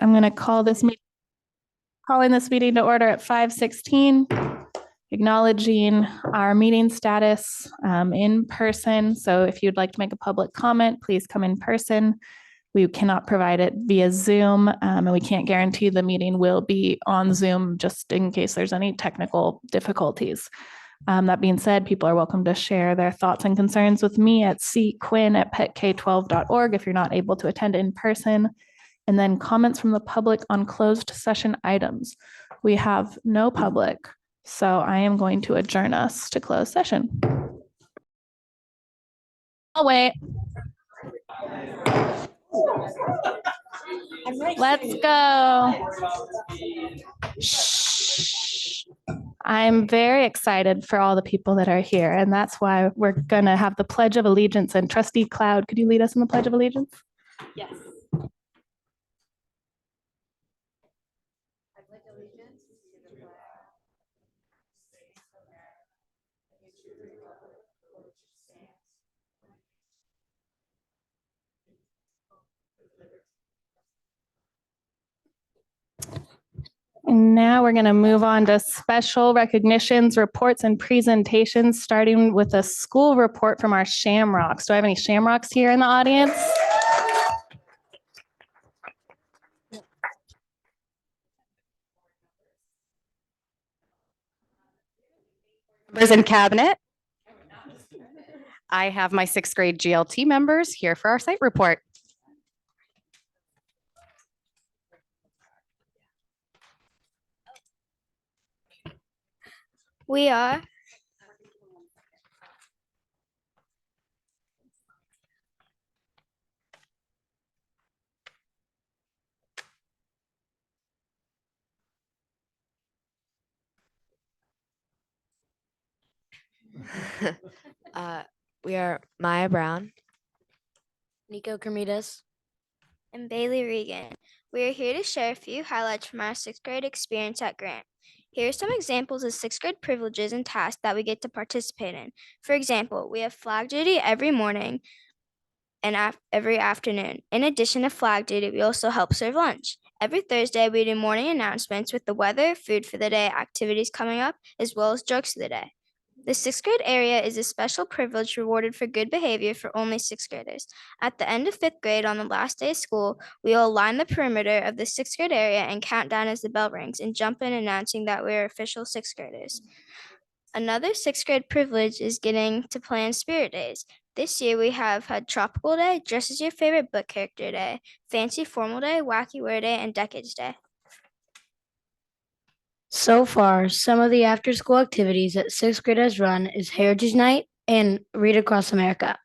I'm going to calling this meeting to order at 5:16, acknowledging our meeting status in person. So if you'd like to make a public comment, please come in person. We cannot provide it via Zoom, and we can't guarantee the meeting will be on Zoom just in case there's any technical difficulties. That being said, people are welcome to share their thoughts and concerns with me at cquinn@petk12.org if you're not able to attend in person. And then comments from the public on closed session items. We have no public, so I am going to adjourn us to closed session. Oh, wait. Let's go. Shh. I'm very excited for all the people that are here, and that's why we're going to have the Pledge of Allegiance. And Trustee Cloud, could you lead us in the Pledge of Allegiance? Yes. And now we're going to move on to special recognitions, reports, and presentations, starting with a school report from our Shamrocks. Do I have any Shamrocks here in the audience? Members in cabinet. I have my 6th grade GLT members here for our site report. We are we are Maya Brown, Nico Kermitas, and Bailey Regan. We are here to share a few highlights from our 6th grade experience at Grant. Here are some examples of 6th grade privileges and tasks that we get to participate in. For example, we have flag duty every morning and every afternoon. In addition to flag duty, we also help serve lunch. Every Thursday, we do morning announcements with the weather, food for the day, activities coming up, as well as jokes of the day. The 6th grade area is a special privilege rewarded for good behavior for only 6th graders. At the end of 5th grade, on the last day of school, we will line the perimeter of the 6th grade area and count down as the bell rings and jump in announcing that we're official 6th graders. Another 6th grade privilege is getting to plan Spirit Days. This year we have had Tropical Day, Dress as Your Favorite Book Character Day, Fancy Formal Day, Wacky Word Day, and Decades Day. So far, some of the after-school activities that 6th graders run is Heritage Night and Read Across America.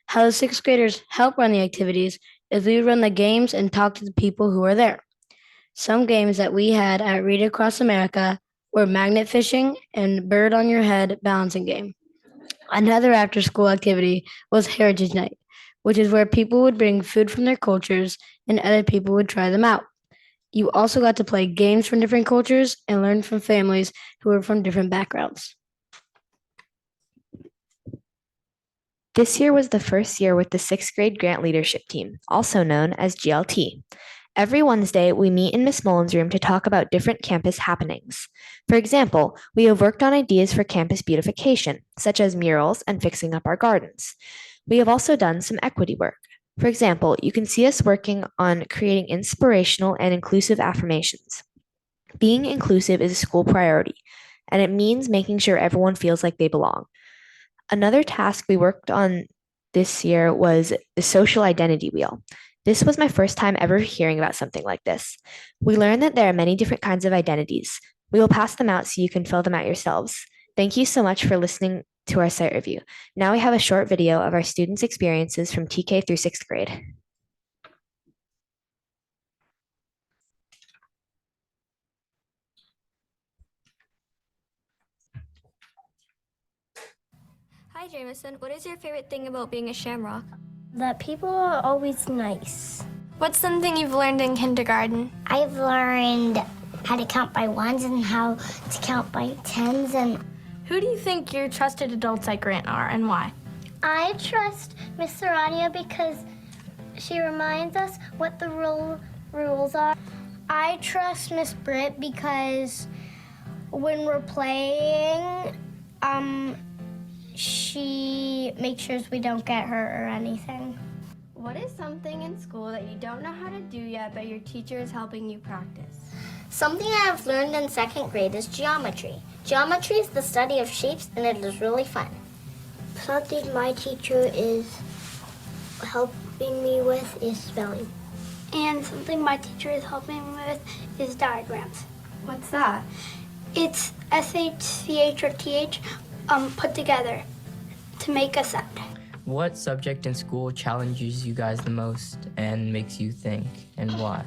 How the 6th graders help run the activities is we run the games and talk to the people who are there. Some games that we had at Read Across America were magnet fishing and bird on your head balancing game. Another after-school activity was Heritage Night, which is where people would bring food from their cultures and other people would try them out. You also got to play games from different cultures and learn from families who were from different backgrounds. This year was the first year with the 6th grade Grant Leadership Team, also known as GLT. Every Wednesday, we meet in Miss Mullen's room to talk about different campus happenings. For example, we have worked on ideas for campus beautification, such as murals and fixing up our gardens. We have also done some equity work. For example, you can see us working on creating inspirational and inclusive affirmations. Being inclusive is a school priority, and it means making sure everyone feels like they belong. Another task we worked on this year was the social identity wheel. This was my first time ever hearing about something like this. We learned that there are many different kinds of identities. We will pass them out so you can fill them out yourselves. Thank you so much for listening to our site review. Now we have a short video of our students' experiences from TK through 6th grade. Hi Jameson, what is your favorite thing about being a Shamrock? That people are always nice. What's something you've learned in kindergarten? I've learned how to count by ones and how to count by tens. And Who do you think your trusted adults at Grant are and why? I trust Miss Serrania because she reminds us what the rules are. I trust Miss Britt because when we're playing, she makes sure we don't get hurt or anything. What is something in school that you don't know how to do yet, but your teacher is helping you practice? Something I have learned in 2nd grade is geometry. Geometry is the study of shapes and it is really fun. Something my teacher is helping me with is spelling. And something my teacher is helping me with is diagrams. What's that? It's SHCH or TH put together to make a sound. What subject in school challenges you guys the most and makes you think, and why?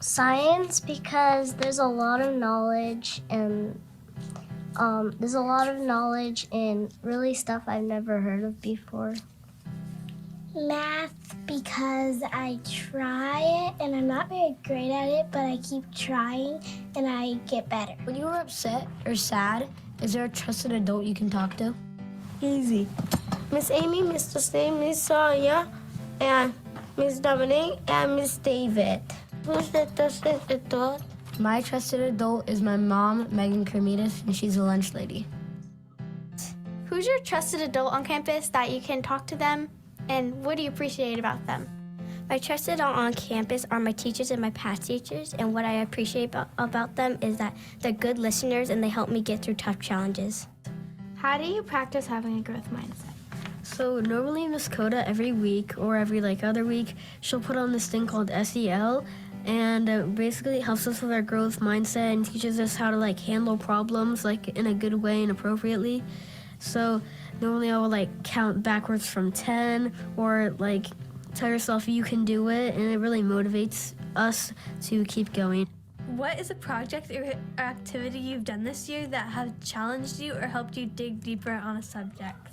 Science, because there's a lot of knowledge and really stuff I've never heard of before. Math, because I try it and I'm not very great at it, but I keep trying and I get better. When you are upset or sad, is there a trusted adult you can talk to? Easy. Miss Amy, Mr. Steve, Miss Sonia, and Miss Dominique, and Miss David. Who's the trusted adult? My trusted adult is my mom, Megan Kermitas, and she's a lunch lady. Who's your trusted adult on campus that you can talk to them, and what do you appreciate about them? My trusted adult on campus are my teachers and my past teachers, and what I appreciate about them is that they're good listeners and they help me get through tough challenges. How do you practice having a growth mindset? So normally Miss Coda every week or every other week, she'll put on this thing called SEL, and basically it helps us with our growth mindset and teaches us how to handle problems in a good way and appropriately. So normally I will count backwards from 10 or tell yourself you can do it, and it really motivates us to keep going. What is a project or activity you've done this year that have challenged you or helped you dig deeper on a subject?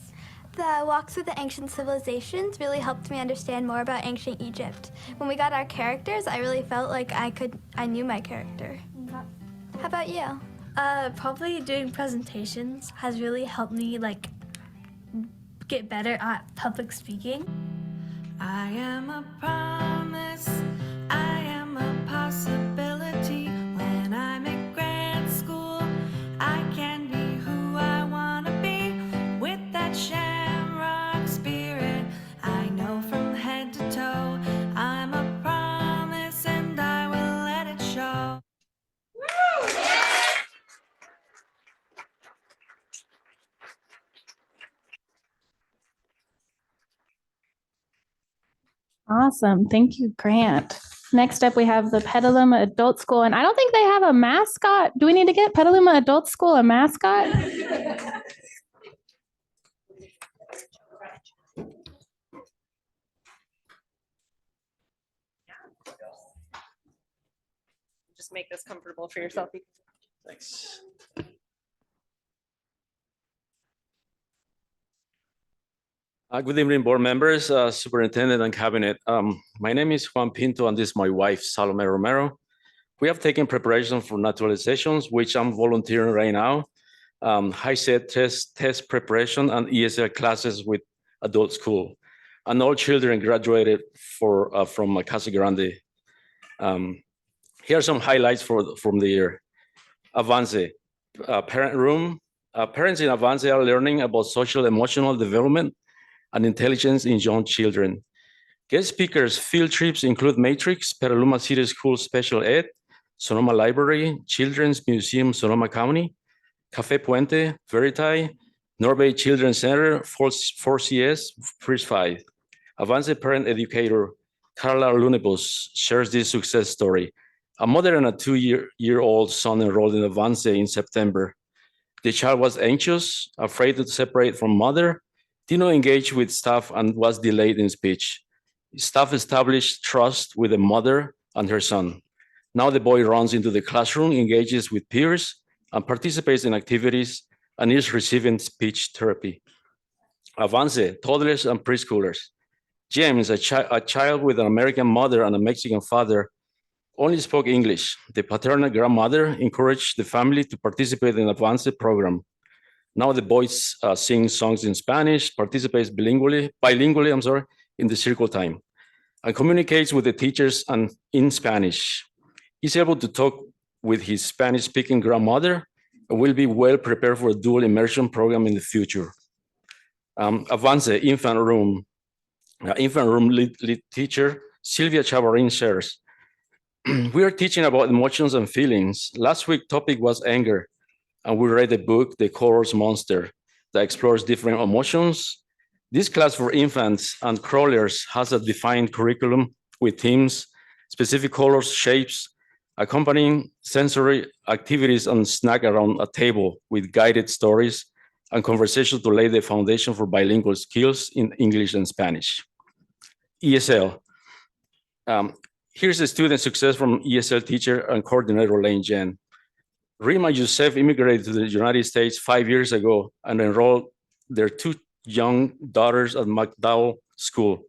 The walks through the ancient civilizations really helped me understand more about ancient Egypt. When we got our characters, I really felt like I knew my character. How about you? Probably doing presentations has really helped me get better at public speaking. I am a promise, I am a possibility. When I'm at grad school, I can be who I want to be. With that shamrock spirit, I know from head to toe, I'm a promise and I will let it show. Awesome. Thank you, Grant. Next up, we have the Petaluma Adult School, and I don't think they have a mascot. Do we need to get Petaluma Adult School a mascot? Just make this comfortable for yourself. Thanks. Good evening, board members, superintendent and cabinet. My name is Juan Pinto and this is my wife, Salome Romero. We have taken preparation for naturalizations, which I'm volunteering right now. High set test preparation and ESL classes with adult school. And all children graduated from Casa Grande. Here are some highlights from the year. Avance, parent room. Parents in Avance are learning about social emotional development and intelligence in young children. Guest speakers, field trips include Matrix, Petaluma City School Special Ed, Sonoma Library, Children's Museum, Sonoma County, Cafe Puente, Verite, Norbay Children's Center, 4CS, First 5. Avance parent educator, Carla Lunebus, shares this success story. A mother and a 2-year-old son enrolled in Avance in September. The child was anxious, afraid to separate from mother, did not engage with staff, and was delayed in speech. Staff established trust with the mother and her son. Now the boy runs into the classroom, engages with peers, and participates in activities, and is receiving speech therapy. Avance, toddlers and preschoolers. James, a child with an American mother and a Mexican father, only spoke English. The paternal grandmother encouraged the family to participate in Avance program. Now the boys sing songs in Spanish, participates bilingually, in the circle time. and communicates with the teachers and in Spanish. He's able to talk with his Spanish-speaking grandmother and will be well prepared for a dual immersion program in the future. Avance infant room. Infant room lead teacher, Silvia Chavarin shares. We are teaching about emotions and feelings. Last week topic was anger, and we read the book, The Colors Monster, that explores different emotions. This class for infants and crawlers has a defined curriculum with themes, specific colors, shapes, accompanying sensory activities and snack around a table with guided stories and conversations to lay the foundation for bilingual skills in English and Spanish. ESL. Here's a student success from ESL teacher and coordinator Lane Jen. Rima Youssef immigrated to the United States 5 years ago and enrolled their 2 young daughters at McDowell School.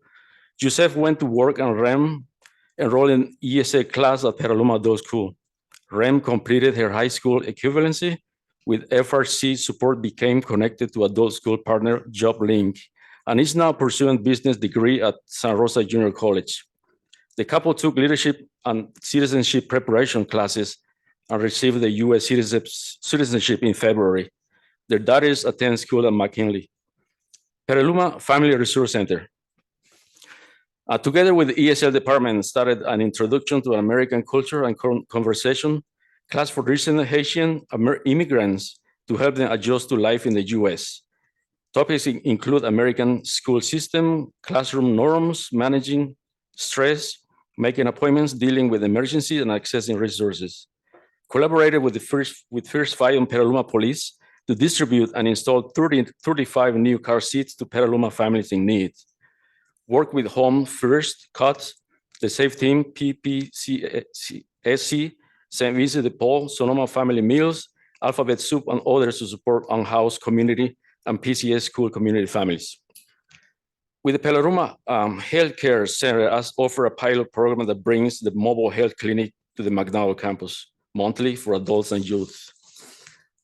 Youssef went to work and Rem enrolled in ESL class at Petaluma Adult School. Rem completed her high school equivalency with FRC support, became connected to adult school partner JobLink, and is now pursuing business degree at San Rosa Junior College. The couple took leadership and citizenship preparation classes and received the U.S. citizenship in February. Their daughters attend school at McKinley. Petaluma Family Resource Center. Together with the ESL department, started an introduction to American culture and conversation class for recent Haitian immigrants to help them adjust to life in the U.S. Topics include American school system, classroom norms, managing stress, making appointments, dealing with emergencies, and accessing resources. Collaborated with First Five and Petaluma Police to distribute and install 35 new car seats to Petaluma families in need. Work with Home First, CUTS, the Safe Team, PPCSC, St. Vincent de Paul, Sonoma Family Meals, Alphabet Soup, and others to support unhoused community and PCS school community families. With the Petaluma Healthcare Center, has offered a pilot program that brings the mobile health clinic to the McDowell campus monthly for adults and youth.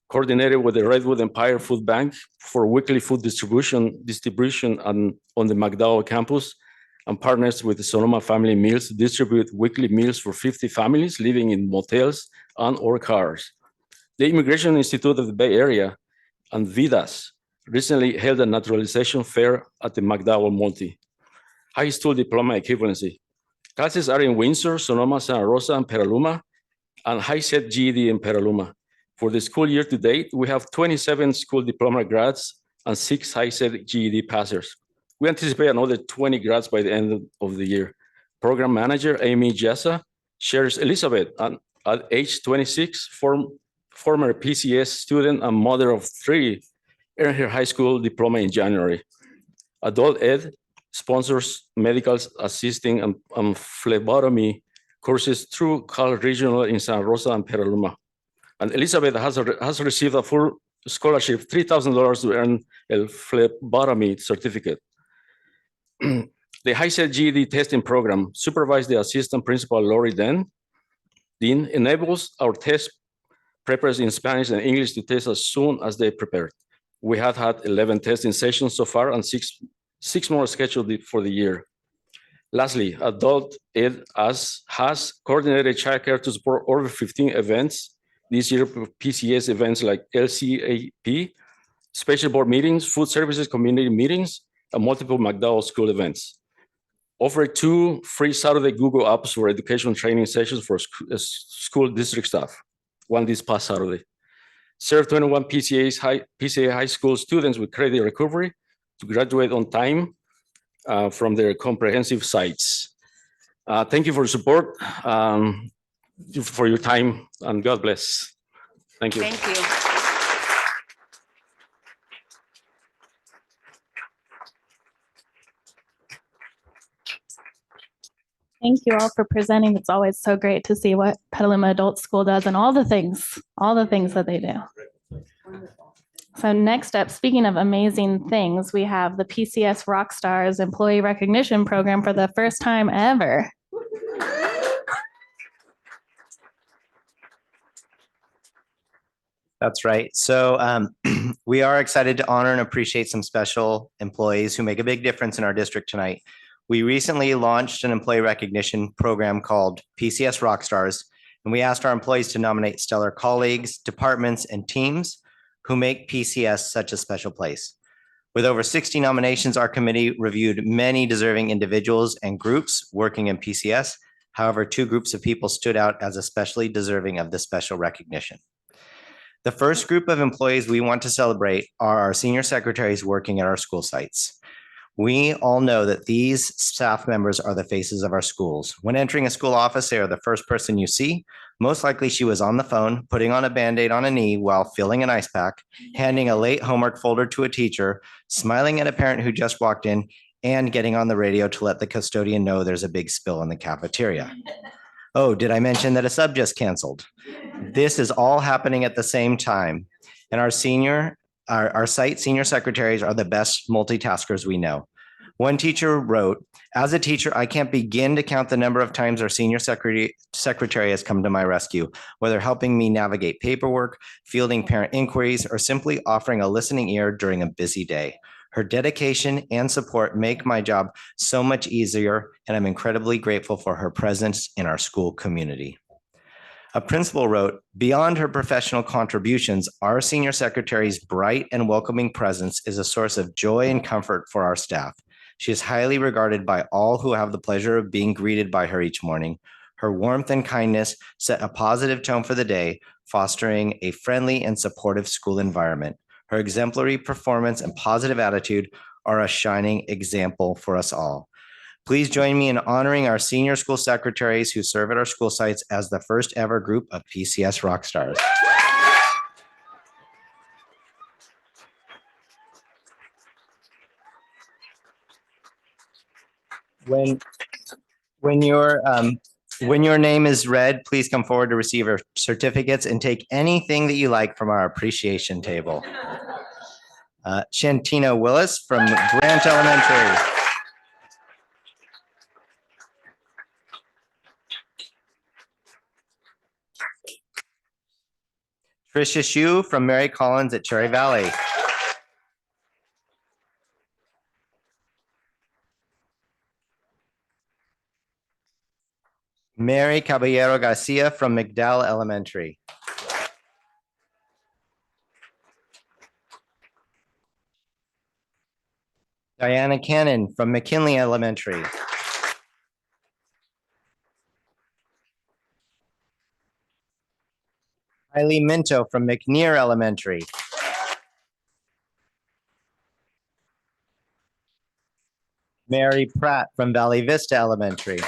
Coordinated with the Redwood Empire Food Bank for weekly food distribution on the McDowell campus, and partners with the Sonoma Family Meals to distribute weekly meals for 50 families living in motels and or cars. The Immigration Institute of the Bay Area and VIDAS recently held a naturalization fair at the McDowell Multi. High school diploma equivalency. Classes are in Windsor, Sonoma, Santa Rosa, and Petaluma, and high-set GED in Petaluma. For the school year to date, we have 27 school diploma grads and 6 high-set GED passers. We anticipate another 20 grads by the end of the year. Program manager Amy Jessa shares Elizabeth, at age 26, former PCS student and mother of 3, earned her high school diploma in January. Adult Ed sponsors medical assisting and phlebotomy courses through Cal Regional in Santa Rosa and Petaluma. And Elizabeth has received a full scholarship, $3,000 to earn a phlebotomy certificate. The high-set GED testing program, supervised the assistant principal Lori Dean, enables our test preppers in Spanish and English to test as soon as they prepare. We have had 11 testing sessions so far and six more scheduled for the year. Lastly, Adult Ed has coordinated childcare to support over 15 events this year, PCS events like LCAP, special board meetings, food services, community meetings, and multiple McDowell school events. Offered 2 free Saturday Google apps for education training sessions for school district staff, one this past Saturday. Served 21 PCA high school students with credit recovery to graduate on time from their comprehensive sites. Thank you for your support, for your time, and God bless. Thank you. Thank you. Thank you all for presenting. It's always so great to see what Petaluma Adult School does and all the things that they do. So next up, speaking of amazing things, we have the PCS Rockstars Employee Recognition Program for the first time ever. That's right. So we are excited to honor and appreciate some special employees who make a big difference in our district tonight. We recently launched an employee recognition program called PCS Rockstars, and we asked our employees to nominate stellar colleagues, departments, and teams who make PCS such a special place. With over 60 nominations, our committee reviewed many deserving individuals and groups working in PCS. However, 2 groups of people stood out as especially deserving of this special recognition. The first group of employees we want to celebrate are our senior secretaries working at our school sites. We all know that these staff members are the faces of our schools. When entering a school office, they are the first person you see. Most likely she was on the phone, putting on a Band-Aid on a knee while filling an ice pack, handing a late homework folder to a teacher, smiling at a parent who just walked in, and getting on the radio to let the custodian know there's a big spill in the cafeteria. Oh, did I mention that a sub just canceled? This is all happening at the same time. And our site senior secretaries are the best multitaskers we know. One teacher wrote, "As a teacher, I can't begin to count the number of times our senior secretary has come to my rescue, whether helping me navigate paperwork, fielding parent inquiries, or simply offering a listening ear during a busy day. Her dedication and support make my job so much easier, and I'm incredibly grateful for her presence in our school community." A principal wrote, "Beyond her professional contributions, our senior secretary's bright and welcoming presence is a source of joy and comfort for our staff. She is highly regarded by all who have the pleasure of being greeted by her each morning. Her warmth and kindness set a positive tone for the day, fostering a friendly and supportive school environment. Her exemplary performance and positive attitude are a shining example for us all." Please join me in honoring our senior school secretaries who serve at our school sites as the first ever group of PCS Rockstars. When your name is read, please come forward to receive your certificates and take anything that you like from our appreciation table. Shantina Willis from Grant Elementary. Tricia Shu from Mary Collins at Cherry Valley. Mary Caballero Garcia from McDowell Elementary. Diana Cannon from McKinley Elementary. Kylie Minto from McNear Elementary. Mary Pratt from Valley Vista Elementary.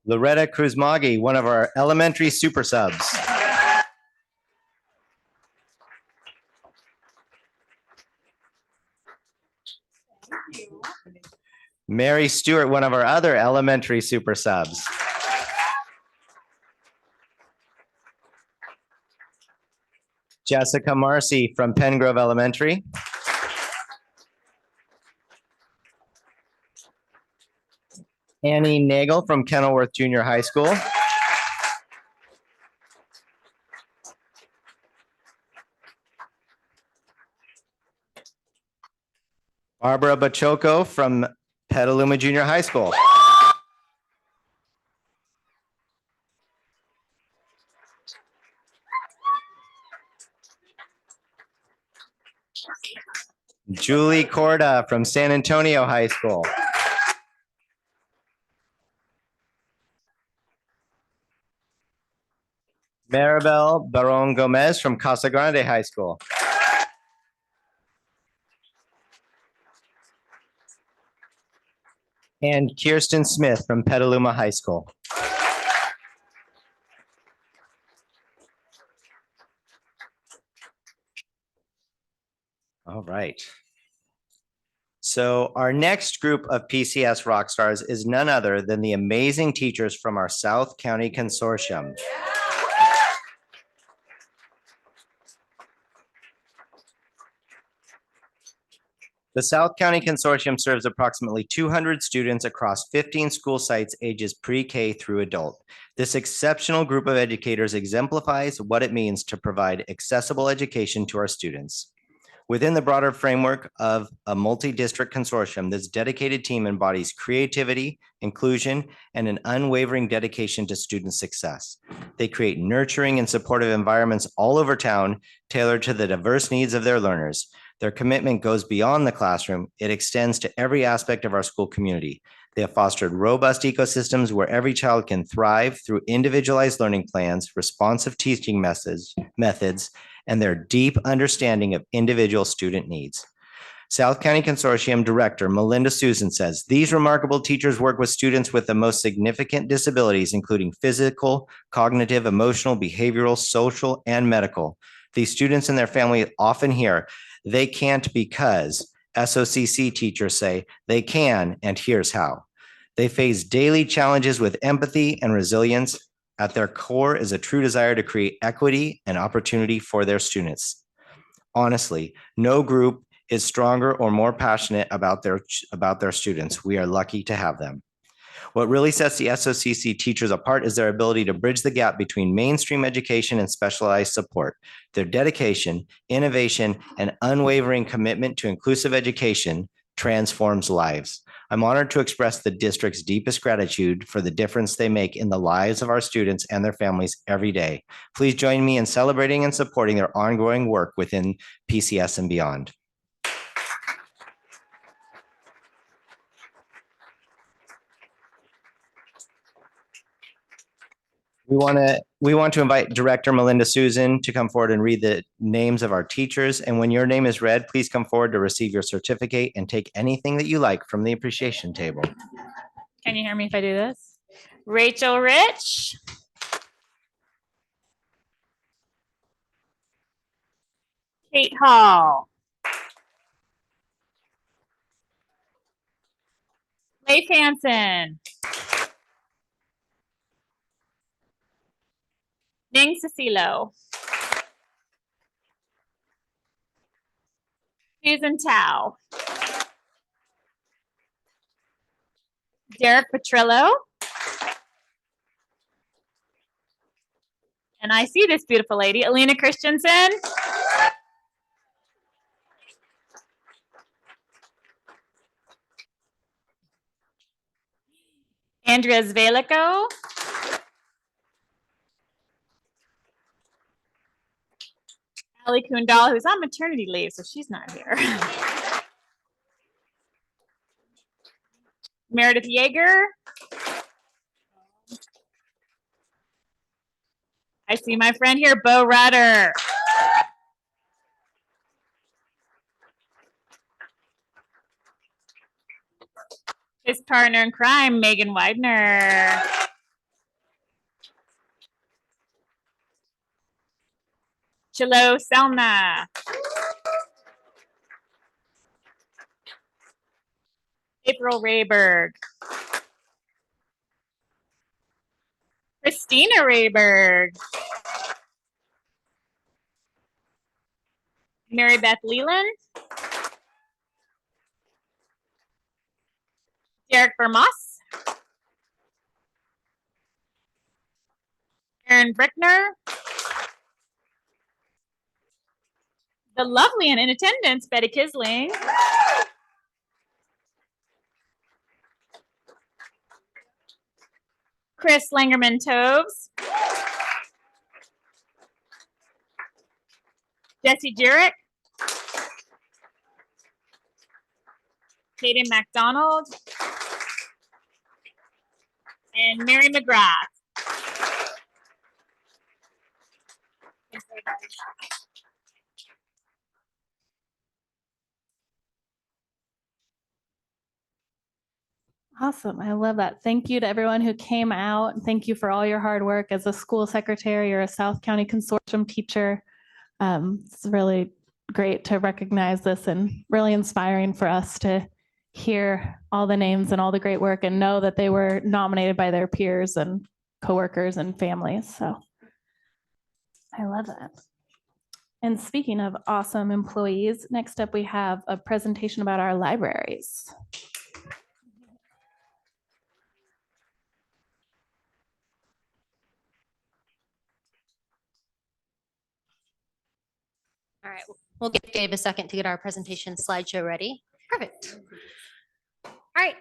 Loretta Cruzmagi, one of our elementary super subs. Mary Stewart, one of our other elementary super subs. Jessica Marcy from Pengrove Elementary. Annie Nagel from Kenilworth Junior High School. Barbara Bachoco from Petaluma Junior High School. Julie Corda from San Antonio High School. Maribel Baron Gomez from Casa Grande High School. And Kirsten Smith from Petaluma High School. All right. So our next group of PCS Rockstars is none other than the amazing teachers from our South County Consortium. The South County Consortium serves approximately 200 students across 15 school sites ages pre-K through adult. This exceptional group of educators exemplifies what it means to provide accessible education to our students. Within the broader framework of a multi-district consortium, this dedicated team embodies creativity, inclusion, and an unwavering dedication to student success. They create nurturing and supportive environments all over town, tailored to the diverse needs of their learners. Their commitment goes beyond the classroom. It extends to every aspect of our school community. They have fostered robust ecosystems where every child can thrive through individualized learning plans, responsive teaching methods, and their deep understanding of individual student needs. South County Consortium Director Melinda Susan says, these remarkable teachers work with students with the most significant disabilities, including physical, cognitive, emotional, behavioral, social, and medical. These students and their family often hear, they can't because SOCC teachers say they can, and here's how. They face daily challenges with empathy and resilience. At their core is a true desire to create equity and opportunity for their students. Honestly, no group is stronger or more passionate about their students. We are lucky to have them. What really sets the SOCC teachers apart is their ability to bridge the gap between mainstream education and specialized support. Their dedication, innovation, and unwavering commitment to inclusive education transforms lives. I'm honored to express the district's deepest gratitude for the difference they make in the lives of our students and their families every day. Please join me in celebrating and supporting their ongoing work within PCS and beyond. We want to invite Director Melinda Susan to come forward and read the names of our teachers. And when your name is read, please come forward to receive your certificate and take anything that you like from the appreciation table. Can you hear me if I do this? Rachel Rich. Kate Hall. Leif Hansen. Ning Cecilo. Susan Tao. Derek Petrillo. And I see this beautiful lady, Alina Christensen. Andrea Zvelico. Ali Kundal, who's on maternity leave, so she's not here. Meredith Yeager. I see my friend here, Bo Rudder. His partner in crime, Megan Widener. Chilo Selma. April Rayberg. Christina Rayberg. Mary Beth Leland. Derek Vermoss. Aaron Brickner. The lovely and in attendance, Betty Kisling. Chris Langerman Toves. Jesse Jurek. Kaden McDonald. And Mary McGrath. Awesome. I love that. Thank you to everyone who came out. Thank you for all your hard work as a school secretary or a South County Consortium teacher. It's really great to recognize this and really inspiring for us to hear all the names and all the great work and know that they were nominated by their peers and coworkers and families. So I love that. And speaking of awesome employees, next up we have a presentation about our libraries. All right, we'll give Gabe a second to get our presentation slideshow ready. Perfect. All right,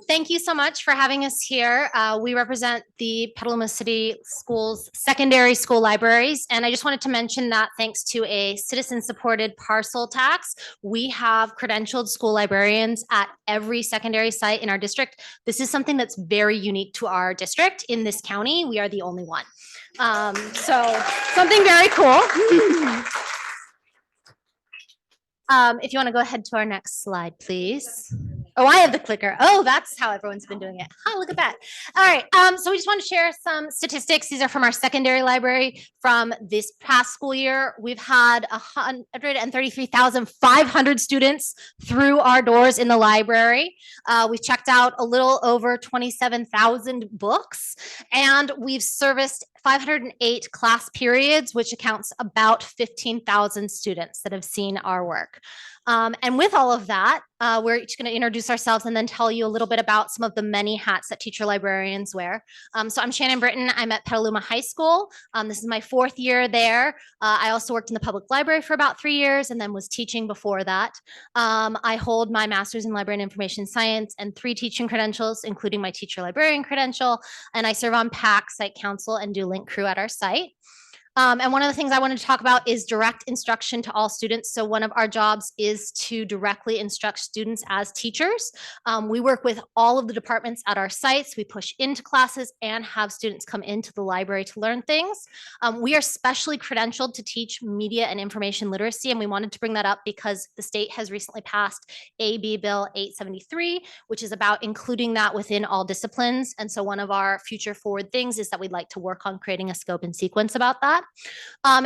thank you so much for having us here. We represent the Petaluma City Schools secondary school libraries, and I just wanted to mention that thanks to a citizen-supported parcel tax, we have credentialed school librarians at every secondary site in our district. This is something that's very unique to our district. In this county, we are the only one. So something very cool. If you want to go ahead to our next slide, please. Oh, I have the clicker. Oh, that's how everyone's been doing it. Oh, look at that. All right. So we just want to share some statistics. These are from our secondary library from this past school year. We've had 133,500 students through our doors in the library. We've checked out a little over 27,000 books, and we've serviced 508 class periods, which accounts about 15,000 students that have seen our work. And with all of that, we're each going to introduce ourselves and then tell you a little bit about some of the many hats that teacher librarians wear. So I'm Shannon Britton. I'm at Petaluma High School. This is my 4th year there. I also worked in the public library for about 3 years and then was teaching before that. I hold my master's in library and information science and 3 teaching credentials, including my teacher librarian credential. And I serve on PAC, site council, and do link crew at our site. And one of the things I wanted to talk about is direct instruction to all students. So one of our jobs is to directly instruct students as teachers. We work with all of the departments at our sites. We push into classes and have students come into the library to learn things. We are specially credentialed to teach media and information literacy, and we wanted to bring that up because the state has recently passed AB Bill 873, which is about including that within all disciplines. And so one of our future forward things is that we'd like to work on creating a scope and sequence about that.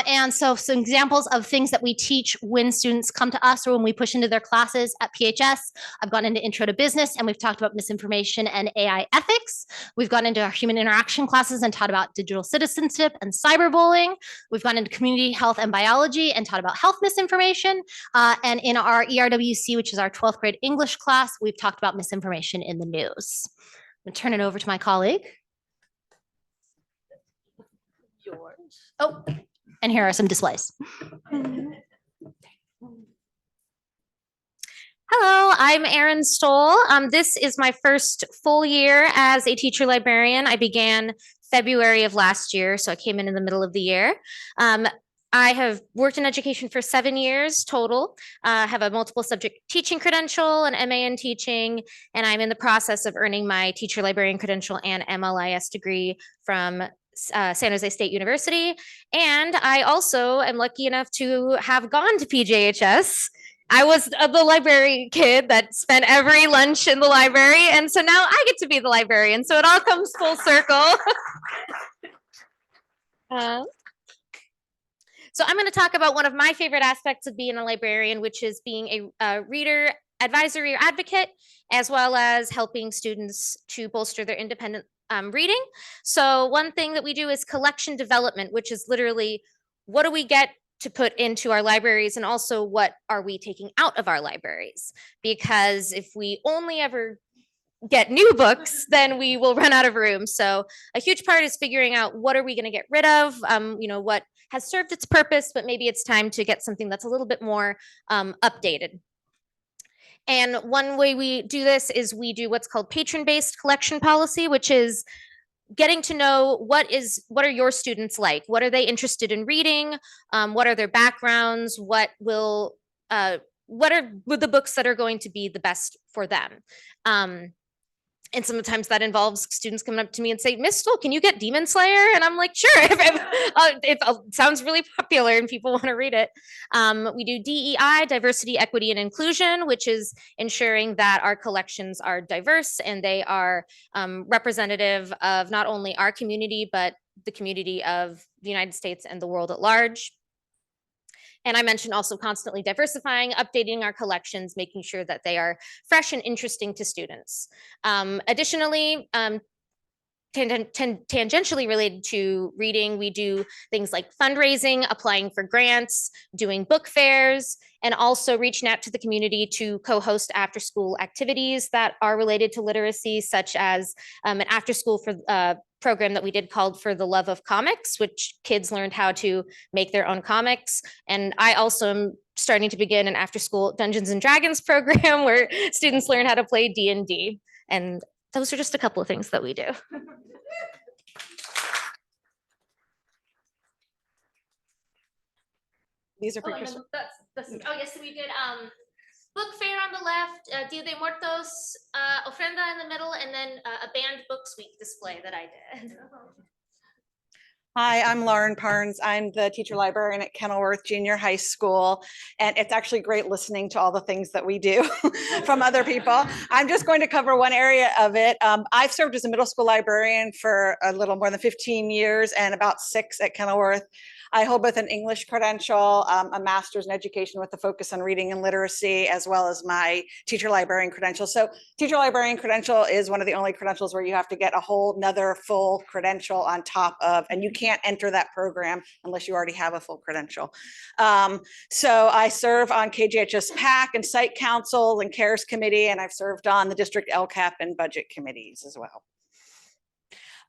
And so some examples of things that we teach when students come to us or when we push into their classes at PHS. I've gone into intro to business and we've talked about misinformation and AI ethics. We've gone into our human interaction classes and taught about digital citizenship and cyberbullying. We've gone into community health and biology and taught about health misinformation. And in our ERWC, which is our 12th grade English class, we've talked about misinformation in the news. I'm gonna turn it over to my colleague. Oh, and here are some displays. Hello, I'm Erin Stoll. This is my first full year as a teacher librarian. I began February of last year, so I came in the middle of the year. I have worked in education for 7 years total. I have a multiple subject teaching credential, an MA in teaching, and I'm in the process of earning my teacher librarian credential and MLIS degree from San Jose State University. And I also am lucky enough to have gone to PJHS. I was the library kid that spent every lunch in the library. And so now I get to be the librarian. So it all comes full circle. So I'm going to talk about one of my favorite aspects of being a librarian, which is being a reader advisory or advocate, as well as helping students to bolster their independent reading. So one thing that we do is collection development, which is literally what do we get to put into our libraries, and also what are we taking out of our libraries? Because if we only ever get new books, then we will run out of room. So a huge part is figuring out what are we going to get rid of, what has served its purpose, but maybe it's time to get something that's a little bit more updated. And one way we do this is we do what's called patron-based collection policy, which is getting to know what are your students like? What are they interested in reading? What are their backgrounds? What are the books that are going to be the best for them? And sometimes that involves students coming up to me and say, Miss Stoll, can you get Demon Slayer? And I'm like, sure, if it sounds really popular and people want to read it. We do DEI, diversity, equity, and inclusion, which is ensuring that our collections are diverse and they are representative of not only our community, but the community of the United States and the world at large. And I mentioned also constantly diversifying, updating our collections, making sure that they are fresh and interesting to students. Additionally, tangentially related to reading, we do things like fundraising, applying for grants, doing book fairs, and also reaching out to the community to co-host after-school activities that are related to literacy, such as an after-school for program that we did called For the Love of Comics, which kids learned how to make their own comics. And I also am starting to begin an after-school Dungeons and Dragons program where students learn how to play D&D. And those are just a couple of things that we do. These are pictures. Oh yes, so we did book fair on the left, Dia de Muertos, ofrenda in the middle, and then a banned books week display that I did. Hi, I'm Lauren Parnes. I'm the teacher librarian at Kenilworth Junior High School. And it's actually great listening to all the things that we do from other people. I'm just going to cover one area of it. I've served as a middle school librarian for a little more than 15 years and about 6 at Kenilworth. I hold both an English credential, a master's in education with a focus on reading and literacy, as well as my teacher librarian credential. So teacher librarian credential is one of the only credentials where you have to get a whole nother full credential on top of, and you can't enter that program unless you already have a full credential. So I serve on KJHS PAC and Site Council and CARES Committee, and I've served on the district LCAP and budget committees as well.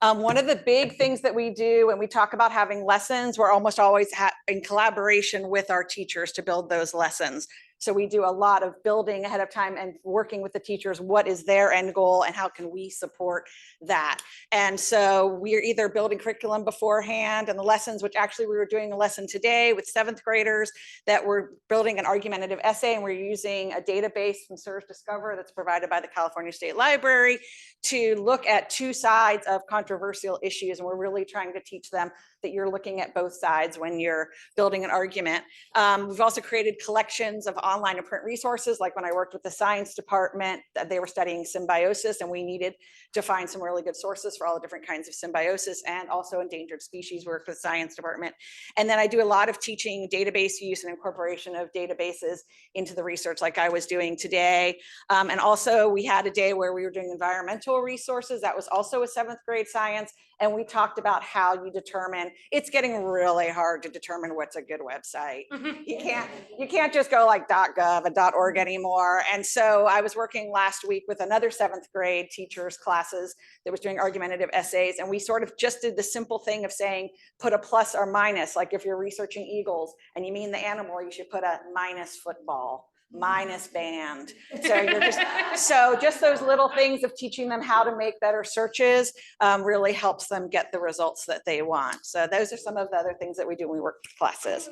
One of the big things that we do when we talk about having lessons, we're almost always in collaboration with our teachers to build those lessons. So we do a lot of building ahead of time and working with the teachers. What is their end goal and how can we support that? And so we're either building curriculum beforehand and the lessons, which actually we were doing a lesson today with 7th graders that we're building an argumentative essay, and we're using a database from Serge Discover that's provided by the California State Library to look at 2 sides of controversial issues. And we're really trying to teach them that you're looking at both sides when you're building an argument. We've also created collections of online and print resources. Like when I worked with the science department, they were studying symbiosis and we needed to find some really good sources for all the different kinds of symbiosis, and also endangered species work with the science department. And then I do a lot of teaching database use and incorporation of databases into the research like I was doing today. And also we had a day where we were doing environmental resources. That was also a 7th grade science. And we talked about how you determine, it's getting really hard to determine what's a good website. You can't just go like .gov and .org anymore. And so I was working last week with another 7th grade teachers classes that was doing argumentative essays. And we sort of just did the simple thing of saying, put a plus or minus, like if you're researching eagles and you mean the animal, you should put a minus football, minus band. So you're just those little things of teaching them how to make better searches really helps them get the results that they want. So those are some of the other things that we do when we work with classes.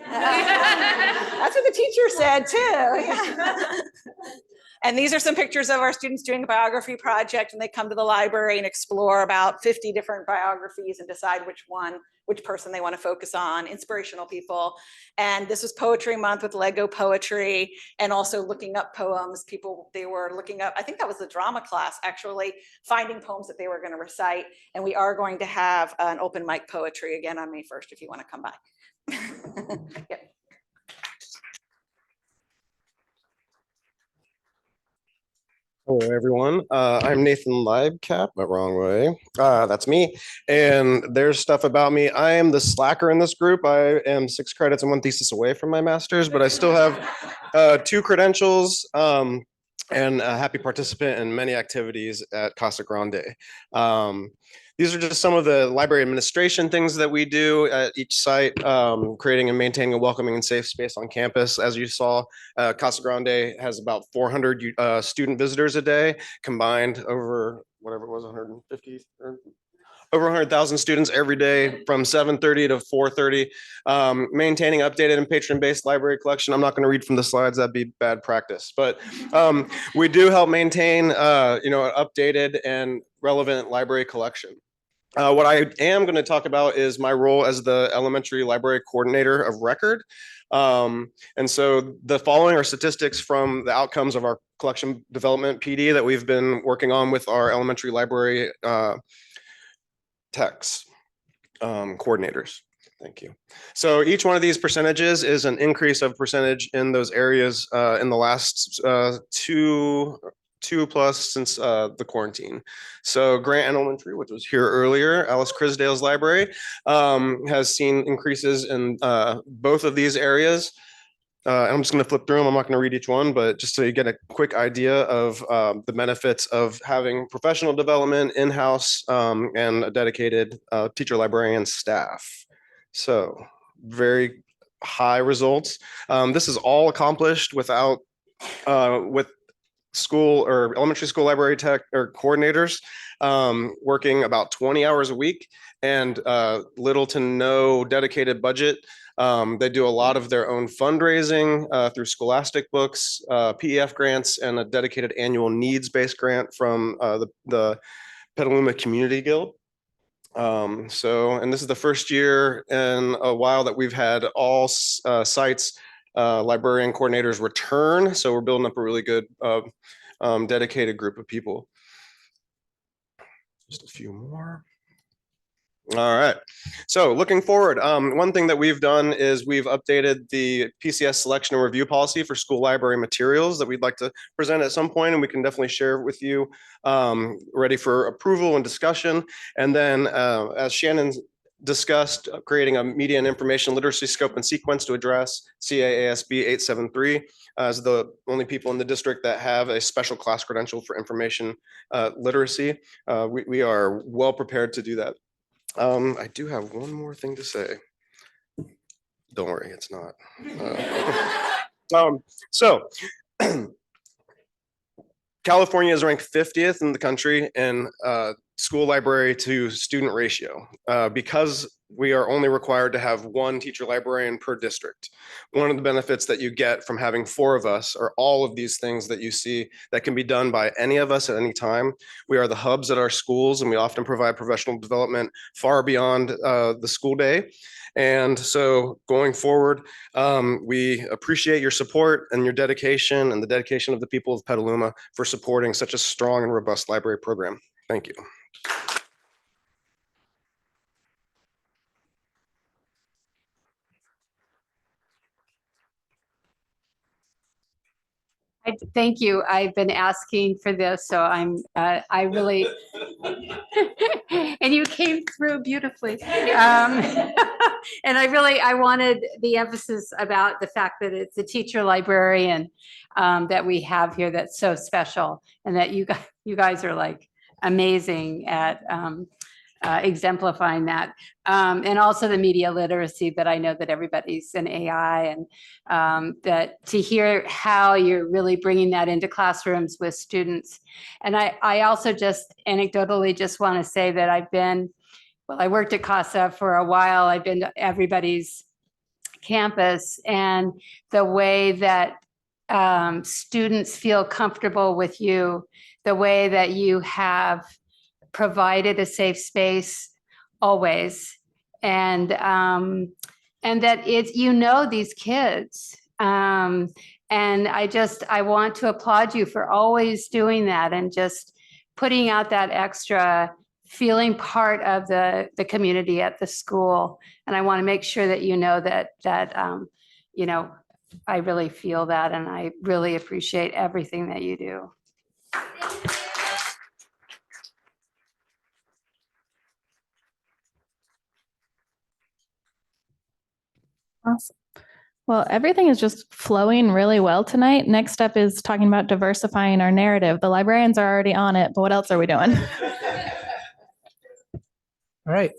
That's what the teacher said too. And these are some pictures of our students doing a biography project, and they come to the library and explore about 50 different biographies and decide which person they want to focus on, inspirational people. And this was Poetry Month with Lego poetry, and also looking up poems. They were looking up, I think that was the drama class actually, finding poems that they were going to recite. And we are going to have an open mic poetry again on May 1st if you want to come by. Yep. Hello, everyone. I'm Nathan Libecap, but wrong way. That's me. And there's stuff about me. I am the slacker in this group. I am 6 credits and 1 thesis away from my master's, but I still have 2 credentials and a happy participant in many activities at Casa Grande. These are just some of the library administration things that we do at each site, creating and maintaining a welcoming and safe space on campus. As you saw, Casa Grande has about 400 student visitors a day, combined over whatever it was, 150 or over 100,000 students every day from 7:30 to 4:30, maintaining updated and patron-based library collection. I'm not going to read from the slides, that'd be bad practice, but we do help maintain an updated and relevant library collection. What I am going to talk about is my role as the elementary library coordinator of record. And so the following are statistics from the outcomes of our collection development PD that we've been working on with our elementary library techs, coordinators. Thank you. So each one of these percentages is an increase of percentage in those areas in the last two plus since the quarantine. So Grant Elementary, which was here earlier, Alice Crisdale's library, has seen increases in both of these areas. I'm just going to flip through them. I'm not going to read each one, but just so you get a quick idea of the benefits of having professional development in-house and a dedicated teacher librarian staff. So very high results. This is all accomplished without with school or elementary school library tech or coordinators working about 20 hours a week and little to no dedicated budget. They do a lot of their own fundraising through Scholastic Books, PEF grants, and a dedicated annual needs-based grant from the Petaluma Community Guild. And this is the first year in a while that we've had all sites librarian coordinators return. So we're building up a really good dedicated group of people. Just a few more. All right. So looking forward, one thing that we've done is we've updated the PCS selection and review policy for school library materials that we'd like to present at some point, and we can definitely share with you, ready for approval and discussion. And then as Shannon discussed, creating a media and information literacy scope and sequence to address CAASB 873 as the only people in the district that have a special class credential for information literacy. We are well prepared to do that. I do have one more thing to say. Don't worry, it's not. So California is ranked 50th in the country in school library to student ratio because we are only required to have one teacher librarian per district. One of the benefits that you get from having 4 of us are all of these things that you see that can be done by any of us at any time. We are the hubs at our schools, and we often provide professional development far beyond the school day. And so going forward, we appreciate your support and your dedication and the dedication of the people of Petaluma for supporting such a strong and robust library program. Thank you. Thank you. I've been asking for this, so I really, and you came through beautifully. And I wanted the emphasis about the fact that it's a teacher librarian that we have here that's so special, and that you guys are like amazing at exemplifying that. And also the media literacy, that I know that everybody's in AI, and that to hear how you're really bringing that into classrooms with students. And I also just anecdotally just want to say that I worked at CASA for a while. I've been to everybody's campus, and the way that students feel comfortable with you, the way that you have provided a safe space always, and that it's, these kids, and I want to applaud you for always doing that and just putting out that extra, feeling part of the community at the school. And I want to make sure that that I really feel that, and I really appreciate everything that you do. Awesome. Well, everything is just flowing really well tonight. Next up is talking about diversifying our narrative. The librarians are already on it, but what else are we doing? All right.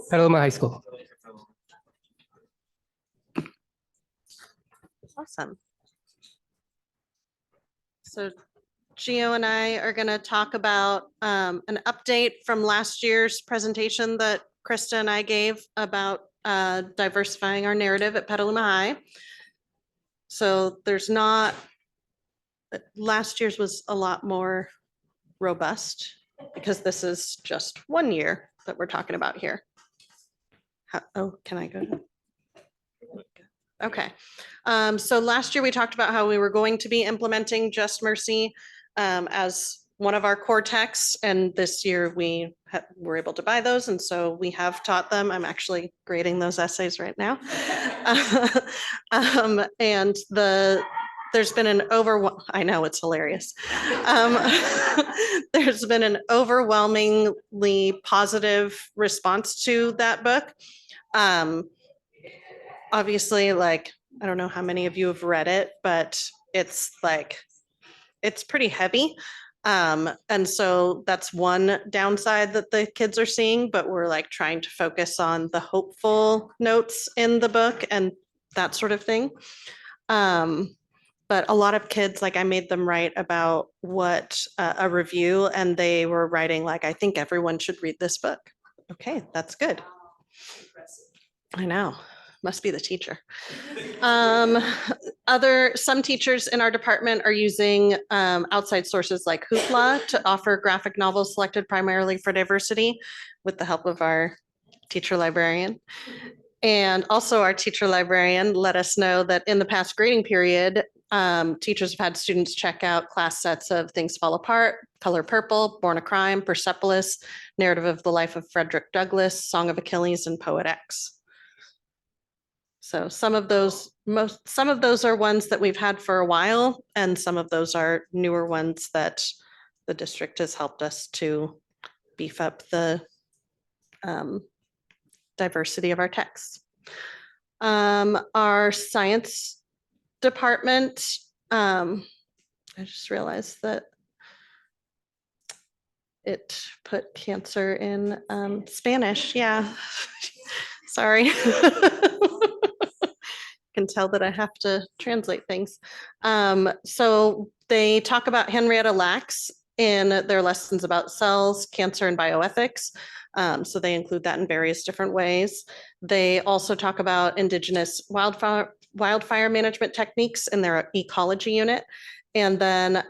Petaluma High School. Awesome. So Gio and I are going to talk about an update from last year's presentation that Krista and I gave about diversifying our narrative at Petaluma High. So last year's was a lot more robust because this is just 1 year that we're talking about here. Can I go? Okay. So last year we talked about how we were going to be implementing Just Mercy as one of our core texts, and this year we were able to buy those, and so we have taught them. I'm actually grading those essays right now. And there's been an I know, it's hilarious. There's been an overwhelmingly positive response to that book. Obviously, like, I don't know how many of you have read it, but it's pretty heavy. And so that's one downside that the kids are seeing, but we're like trying to focus on the hopeful notes in the book and that sort of thing. But a lot of kids, like, I made them write about what a review, and they were writing like, I think everyone should read this book. Okay, that's good. I know, must be the teacher. Some teachers in our department are using outside sources like Hoopla to offer graphic novels selected primarily for diversity with the help of our teacher librarian. And also our teacher librarian let us know that in the past grading period, teachers have had students check out class sets of Things Fall Apart, Color Purple, Born a Crime, Persepolis, Narrative of the Life of Frederick Douglass, Song of Achilles, and Poet X. So some of those are ones that we've had for a while, and some of those are newer ones that the district has helped us to beef up the diversity of our texts. Our science department, I just realized that it put cancer in Spanish. Yeah, sorry. Can tell that I have to translate things. So they talk about Henrietta Lacks in their lessons about cells, cancer, and bioethics. So they include that in various different ways. They also talk about indigenous wildfire management techniques in their ecology unit. And then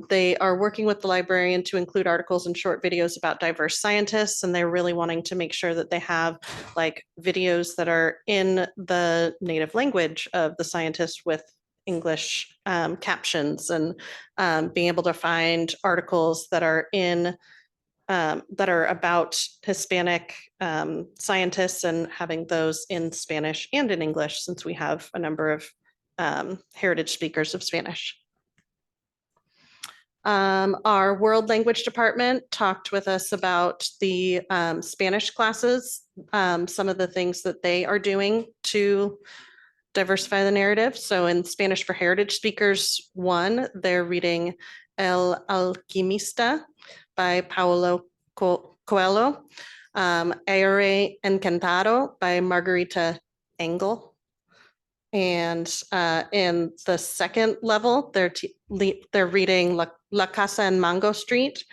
they are working with the librarian to include articles and short videos about diverse scientists. And they're really wanting to make sure that they have like videos that are in the native language of the scientist with English captions, and being able to find articles that are about Hispanic scientists and having those in Spanish and in English, since we have a number of heritage speakers of Spanish. Our world language department talked with us about the Spanish classes, some of the things that they are doing to diversify the narrative. So in Spanish for Heritage Speakers 1, they're reading El Alquimista by Paulo Coelho, Aire Encantado by Margarita Engel. And in the second level, they're reading La Casa en Mango Street,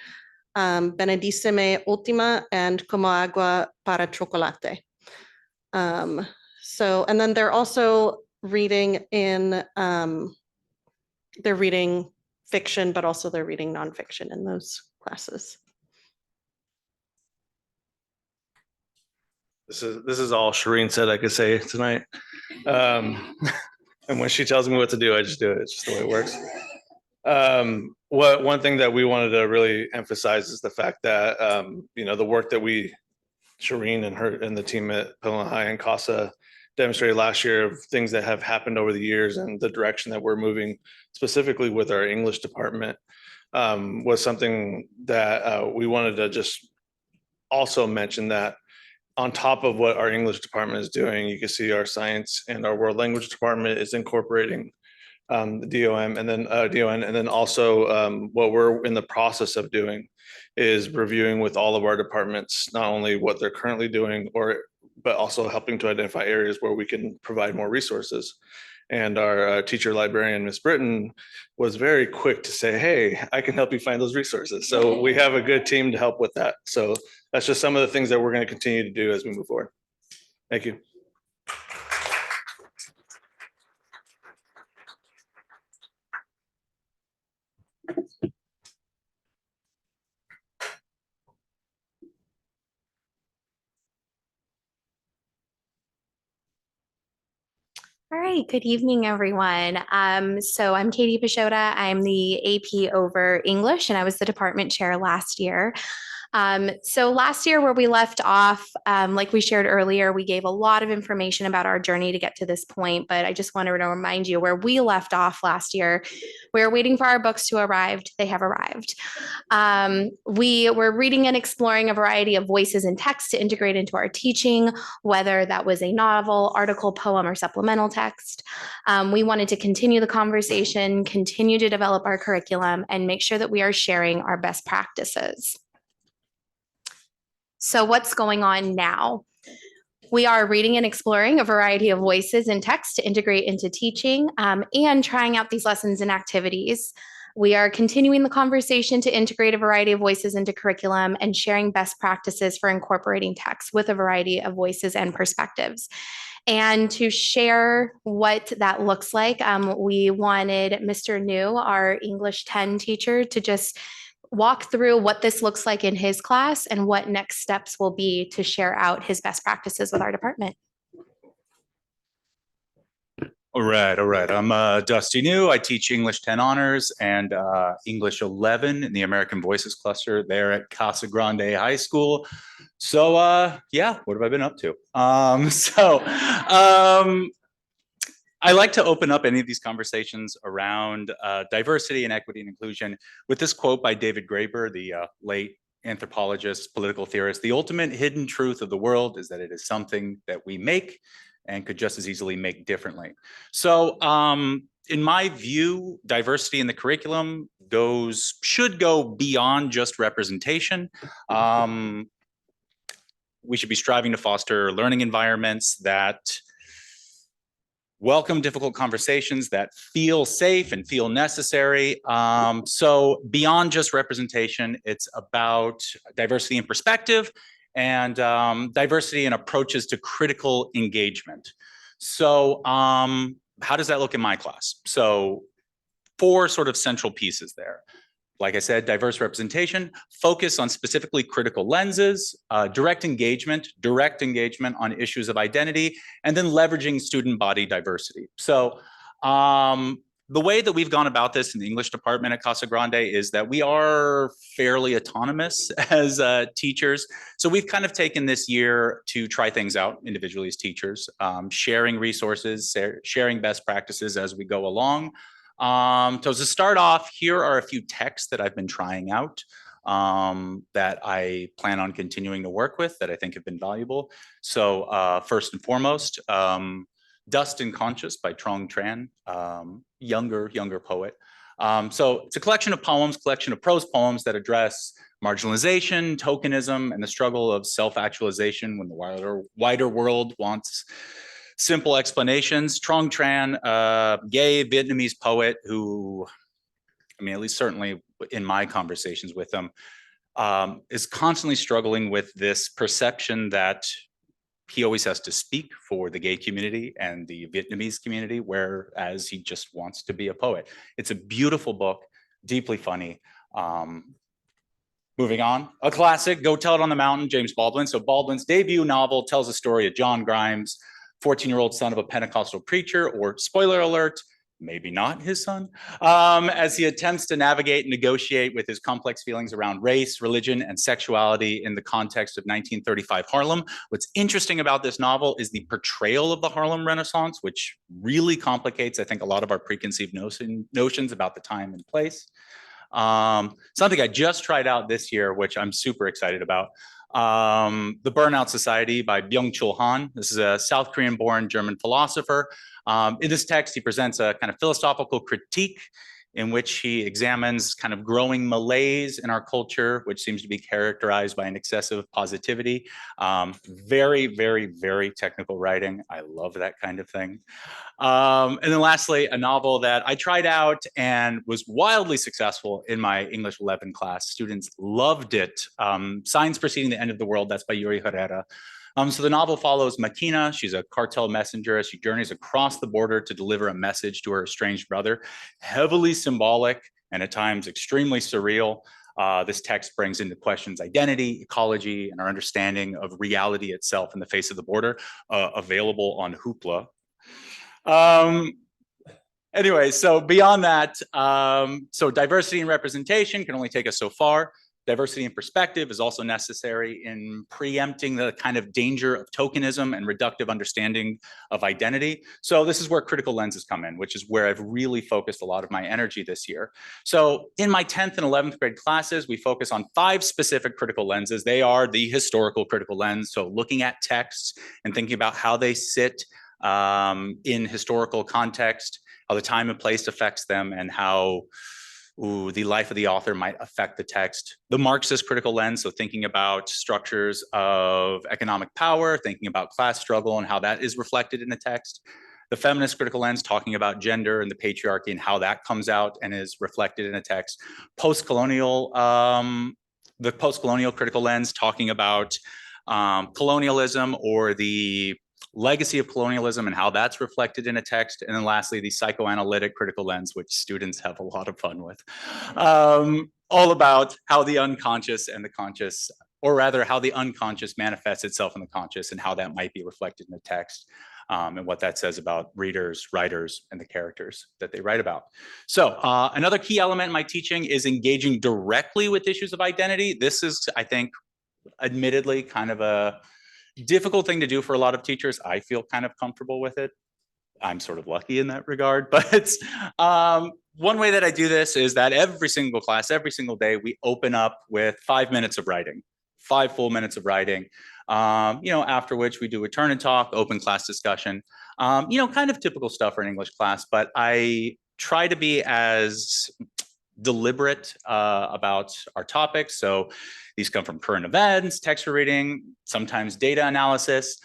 Benedicime Ultima, and Como Agua para Chocolate. And then they're also reading they're reading fiction, but also they're reading nonfiction in those classes. This is all Shireen said I could say tonight. And when she tells me what to do, I just do it. It's just the way it works. One thing that we wanted to really emphasize is the fact that the work that Shireen and the team at Pelham High and CASA demonstrated last year of things that have happened over the years and the direction that we're moving specifically with our English department was something that we wanted to just also mention, that on top of what our English department is doing, you can see our science and our world language department is incorporating the DOM and then DON, and then also what we're in the process of doing is reviewing with all of our departments, not only what they're currently doing, but also helping to identify areas where we can provide more resources. And our teacher librarian, Ms. Britton, was very quick to say, hey, I can help you find those resources. So we have a good team to help with that. So that's just some of the things that we're going to continue to do as we move forward. Thank you. All All right, good evening, everyone. So I'm Katie Pashota. I'm the AP over English, and I was the department chair last year. So last year, where we left off, like we shared earlier, we gave a lot of information about our journey to get to this point, but I just wanted to remind you where we left off last year. We were waiting for our books to arrive. They have arrived. We were reading and exploring a variety of voices and texts to integrate into our teaching, whether that was a novel, article, poem, or supplemental text. We wanted to continue the conversation, continue to develop our curriculum, and make sure that we are sharing our best practices. So what's going on now? We are reading and exploring a variety of voices and text to integrate into teaching and trying out these lessons and activities. We are continuing the conversation to integrate a variety of voices into curriculum and sharing best practices for incorporating text with a variety of voices and perspectives. And to share what that looks like, we wanted Mr. New, our English 10 teacher, to just walk through what this looks like in his class and what next steps will be to share out his best practices with our department. All right. I'm Dusty New. I teach English 10 honors and English 11 in the American Voices cluster there at Casa Grande High School. So yeah, what have I been up to? I like to open up any of these conversations around diversity and equity and inclusion with this quote by David Graeber, the late anthropologist, political theorist. The ultimate hidden truth of the world is that it is something that we make and could just as easily make differently. So in my view, diversity in the curriculum should go beyond just representation. We should be striving to foster learning environments that welcome difficult conversations, that feel safe and feel necessary. So beyond just representation, it's about diversity in perspective and diversity in approaches to critical engagement. So how does that look in my class? So 4 sort of central pieces there. Like I said, diverse representation, focus on specifically critical lenses, direct engagement on issues of identity, and then leveraging student body diversity. So the way that we've gone about this in the English department at Casa Grande is that we are fairly autonomous as teachers. So we've kind of taken this year to try things out individually as teachers, sharing resources, sharing best practices as we go along. So to start off, here are a few texts that I've been trying out that I plan on continuing to work with that I think have been valuable. So first and foremost, Dust and Conscious by Trong Tran, younger poet. So it's a collection of poems, collection of prose poems that address marginalization, tokenism, and the struggle of self-actualization when the wider world wants simple explanations. Trong Tran, gay Vietnamese poet who, I mean, at least certainly in my conversations with him, is constantly struggling with this perception that he always has to speak for the gay community and the Vietnamese community, whereas he just wants to be a poet. It's a beautiful book, deeply funny. Moving on, a classic, Go Tell It on the Mountain, James Baldwin. So Baldwin's debut novel tells the story of John Grimes, 14-year-old son of a Pentecostal preacher, or spoiler alert, maybe not his son, as he attempts to navigate and negotiate with his complex feelings around race, religion, and sexuality in the context of 1935 Harlem. What's interesting about this novel is the portrayal of the Harlem Renaissance, which really complicates, I think, a lot of our preconceived notions about the time and place. Something I just tried out this year, which I'm super excited about, The Burnout Society by Byung-Chul Han. This is a South Korean-born German philosopher. In this text, he presents a kind of philosophical critique in which he examines kind of growing malaise in our culture, which seems to be characterized by an excessive positivity. Very, very, very technical writing. I love that kind of thing. And then lastly, a novel that I tried out and was wildly successful in my English 11 class. Students loved it. Signs Preceding the End of the World, that's by Yuri Herrera. So the novel follows Makina. She's a cartel messenger as she journeys across the border to deliver a message to her estranged brother. Heavily symbolic and at times extremely surreal. This text brings into questions identity, ecology, and our understanding of reality itself in the face of the border, available on Hoopla. Anyway, so beyond that, so diversity and representation can only take us so far. Diversity and perspective is also necessary in preempting the kind of danger of tokenism and reductive understanding of identity. So this is where critical lenses come in, which is where I've really focused a lot of my energy this year. So in my 10th and 11th grade classes, we focus on 5 specific critical lenses. They are the historical critical lens, so looking at texts and thinking about how they sit in historical context, how the time and place affects them, and how the life of the author might affect the text. The Marxist critical lens, so thinking about structures of economic power, thinking about class struggle and how that is reflected in the text. The feminist critical lens, talking about gender and the patriarchy and how that comes out and is reflected in a text. Post-colonial, the post-colonial critical lens, talking about colonialism or the legacy of colonialism and how that's reflected in a text. And then lastly, the psychoanalytic critical lens, which students have a lot of fun with. All about how the unconscious and the conscious, or rather how the unconscious manifests itself in the conscious and how that might be reflected in the text, and what that says about readers, writers, and the characters that they write about. So another key element in my teaching is engaging directly with issues of identity. This is, I think, admittedly kind of a difficult thing to do for a lot of teachers. I feel kind of comfortable with it. I'm sort of lucky in that regard, but one way that I do this is that every single class, every single day, we open up with 5 minutes of writing, 5 full minutes of writing, after which we do a turn and talk, open class discussion, kind of typical stuff for an English class, but I try to be as deliberate about our topics. So these come from current events, text reading, sometimes data analysis.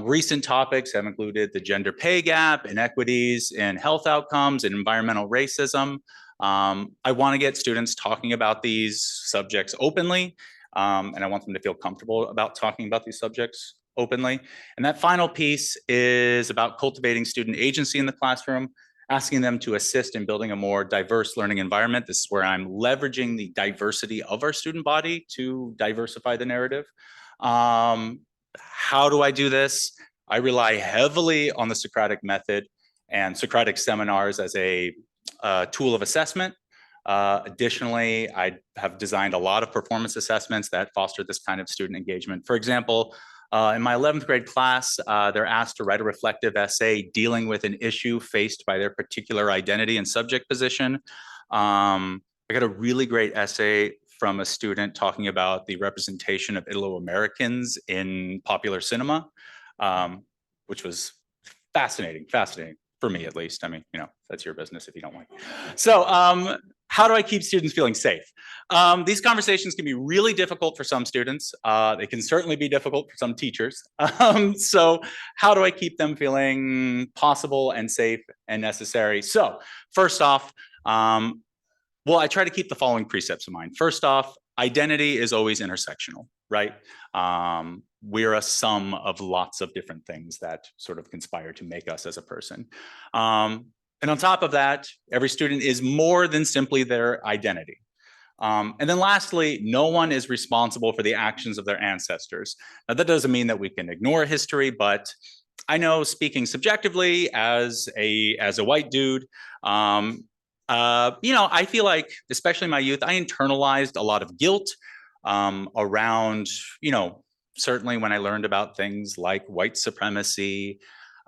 Recent topics have included the gender pay gap, inequities in health outcomes, and environmental racism. I want to get students talking about these subjects openly, and I want them to feel comfortable about talking about these subjects openly. And that final piece is about cultivating student agency in the classroom, asking them to assist in building a more diverse learning environment. This is where I'm leveraging the diversity of our student body to diversify the narrative. How do I do this? I rely heavily on the Socratic method and Socratic seminars as a tool of assessment. Additionally, I have designed a lot of performance assessments that foster this kind of student engagement. For example, in my 11th grade class, they're asked to write a reflective essay dealing with an issue faced by their particular identity and subject position. I got a really great essay from a student talking about the representation of Italo-Americans in popular cinema, which was fascinating for me, at least. I mean, that's your business if you don't like. So how do I keep students feeling safe? These conversations can be really difficult for some students. They can certainly be difficult for some teachers. So how do I keep them feeling possible and safe and necessary? So first off, well, I try to keep the following precepts in mind. First off, identity is always intersectional, right? We're a sum of lots of different things that sort of conspire to make us as a person. And on top of that, every student is more than simply their identity. And then lastly, no one is responsible for the actions of their ancestors. Now, that doesn't mean that we can ignore history, but I know, speaking subjectively as a white dude, I feel like, especially in my youth, I internalized a lot of guilt around, certainly when I learned about things like white supremacy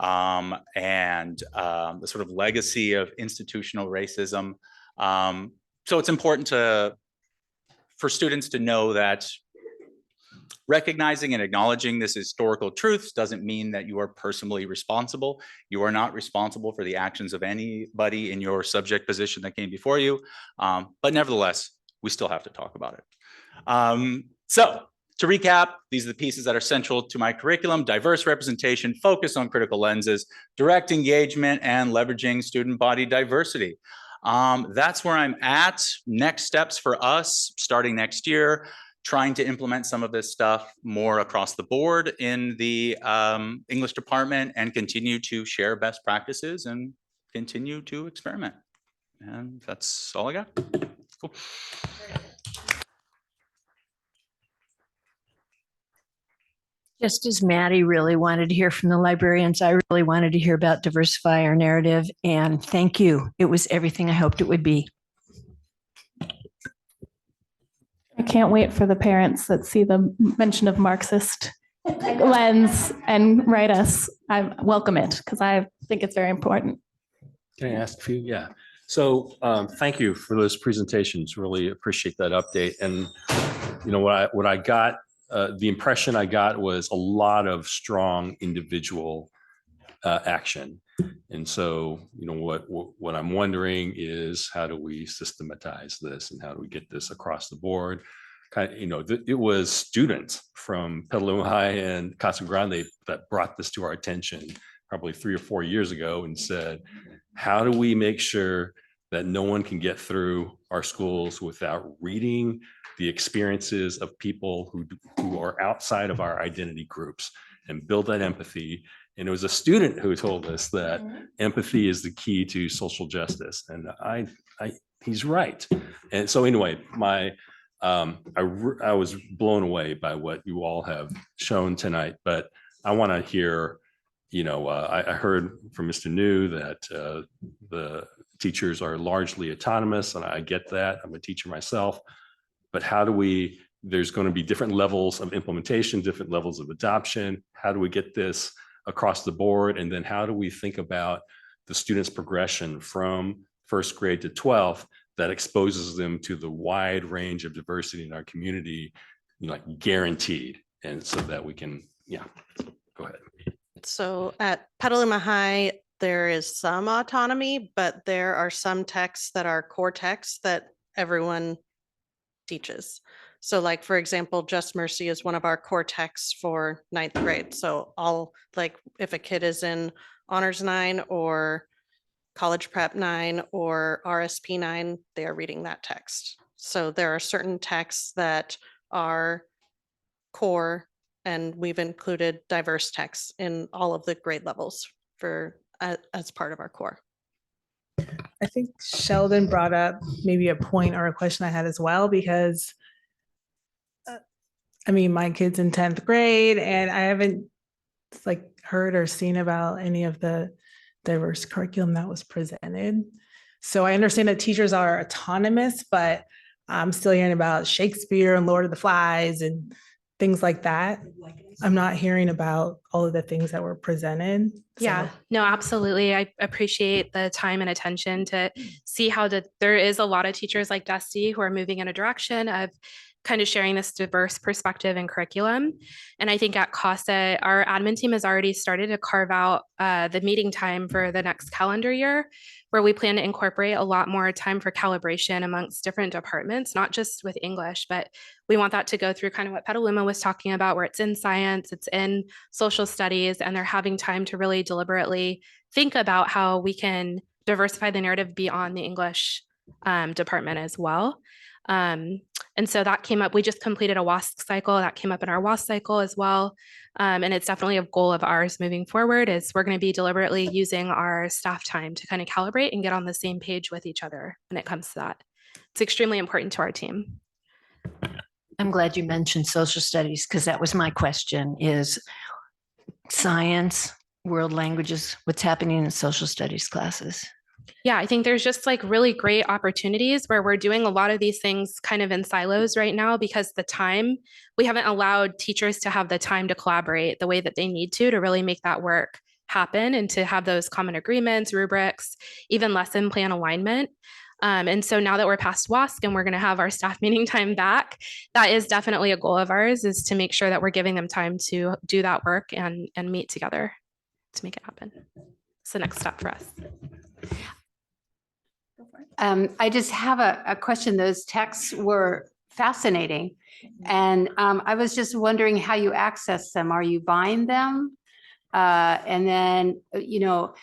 and the sort of legacy of institutional racism. So it's important for students to know that recognizing and acknowledging this historical truths doesn't mean that you are personally responsible. You are not responsible for the actions of anybody in your subject position that came before you. But nevertheless, we still have to talk about it. So to recap, these are the pieces that are central to my curriculum: diverse representation, focus on critical lenses, direct engagement, and leveraging student body diversity. That's where I'm at. Next steps for us starting next year, trying to implement some of this stuff more across the board in the English department and continue to share best practices and continue to experiment. And that's all I got. Cool. Just as Maddie really wanted to hear from the librarians, I really wanted to hear about diversify our narrative. And thank you. It was everything I hoped it would be. I can't wait for the parents that see the mention of Marxist lens and write us. I welcome it because I think it's very important. Can I ask a few? Yeah. So thank you for those presentations. Really appreciate that update. And you know what I got, the impression I got was a lot of strong individual action. And so, you know, what I'm wondering is how do we systematize this and how do we get this across the board? Kind of, you know, it was students from Petaluma High and Casa Grande that brought this to our attention probably 3 or 4 years ago and said, how do we make sure that no one can get through our schools without reading the experiences of people who are outside of our identity groups and build that empathy? And it was a student who told us that empathy is the key to social justice. And he's right. And so anyway, I was blown away by what you all have shown tonight, but I want to hear, you know, I heard from Mr. New that the teachers are largely autonomous, and I get that. I'm a teacher myself, but how do we, there's going to be different levels of implementation, different levels of adoption. How do we get this across the board? And then how do we think about the students' progression from first grade to 12th that exposes them to the wide range of diversity in our community, you know, like guaranteed, and so that we can, yeah, go ahead. So at Petaluma High, there is some autonomy, but there are some texts that are core texts that everyone teaches. So like, for example, Just Mercy is one of our core texts for 9th grade. So all, like, if a kid is in Honors 9 or College Prep 9 or RSP 9, they are reading that text. So there are certain texts that are core, and we've included diverse texts in all of the grade levels for as part of our core. I think Sheldon brought up maybe a point or a question I had as well, because I mean, my kid's in 10th grade and I haven't like heard or seen about any of the diverse curriculum that was presented. So I understand that teachers are autonomous, but I'm still hearing about Shakespeare and Lord of the Flies and things like that. I'm not hearing about all of the things that were presented. Yeah, no, absolutely. I appreciate the time and attention to see how there is a lot of teachers like Dusty who are moving in a direction of kind of sharing this diverse perspective and curriculum. And I think at CASA, our admin team has already started to carve out the meeting time for the next calendar year, where we plan to incorporate a lot more time for calibration amongst different departments, not just with English, but we want that to go through kind of what Petaluma was talking about, where it's in science, it's in social studies, and they're having time to really deliberately think about how we can diversify the narrative beyond the English department as well. And so that came up, we just completed a WASC cycle that came up in our WASC cycle as well. And it's definitely a goal of ours moving forward is we're going to be deliberately using our staff time to kind of calibrate and get on the same page with each other when it comes to that. It's extremely important to our team. I'm glad you mentioned social studies because that was my question is science, world languages, what's happening in social studies classes? Yeah, I think there's just like really great opportunities where we're doing a lot of these things kind of in silos right now because we haven't allowed teachers to have the time to collaborate the way that they need to really make that work happen and to have those common agreements, rubrics, even lesson plan alignment. And so now that we're past WASC and we're going to have our staff meeting time back, that is definitely a goal of ours is to make sure that we're giving them time to do that work and meet together to make it happen. It's the next step for us. I just have a question. Those texts were fascinating. And I was just wondering how you access them. Are you buying them? And then, you know,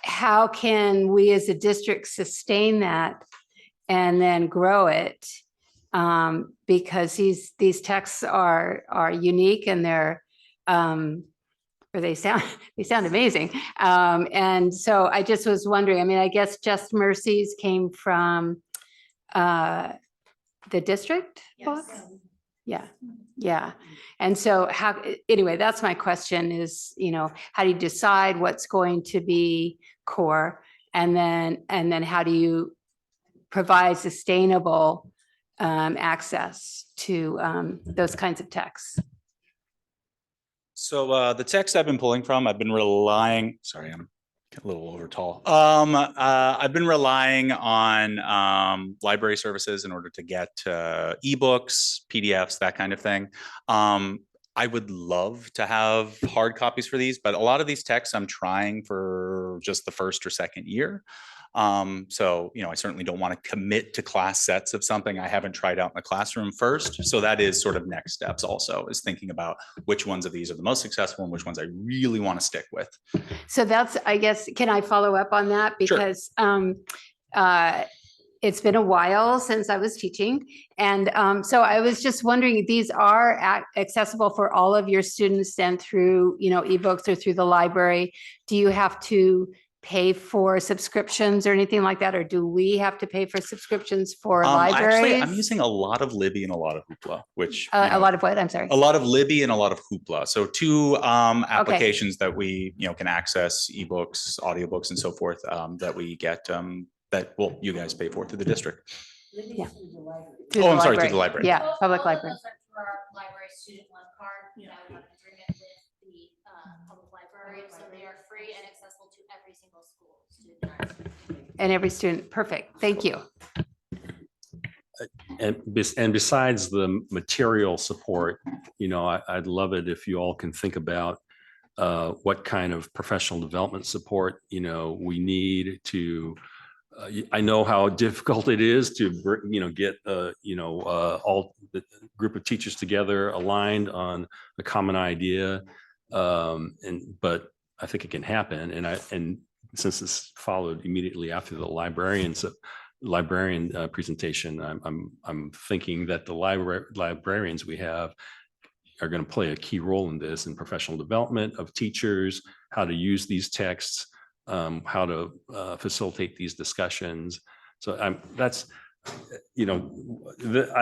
how can we as a district sustain that and then grow it? Because these texts are unique and they're or they sound amazing. And so I just was wondering, I mean, I guess Just Mercies came from the district? Yes. Yeah, yeah. And so how, anyway, that's my question is, how do you decide what's going to be core? And then how do you provide sustainable access to those kinds of texts? So the text I've been pulling from, I've been relying, sorry, I'm a little over tall. I've been relying on library services in order to get ebooks, PDFs, that kind of thing. I would love to have hard copies for these, but a lot of these texts I'm trying for just the first or second year. So, I certainly don't want to commit to class sets of something I haven't tried out in the classroom first. So that is sort of next steps also, is thinking about which ones of these are the most successful and which ones I really want to stick with. So that's, I guess, can I follow up on that? Because it's been a while since I was teaching. And so I was just wondering, these are accessible for all of your students and through, ebooks or through the library. Do you have to pay for subscriptions or anything like that? Or do we have to pay for subscriptions for libraries? Actually, I'm using a lot of Libby and a lot of Hoopla, which a lot of what? I'm sorry. A lot of Libby and a lot of Hoopla. So two applications that we can access ebooks, audiobooks, and so forth that we get that you guys pay for through the district. Yeah. Oh, I'm sorry, through the library. Yeah, public library. Library student one card. Yeah, we have an agreement with the public library, so they are free and accessible to every single school student. And every student. Perfect. Thank you. And besides the material support, I'd love it if you all can think about what kind of professional development support, we need to. I know how difficult it is to, get, all the group of teachers together aligned on a common idea. But I think it can happen. And since this followed immediately after the librarian presentation, I'm thinking that the librarians we have are going to play a key role in this, in professional development of teachers, how to use these texts, how to facilitate these discussions. So I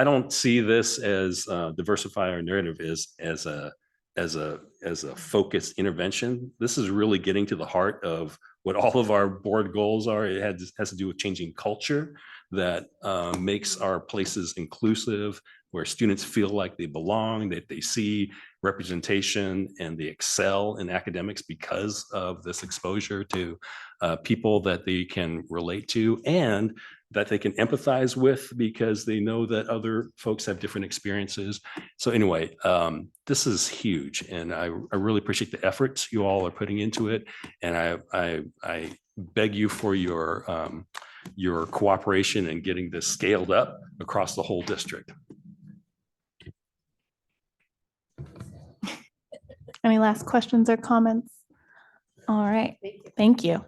don't see this as diversify our narrative as a focused intervention. This is really getting to the heart of what all of our board goals are. It has to do with changing culture that makes our places inclusive, where students feel like they belong, that they see representation and they excel in academics because of this exposure to people that they can relate to and that they can empathize with because they know that other folks have different experiences. So anyway, this is huge, and I really appreciate the efforts you all are putting into it. And I beg you for your cooperation in getting this scaled up across the whole district. Any last questions or comments? All right, thank you.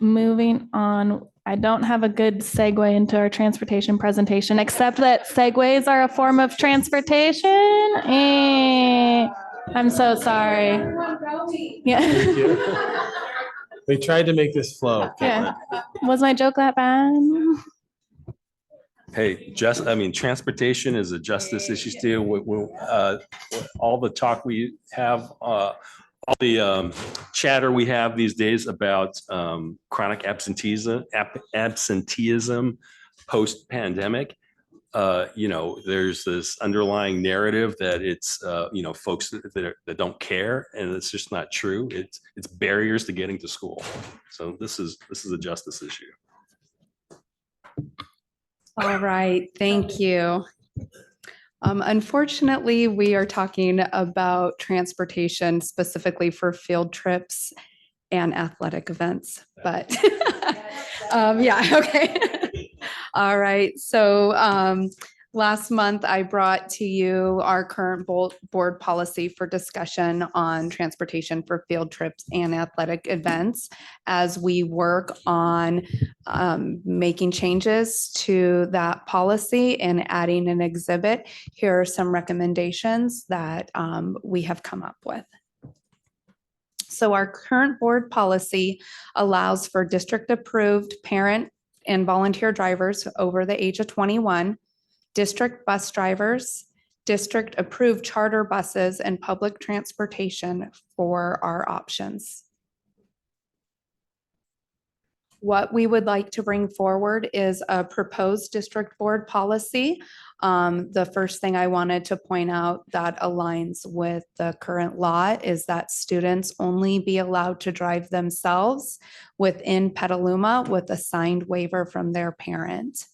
Moving on, I don't have a good segue into our transportation presentation, except that segues are a form of transportation. I'm so sorry. Yeah. Thank you. We tried to make this flow. Yeah. Was my joke that bad? Hey, transportation is a justice issue too. All the talk we have, all the chatter we have these days about chronic absenteeism post-pandemic. There's this underlying narrative that it's folks that don't care, and it's just not true. It's barriers to getting to school. So this is a justice issue. All right, thank you. Unfortunately, we are talking about transportation specifically for field trips and athletic events, but yeah, okay. All right, so last month I brought to you our current board policy for discussion on transportation for field trips and athletic events as we work on making changes to that policy and adding an exhibit. Here are some recommendations that we have come up with. So our current board policy allows for district approved parent and volunteer drivers over the age of 21 district bus drivers, district approved charter buses, and public transportation for our options. What we would like to bring forward is a proposed district board policy. The first thing I wanted to point out that aligns with the current law is that students only be allowed to drive themselves within Petaluma with a signed waiver from their parent.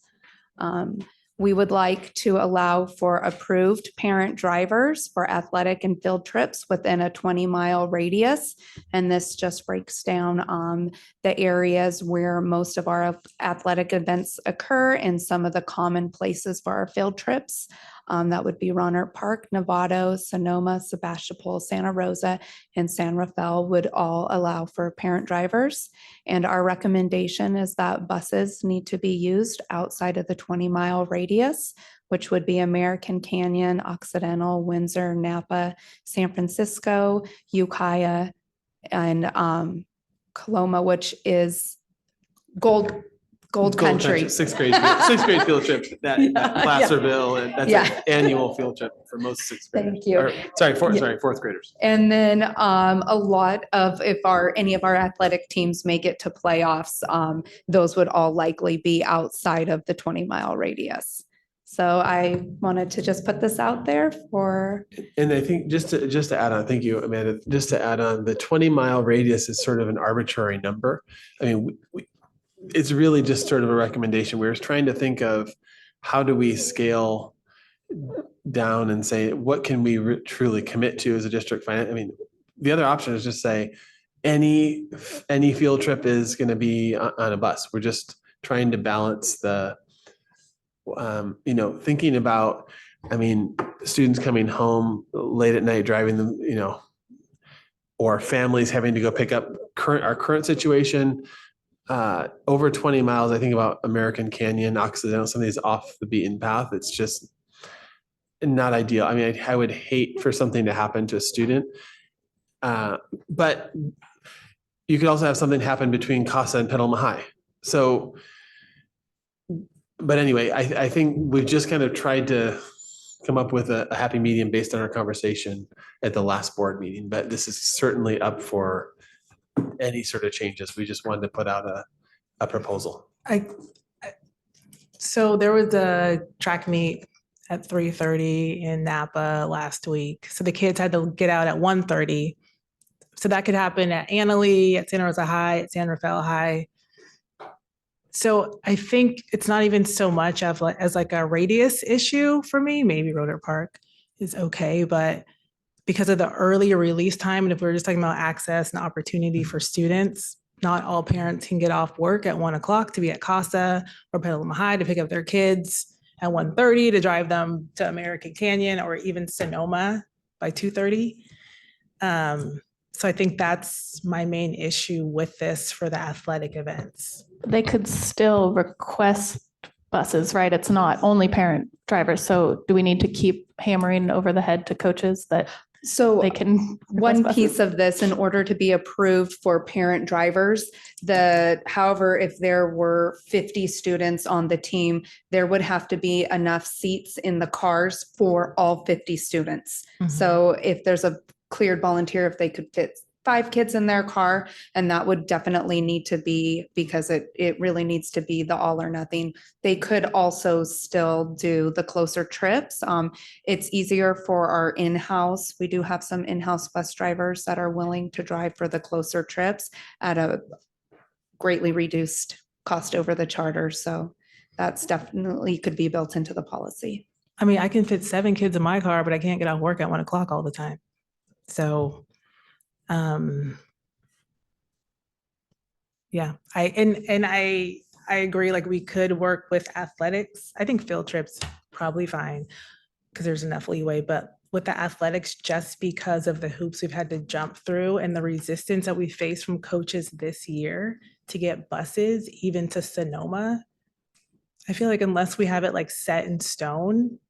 We would like to allow for approved parent drivers for athletic and field trips within a 20-mile radius. And this just breaks down the areas where most of our athletic events occur and some of the common places for our field trips. That would be Rohnert Park, Novato, Sonoma, Sebastopol, Santa Rosa, and San Rafael would all allow for parent drivers. And our recommendation is that buses need to be used outside of the 20-mile radius, which would be American Canyon, Occidental, Windsor, Napa, San Francisco, Ukiah, and Coloma, which is Gold Country. Sixth grade field trip, that Placerville, and that's an annual field trip for most sixth graders. Thank you. Fourth graders. And then a lot of, if any of our athletic teams make it to playoffs, those would all likely be outside of the 20-mile radius. So I wanted to just put this out there for. And I think just to add on, thank you, Amanda, just to add on, the 20-mile radius is sort of an arbitrary number. I mean, it's really just sort of a recommendation. We're trying to think of how do we scale down and say, what can we truly commit to as a district finance? I mean, the other option is just say any field trip is going to be on a bus. We're just trying to balance the, thinking about, I mean, students coming home late at night, driving them, or families having to go pick up our current situation. Over 20 miles, I think about American Canyon, Occidental, some of these off the beaten path. It's just not ideal. I mean, I would hate for something to happen to a student. But you could also have something happen between Casa and Petaluma High. So, but anyway, I think we've just kind of tried to come up with a happy medium based on our conversation at the last board meeting. But this is certainly up for any sort of changes. We just wanted to put out a proposal. So there was a track meet at 3:30 in Napa last week. So the kids had to get out at 1:30. So that could happen at Annalee, at Santa Rosa High, at San Rafael High. So I think it's not even so much of as like a radius issue for me. Maybe Rohnert Park is okay, but because of the earlier release time, and if we're just talking about access and opportunity for students, not all parents can get off work at 1 o'clock to be at Casa or Petaluma High to pick up their kids at 1:30 to drive them to American Canyon or even Sonoma by 2:30. So I think that's my main issue with this for the athletic events. They could still request buses, right? It's not only parent drivers. So do we need to keep hammering over the head to coaches that so they can one buses? piece of this, in order to be approved for parent drivers, however, if there were 50 students on the team, there would have to be enough seats in the cars for all 50 students. So if there's a cleared volunteer, if they could fit 5 kids in their car, and that would definitely need to be, because it really needs to be the all or nothing. They could also still do the closer trips. It's easier for our in-house. We do have some in-house bus drivers that are willing to drive for the closer trips at a greatly reduced cost over the charter. So that's definitely could be built into the policy. I mean, I can fit 7 kids in my car, but I can't get off work at 1 o'clock all the time. So yeah, I agree. Like, we could work with athletics. I think field trips probably fine because there's enough leeway, but with the athletics, just because of the hoops we've had to jump through and the resistance that we faced from coaches this year to get buses, even to Sonoma, I feel like unless we have it like set in stone,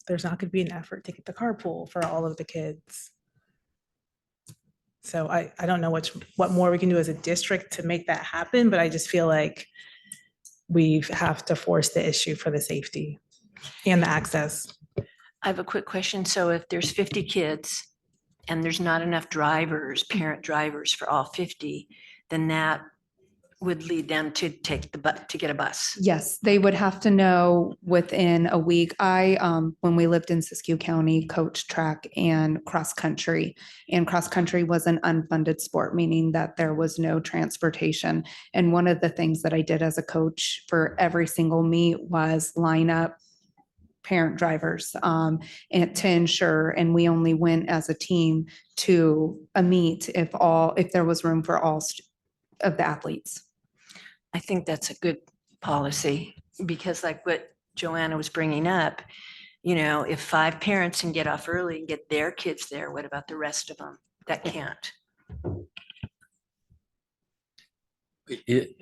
there's not going to be an effort to get the carpool for all of the kids. So I don't know what more we can do as a district to make that happen, but I just feel like we have to force the issue for the safety. and the access. I have a quick question. So if there's 50 kids and there's not enough drivers, parent drivers for all 50, then that would lead them to take the bus, to get a bus. Yes, they would have to know within a week. When we lived in Siskiyou County, coached track and cross country. And cross country was an unfunded sport, meaning that there was no transportation. And one of the things that I did as a coach for every single meet was line up parent drivers and to ensure, and we only went as a team to a meet if there was room for all of the athletes. I think that's a good policy because like what Joanna was bringing up, you know, if 5 parents can get off early and get their kids there, what about the rest of them that can't?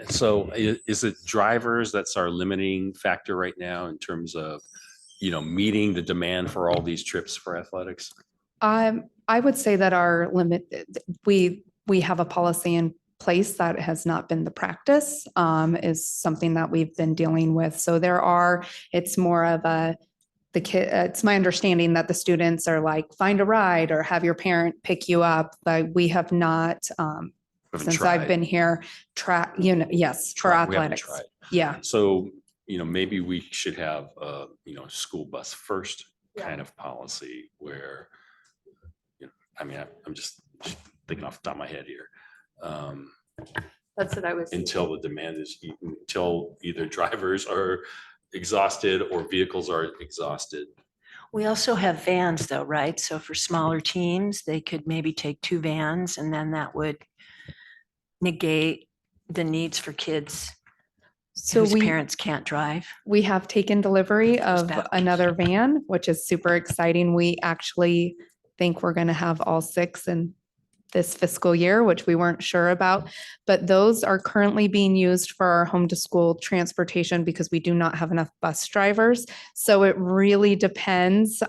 So is it drivers that's our limiting factor right now in terms of, you know, meeting the demand for all these trips for athletics? I would say that our limit, we have a policy in place that has not been the practice, is something that we've been dealing with. So it's more of it's my understanding that the students are like, find a ride or have your parent pick you up, but we have not, since I've been here, yes, for athletics. Yeah. So, you know, maybe we should have you know, school bus first kind of policy where, you know, I mean, I'm just thinking off the top of my head here. That's what I was. Until the demand is, until either drivers are exhausted or vehicles are exhausted. We also have vans though, right? So for smaller teams, they could maybe take 2 vans and then that would negate the needs for kids whose parents can't drive. We have taken delivery of another van, which is super exciting. We actually think we're going to have all 6 in this fiscal year, which we weren't sure about, but those are currently being used for our home to school transportation because we do not have enough bus drivers. So it really depends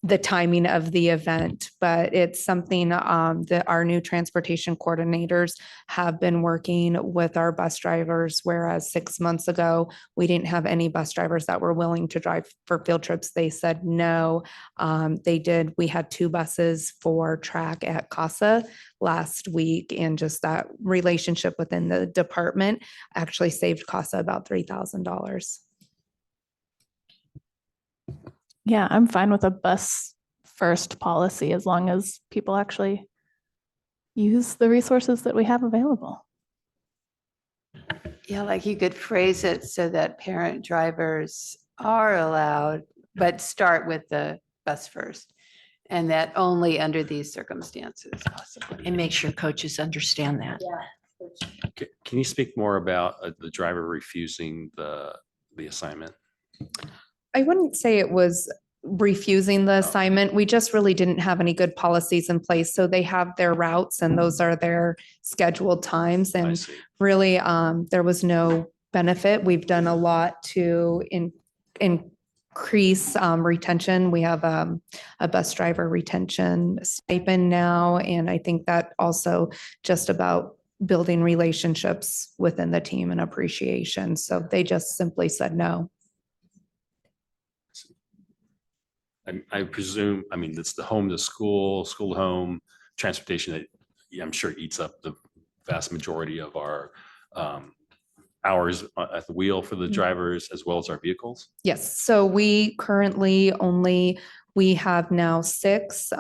the timing of the event, but it's something that our new transportation coordinators have been working with our bus drivers, whereas 6 months ago, we didn't have any bus drivers that were willing to drive for field trips. They said no. They did. We had 2 buses for track at CASA last week, and just that relationship within the department actually saved CASA about $3,000. Yeah, I'm fine with a bus first policy as long as people actually use the resources that we have available. Yeah, like you could phrase it so that parent drivers are allowed, but start with the bus first. And that only under these circumstances possibly. And make sure coaches understand that. Yeah. Can you speak more about the driver refusing the assignment? I wouldn't say it was refusing the assignment. We just really didn't have any good policies in place. So they have their routes and those are their scheduled times. And really, there was no benefit. We've done a lot to increase retention. We have a bus driver retention stipend now. And I think that also just about building relationships within the team and appreciation. So they just simply said no. I presume, I mean, it's the home to school, school to home transportation that I'm sure eats up the vast majority of our hours at the wheel for the drivers as well as our vehicles. Yes. So we currently we have now 6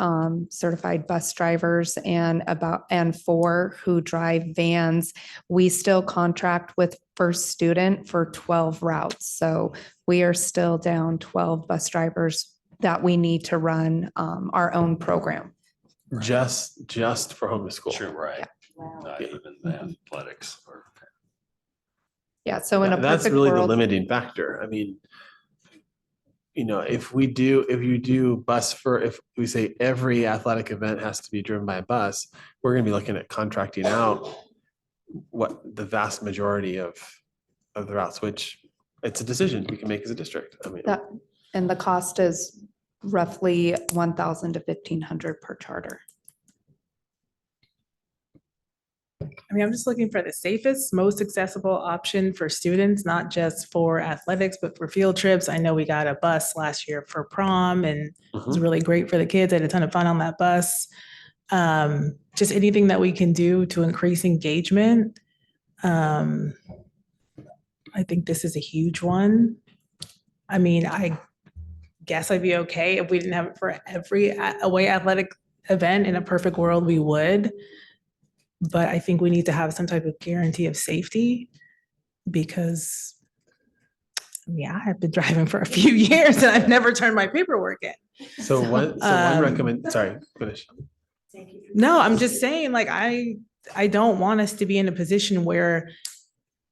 certified bus drivers and 4 who drive vans. We still contract with First Student for 12 routes. So we are still down 12 bus drivers that we need to run our own program. Just for home to school. Sure, right. Not even the athletics. Yeah. So in a that's perfect really the world, limiting factor. I mean, you know, if you do if we say every athletic event has to be driven by a bus, we're going to be looking at contracting out what the vast majority of the routes, which it's a decision we can make as a district. I mean, and the cost is roughly $1,000 to $1,500 per charter. I mean, I'm just looking for the safest, most accessible option for students, not just for athletics, but for field trips. I know we got a bus last year for prom and it was really great for the kids. I had a ton of fun on that bus. Just anything that we can do to increase engagement. I think this is a huge one. I mean, I guess I'd be okay if we didn't have it for every away athletic event. In a perfect world, we would. But I think we need to have some type of guarantee of safety because, yeah, I've been driving for a few years and I've never turned my paperwork in. So one sorry, finish. No, I'm just saying, like, I don't want us to be in a position where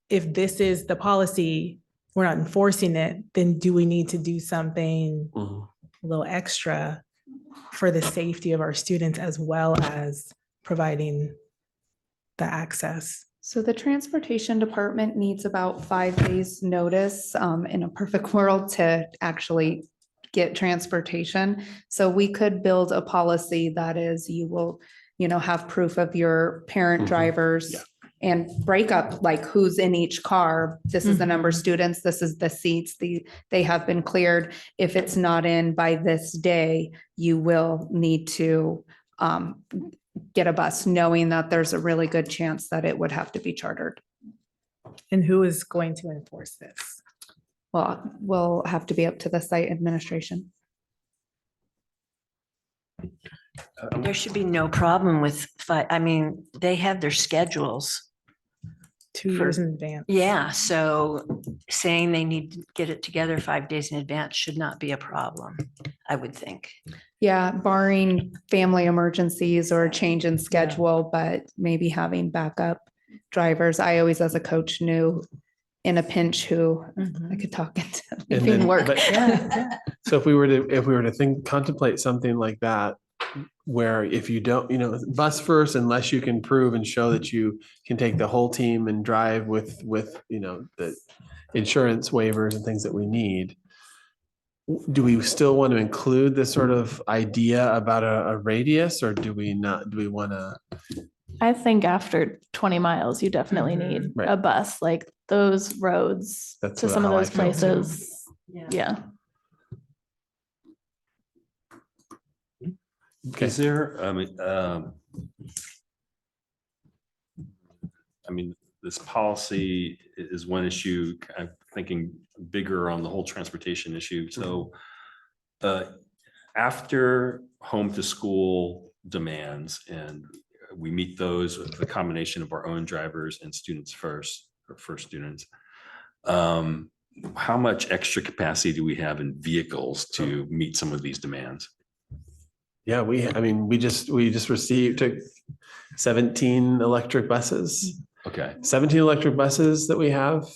if this is the policy, we're not enforcing it, then do we need to do something a little extra for the safety of our students as well as providing the access? So the transportation department needs about 5 days notice in a perfect world to actually get transportation. So we could build a policy that is, you will, have proof of your parent drivers and break up like who's in each car. This is the number of students, this is the seats, they have been cleared. If it's not in by this day, you will need to get a bus, knowing that there's a really good chance that it would have to be chartered. And who is going to enforce this? Well, will have to be up to the site administration. There should be no problem with, I mean, they have their schedules. 2 years in advance. Yeah, so saying they need to get it together 5 days in advance should not be a problem, I would think. Yeah, barring family emergencies or a change in schedule, but maybe having backup drivers. I always, as a coach, knew in a pinch who I could talk into making work. So if we were to contemplate something like that, where if you don't, bus first, unless you can prove and show that you can take the whole team and drive with the insurance waivers and things that we need. Do we still want to include this sort of idea about a radius, or do we not? Do we want to? I think after 20 miles, you definitely need a bus, like those roads to some of those places. Yeah. Is there, this policy is one issue. I'm thinking bigger on the whole transportation issue. So after home to school demands, and we meet those with the combination of our own drivers and students first, or first students, how much extra capacity do we have in vehicles to meet some of these demands? Yeah, we just took 17 electric buses. Okay. 17 electric buses that we have.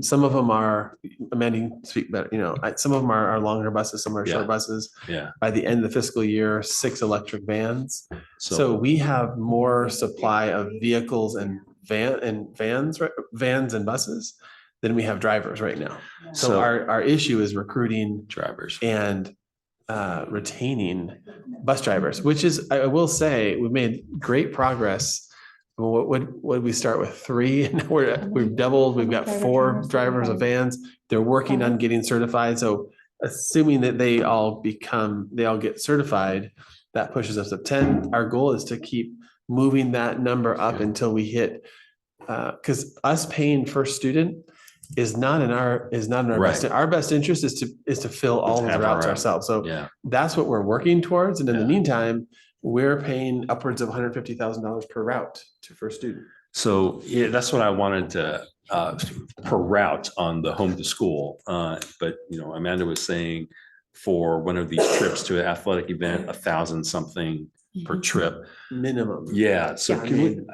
Some of them are, Amanda, you can speak better, some of them are longer buses, some are short buses. Yeah. By the end of the fiscal year, 6 electric vans. So we have more supply of vehicles and vans and buses than we have drivers right now. So our issue is recruiting drivers and retaining bus drivers, which is, I will say, we've made great progress. What would we start with 3? And we've doubled. We've got 4 drivers of vans. They're working on getting certified. So assuming that they all get certified, that pushes us to 10. Our goal is to keep moving that number up until we hit, because us paying first student is not in our best. Our best interest is to fill all of the routes ourselves. So that's what we're working towards. And in the meantime, we're paying upwards of $150,000 per route to first student. So yeah, that's what I wanted to per route on the home to school. But Amanda was saying for one of these trips to an athletic event, 1,000 something per trip minimum. Yeah. So can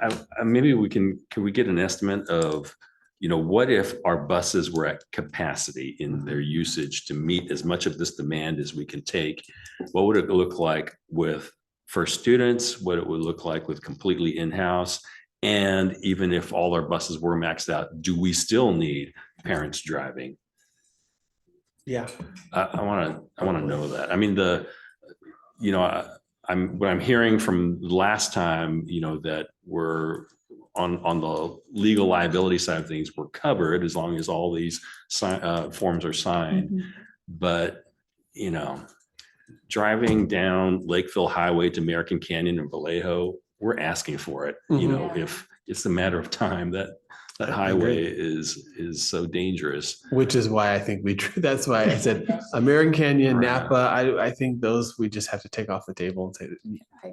we get an estimate of what if our buses were at capacity in their usage to meet as much of this demand as we can take? What would it look like with first students? What it would look like with completely in-house? And even if all our buses were maxed out, do we still need parents driving? Yeah. I want to know that. I mean, what I'm hearing from last time, that on the legal liability side of things, we're covered as long as all these forms are signed. Mhm. But, you know, driving down Lakeville Highway to American Canyon and Vallejo, we're asking for it. You know, if it's a matter of time, that I highway agree. is so dangerous. Which is why I think that's why I said American Canyon, Right. Napa. I think those we just have to take off the table and say that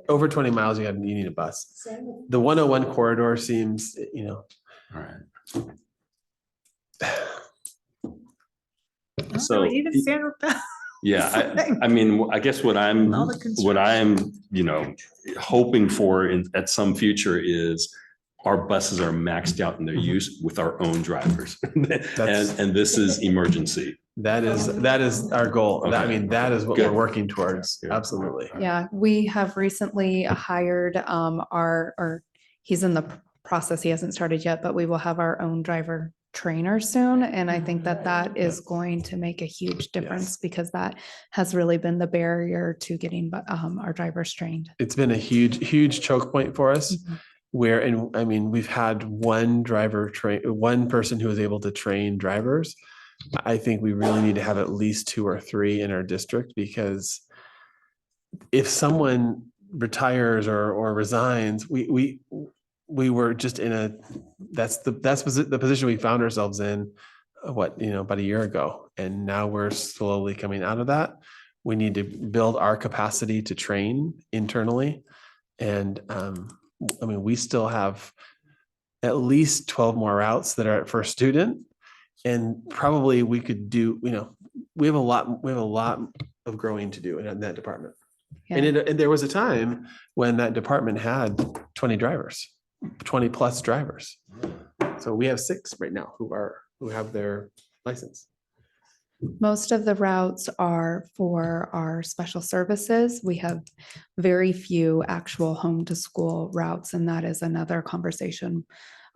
over 20 miles, you need a bus. The 101 corridor seems, you know. All right. So So even San Rafael. yeah, I mean, I guess what I'm, you know, hoping for at some future is our buses are maxed out in their use with our own drivers. And this is emergency. That is our goal. I mean, that is what Good. we're working towards. Absolutely. Yeah, we have recently hired or he's in the process, he hasn't started yet, but we will have our own driver trainer soon. And I think that is going to make a huge difference because that has really been the barrier to getting our drivers trained. It's been a huge choke point for us. Where, and I mean, we've had one person who was able to train drivers. I think we really need to have at least 2 or 3 in our district, because if someone retires or resigns, we were just in that's the position we found ourselves in, about a year ago. And now we're slowly coming out of that. We need to build our capacity to train internally. And, I mean, we still have at least 12 more routes that are at first student, and probably we could do, we have a lot of growing to do in that department. Yeah. And there was a time when that department had 20 drivers, 20 plus drivers. So we have 6 right now who have their license. Most of the routes are for our special services. We have very few actual home to school routes, and that is another conversation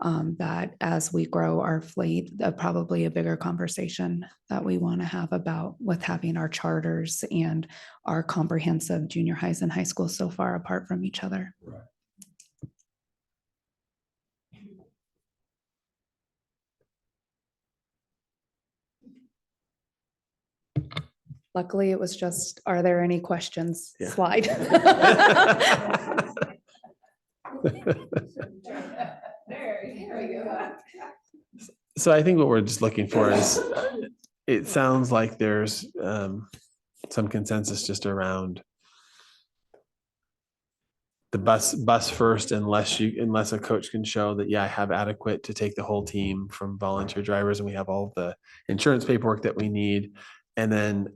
that as we grow our fleet, probably a bigger conversation that we want to have about with having our charters and our comprehensive junior highs and high schools so far apart from each other. Right. Luckily, it was just, are there any questions? Slide. So I think what we're just looking for is, it sounds like there's some consensus just around the bus first, unless a coach can show that, I have adequate to take the whole team from volunteer drivers, and we have all the insurance paperwork that we need. And then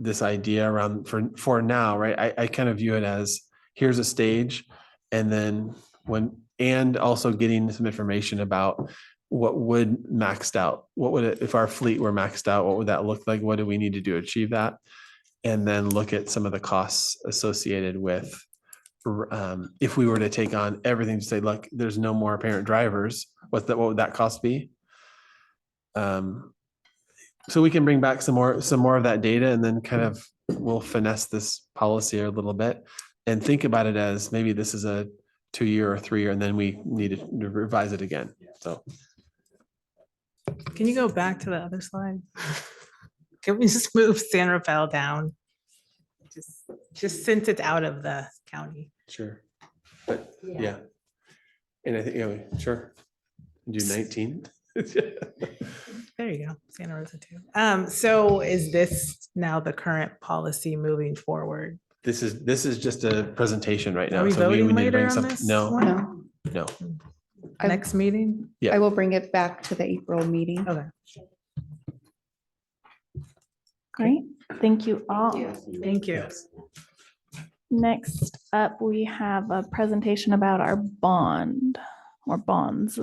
this idea around for now, right? I kind of view it as, here's a stage, and then and also getting some information about what would maxed out, if our fleet were maxed out, what would that look like? What do we need to do to achieve that? And then look at some of the costs associated with, if we were to take on everything, to say, look, there's no more parent drivers, what would that cost be? So we can bring back some more of that data, and then kind of we'll finesse this policy a little bit and think about it as maybe this is a 2-year or 3-year, and then we need to revise it again. So. Can you go back to the other slide? Can we just move San Rafael down? Just since it's out of the county. Sure. But yeah. And I think, sure. Do 19. There you go, Santa Rosa too. So is this now the current policy moving forward? This is just a presentation right now. Are we So voting need to later bring on some, this no, one? no. Next meeting? Yeah. I will bring it back to the April meeting. Okay. Great. Thank you all. Thank you. Next up, we have a presentation about our bond or bonds.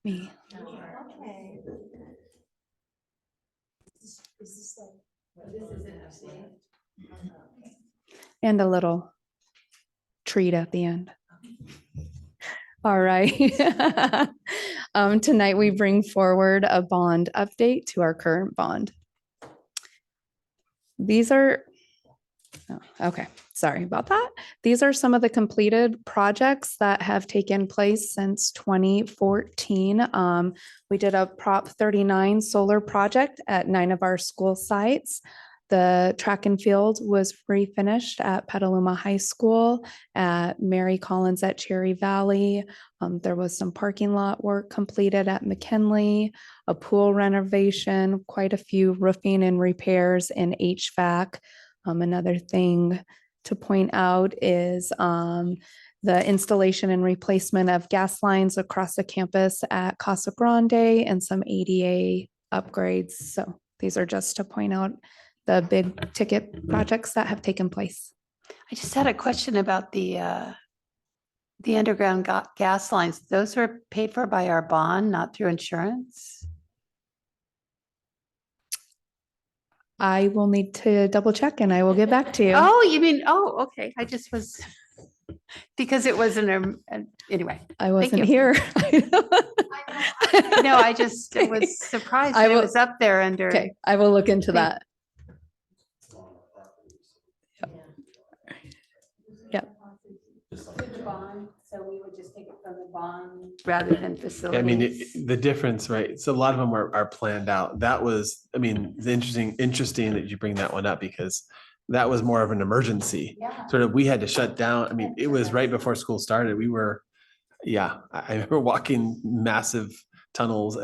Me. And a little treat at the end. All right. Tonight we bring forward a bond update to our current bond. These are Oh, okay, sorry about that. These are some of the completed projects that have taken place since 2014. We did a Prop 39 solar project at 9 of our school sites. The track and field was refinished at Petaluma High School, at Mary Collins at Cherry Valley. There was some parking lot work completed at McKinley, a pool renovation, quite a few roofing and repairs in HVAC. Another thing to point out is the installation and replacement of gas lines across the campus at Casa Grande and some ADA upgrades. So these are just to point out the big ticket projects that have taken place. I just had a question about the underground gas lines. Those were paid for by our bond, not through insurance? I will need to double check and I will get back to you. Oh, you mean, oh, okay. I just was, because it wasn't, anyway. I wasn't you. here. No, I just was surprised I that it will- was up there under. Okay, I will look into that. Yep. So we would just take it from the bond rather than facilities. I mean, the difference, right? So a lot of them are planned out. That was, I mean, it's interesting that you bring that one up because that was more of an emergency. Sort of, we had to shut down. I mean, it was right before school started. We were, I remember walking massive tunnels.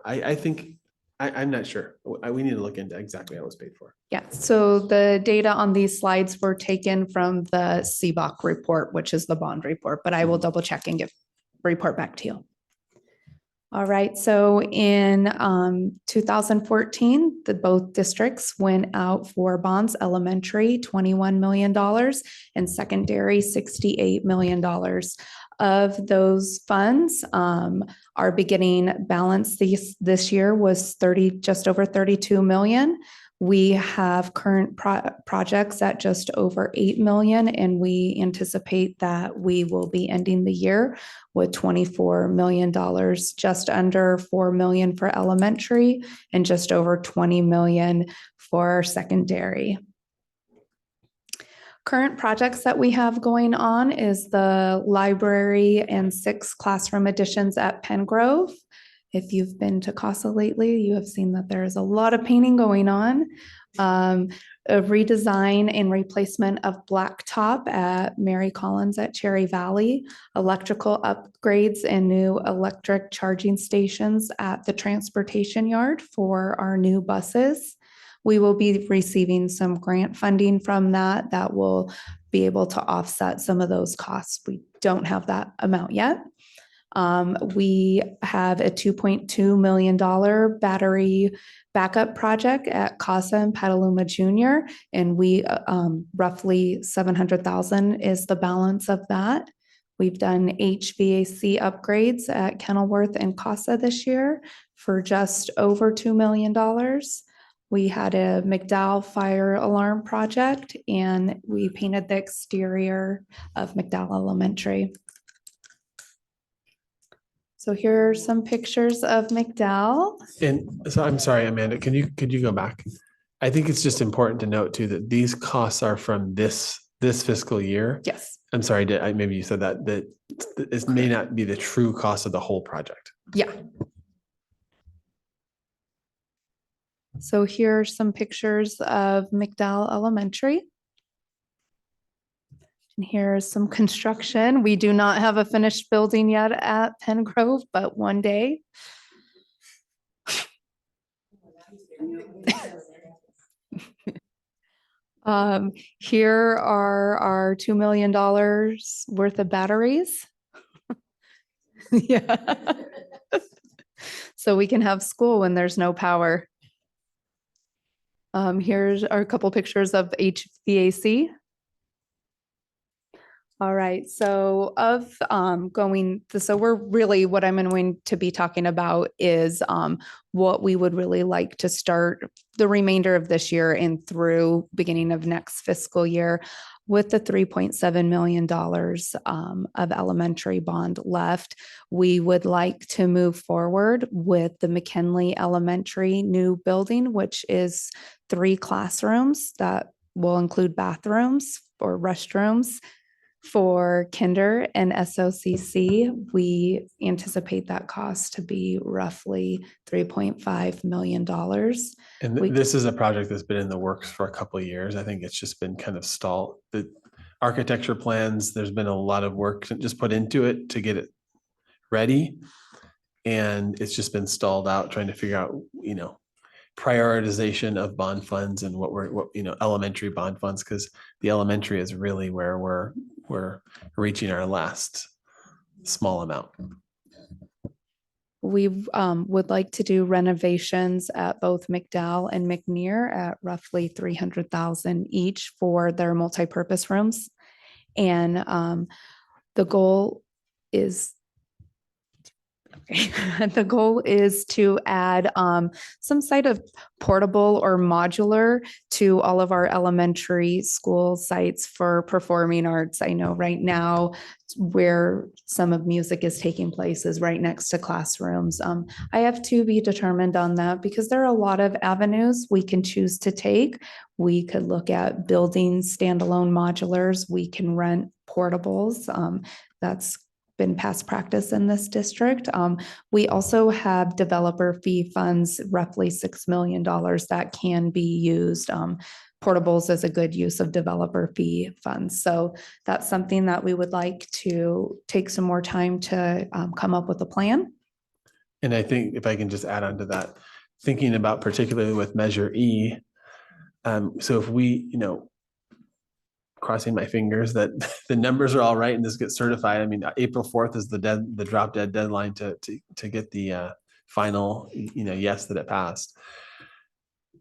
I think, I'm not sure. We need to look into exactly how it was paid for. Yeah, so the data on these slides were taken from the CBOC report, which is the bond report, but I will double check and report back to you. All right, so in 2014, both districts went out for bonds, elementary, $21 million, and secondary, $68 million. Of those funds, our beginning balance this year was just over 32 million. We have current projects at just over 8 million, and we anticipate that we will be ending the year with $24 million, just under 4 million for elementary and just over 20 million for secondary. Current projects that we have going on is the library and 6 classroom additions at Pengrove. If you've been to CASA lately, you have seen that there is a lot of painting going on. A redesign and replacement of blacktop at Mary Collins at Cherry Valley, electrical upgrades and new electric charging stations at the transportation yard for our new buses. We will be receiving some grant funding from that will be able to offset some of those costs. We don't have that amount yet. We have a $2.2 million battery backup project at CASA and Petaluma Junior, and we roughly 700,000 is the balance of that. We've done HVAC upgrades at Kenilworth and CASA this year for just over $2 million. We had a McDowell fire alarm project, and we painted the exterior of McDowell Elementary. So here are some pictures of McDowell. And so I'm sorry, Amanda, could you go back? I think it's just important to note too, that these costs are from this fiscal year. Yes. I'm sorry, maybe you said that this may not be the true cost of the whole project. Yeah. So here are some pictures of McDowell Elementary. And here's some construction. We do not have a finished building yet at Pengrove, but one day. Here are our $2 million worth of batteries. Yeah. So we can have school when there's no power. Here's a couple pictures of HVAC. All right, so we're really, what I'm going to be talking about is what we would really like to start the remainder of this year and through beginning of next fiscal year with the $3.7 million of elementary bond left. We would like to move forward with the McKinley Elementary new building, which is 3 classrooms that will include bathrooms or restrooms. For kinder and SOCC, we anticipate that cost to be roughly $3.5 million. And this is a project that's been in the works for a couple of years. I think it's just been kind of stalled. The architecture plans, there's been a lot of work just put into it to get it ready. And it's just been stalled out trying to figure out, prioritization of bond funds and what elementary bond funds, because the elementary is really where we're reaching our last small amount. We would like to do renovations at both McDowell and McNear at roughly $300,000 each for their multipurpose rooms. And the goal is the goal is to add some sort of portable or modular to all of our elementary school sites for performing arts. I know right now where some of music is taking place is right next to classrooms. I have to be determined on that because there are a lot of avenues we can choose to take. We could look at building standalone modulars. We can rent portables. That's been past practice in this district. We also have developer fee funds, roughly $6 million that can be used. Portables is a good use of developer fee funds. So that's something that we would like to take some more time to come up with a plan. And I think if I can just add on to that, thinking about particularly with Measure E, so if we, crossing my fingers that the numbers are all right and this gets certified. I mean, April 4th is the drop dead deadline to get the final, yes, that it passed.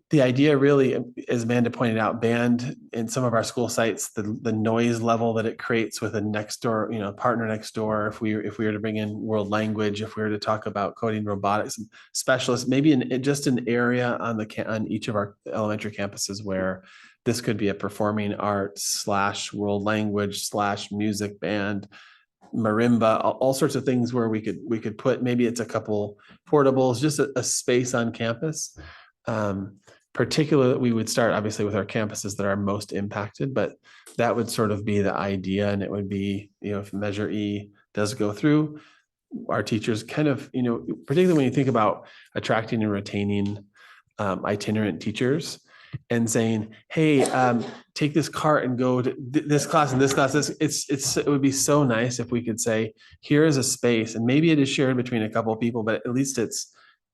The idea really, as Amanda pointed out, band in some of our school sites, the noise level that it creates with a next door, partner next door. If we were to bring in world language, if we were to talk about coding robotics specialists, maybe in just an area on each of our elementary campuses where this could be a performing arts / world language / music band, marimba, all sorts of things where we could put, maybe it's a couple portables, just a space on campus. Particularly, we would start obviously with our campuses that are most impacted, but that would sort of be the idea. And it would be, if Measure E does go through, our teachers kind of, particularly when you think about attracting and retaining itinerant teachers, and saying, hey, take this cart and go to this class and this class. It would be so nice if we could say, here is a space, and maybe it is shared between a couple of people, but at least it's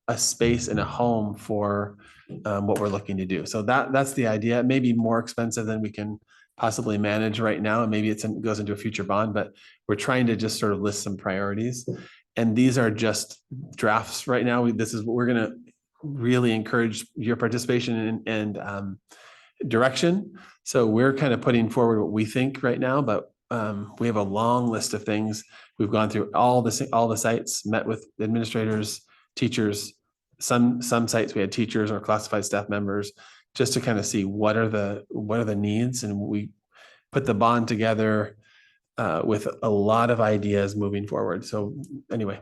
a space and a home for what we're looking to do. So that's the idea. It may be more expensive than we can possibly manage right now, and maybe it goes into a future bond, but we're trying to just sort of list some priorities. And these are just drafts right now. This is what we're going to really encourage your participation and direction. So we're kind of putting forward what we think right now, but we have a long list of things. We've gone through all the sites, met with administrators, teachers. Some sites we had teachers or classified staff members, just to kind of see what are the needs, and we put the bond together with a lot of ideas moving forward. So anyway,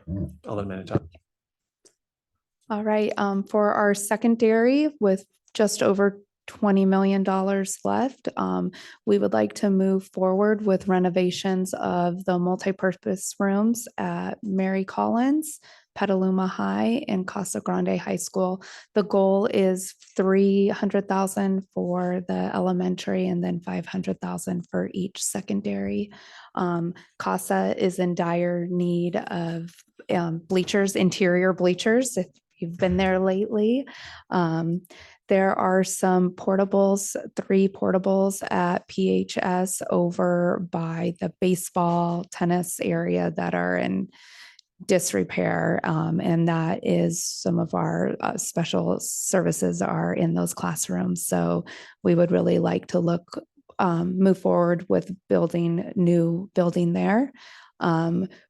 I'll let Amanda talk. All right, for our secondary with just over $20 million left, we would like to move forward with renovations of the multipurpose rooms at Mary Collins, Petaluma High, and Casa Grande High School. The goal is $300,000 for the elementary and then $500,000 for each secondary. Casa is in dire need of bleachers, interior bleachers, if you've been there lately. There are some portables, 3 portables at PHS over by the baseball, tennis area that are in disrepair. And that is some of our special services are in those classrooms. So we would really like to move forward with building new building there.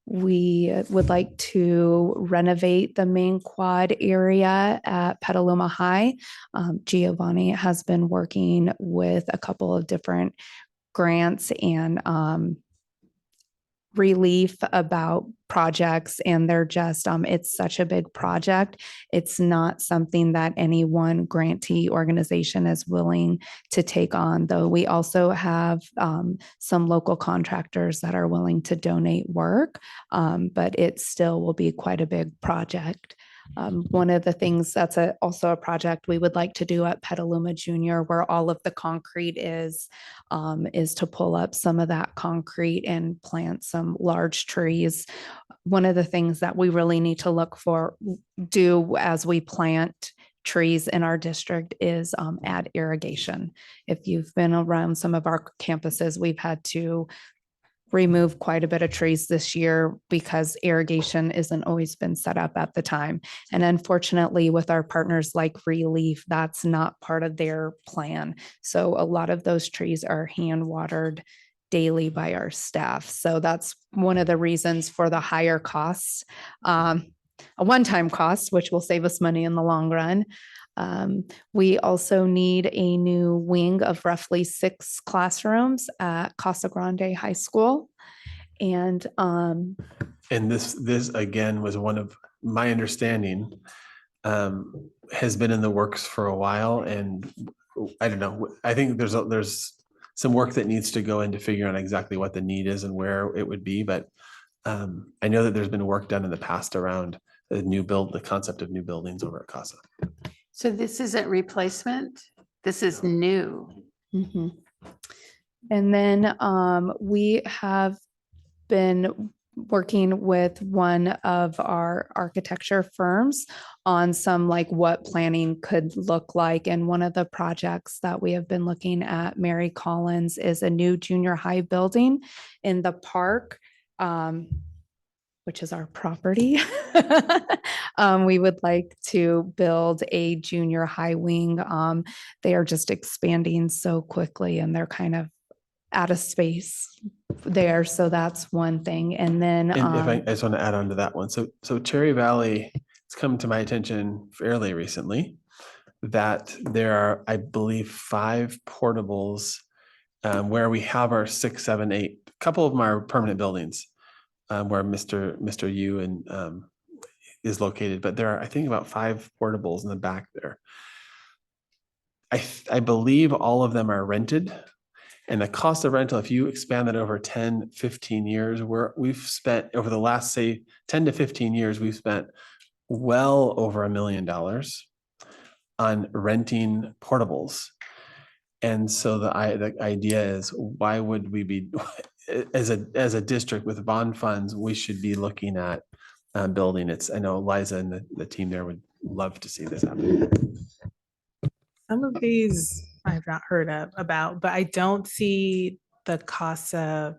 We would like to renovate the main quad area at Petaluma High. Giovanni has been working with a couple of different grants and Relief about projects, and they're just, it's such a big project. It's not something that any one grantee organization is willing to take on, though we also have some local contractors that are willing to donate work, but it still will be quite a big project. One of the things that's also a project we would like to do at Petaluma Junior, where all of the concrete is to pull up some of that concrete and plant some large trees. One of the things that we really need to do as we plant trees in our district is add irrigation. If you've been around some of our campuses, we've had to remove quite a bit of trees this year because irrigation isn't always been set up at the time. And unfortunately, with our partners like Relief, that's not part of their plan. So a lot of those trees are hand watered daily by our staff. So that's one of the reasons for the higher costs, a one-time cost, which will save us money in the long run. We also need a new wing of roughly 6 classrooms at Casa Grande High School. And this again was one of my understanding, has been in the works for a while. And I don't know, I think there's some work that needs to go into figuring out exactly what the need is and where it would be. But I know that there's been work done in the past around the concept of new buildings over at Casa. So this isn't replacement, this is new. Mm-hmm. And then we have been working with one of our architecture firms on some what planning could look like. And one of the projects that we have been looking at, Mary Collins, is a new junior high building in the park, which is our property. We would like to build a junior high wing. They are just expanding so quickly and they're kind of out of space there. So that's one thing. And then And if I just want to add on to that one. So Cherry Valley, it's come to my attention fairly recently that there are, I believe, 5 portables where we have our 6, 7, 8. A couple of them are permanent buildings where Mr. Yu and is located, but there are, I think, about 5 portables in the back there. I believe all of them are rented. And the cost of rental, if you expand that over 10, 15 years, we've spent over the last, say, 10 to 15 years, we've spent well over $1 million on renting portables. And so the idea is, why would we be, as a district with bond funds, we should be looking at building it. I know Liza and the team there would love to see this happen. Some of these I've not heard about, but I don't see the CASA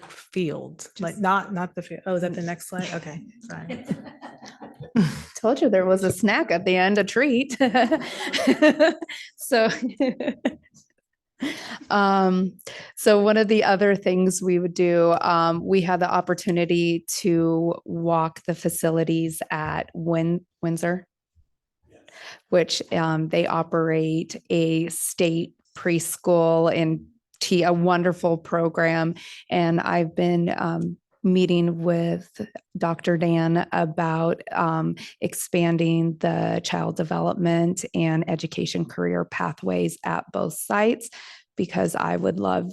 field, not the field. Oh, is that the next slide? Okay, sorry. Told you there was a snack at the end, a treat. So, so one of the other things we would do, we had the opportunity to walk the facilities at Windsor, which they operate a state preschool and a wonderful program. And I've been meeting with Dr. Dan about expanding the child development and education career pathways at both sites, because I would love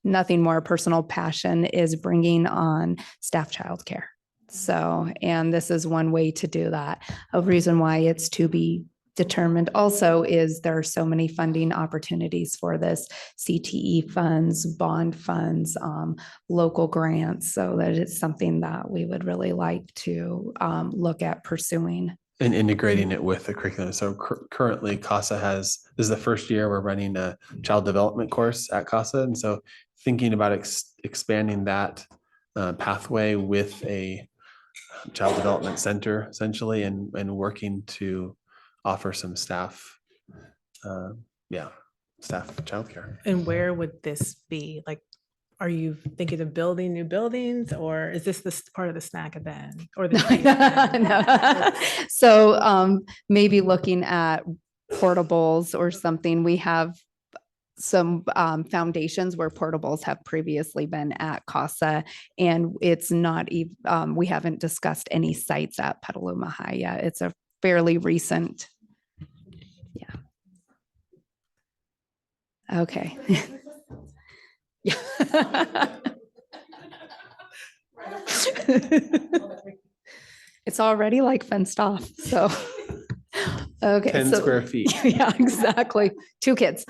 nothing more. Personal passion is bringing on staff childcare. So, and this is one way to do that. A reason why it's to be determined also is there are so many funding opportunities for this: CTE funds, bond funds, local grants. So that it's something that we would really like to look at pursuing. And integrating it with the curriculum. So currently CASA this is the first year we're running a child development course at CASA. And so thinking about expanding that pathway with a child development center essentially, and working to offer some staff childcare. And where would this be? Are you thinking of building new buildings, or is this part of the snack event or the No. So maybe looking at portables or something. We have some foundations where portables have previously been at CASA, and it's not even, we haven't discussed any sites at Petaluma High yet. It's a fairly recent. Yeah. Okay. Yeah. It's already like fenced off, so. Okay. 10 square feet. Yeah, exactly. 2 kids.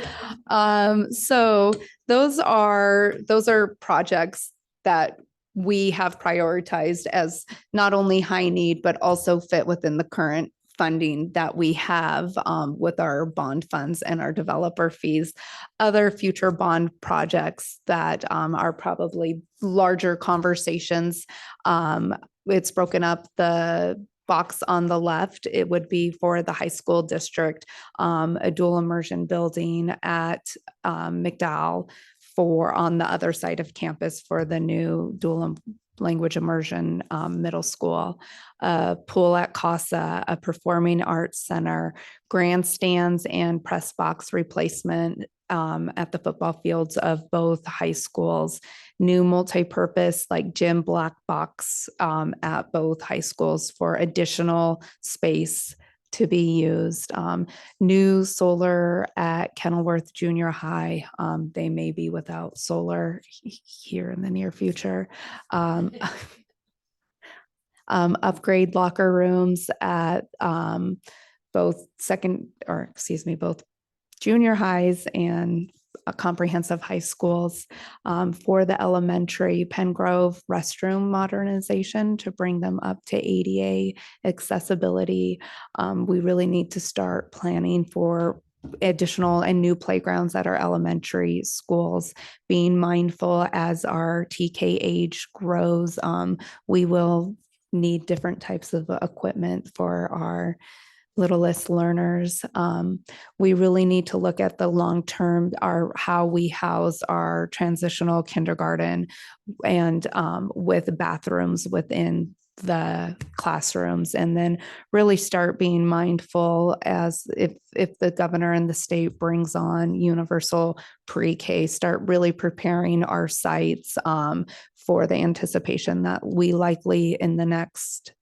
So those are projects that we have prioritized as not only high need, but also fit within the current funding that we have with our bond funds and our developer fees. Other future bond projects that are probably larger conversations. It's broken up. The box on the left, it would be for the high school district, a dual immersion building at McDowell for on the other side of campus for the new language immersion middle school, a pool at CASA, a performing arts center, grandstands and press box replacement at the football fields of both high schools, new multi-purpose like gym black box at both high schools for additional space to be used. New solar at Kenilworth Junior High. They may be without solar here in the near future. Upgrade locker rooms at both both junior highs and comprehensive high schools. For the elementary, Pengrove restroom modernization to bring them up to ADA accessibility. We really need to start planning for additional and new playgrounds at our elementary schools, being mindful as our TK age grows. We will need different types of equipment for our littlest learners. We really need to look at the long-term, how we house our transitional kindergarten and with bathrooms within the classrooms, and then really start being mindful as if the governor and the state brings on universal pre-K, start really preparing our sites for the anticipation that we likely in the next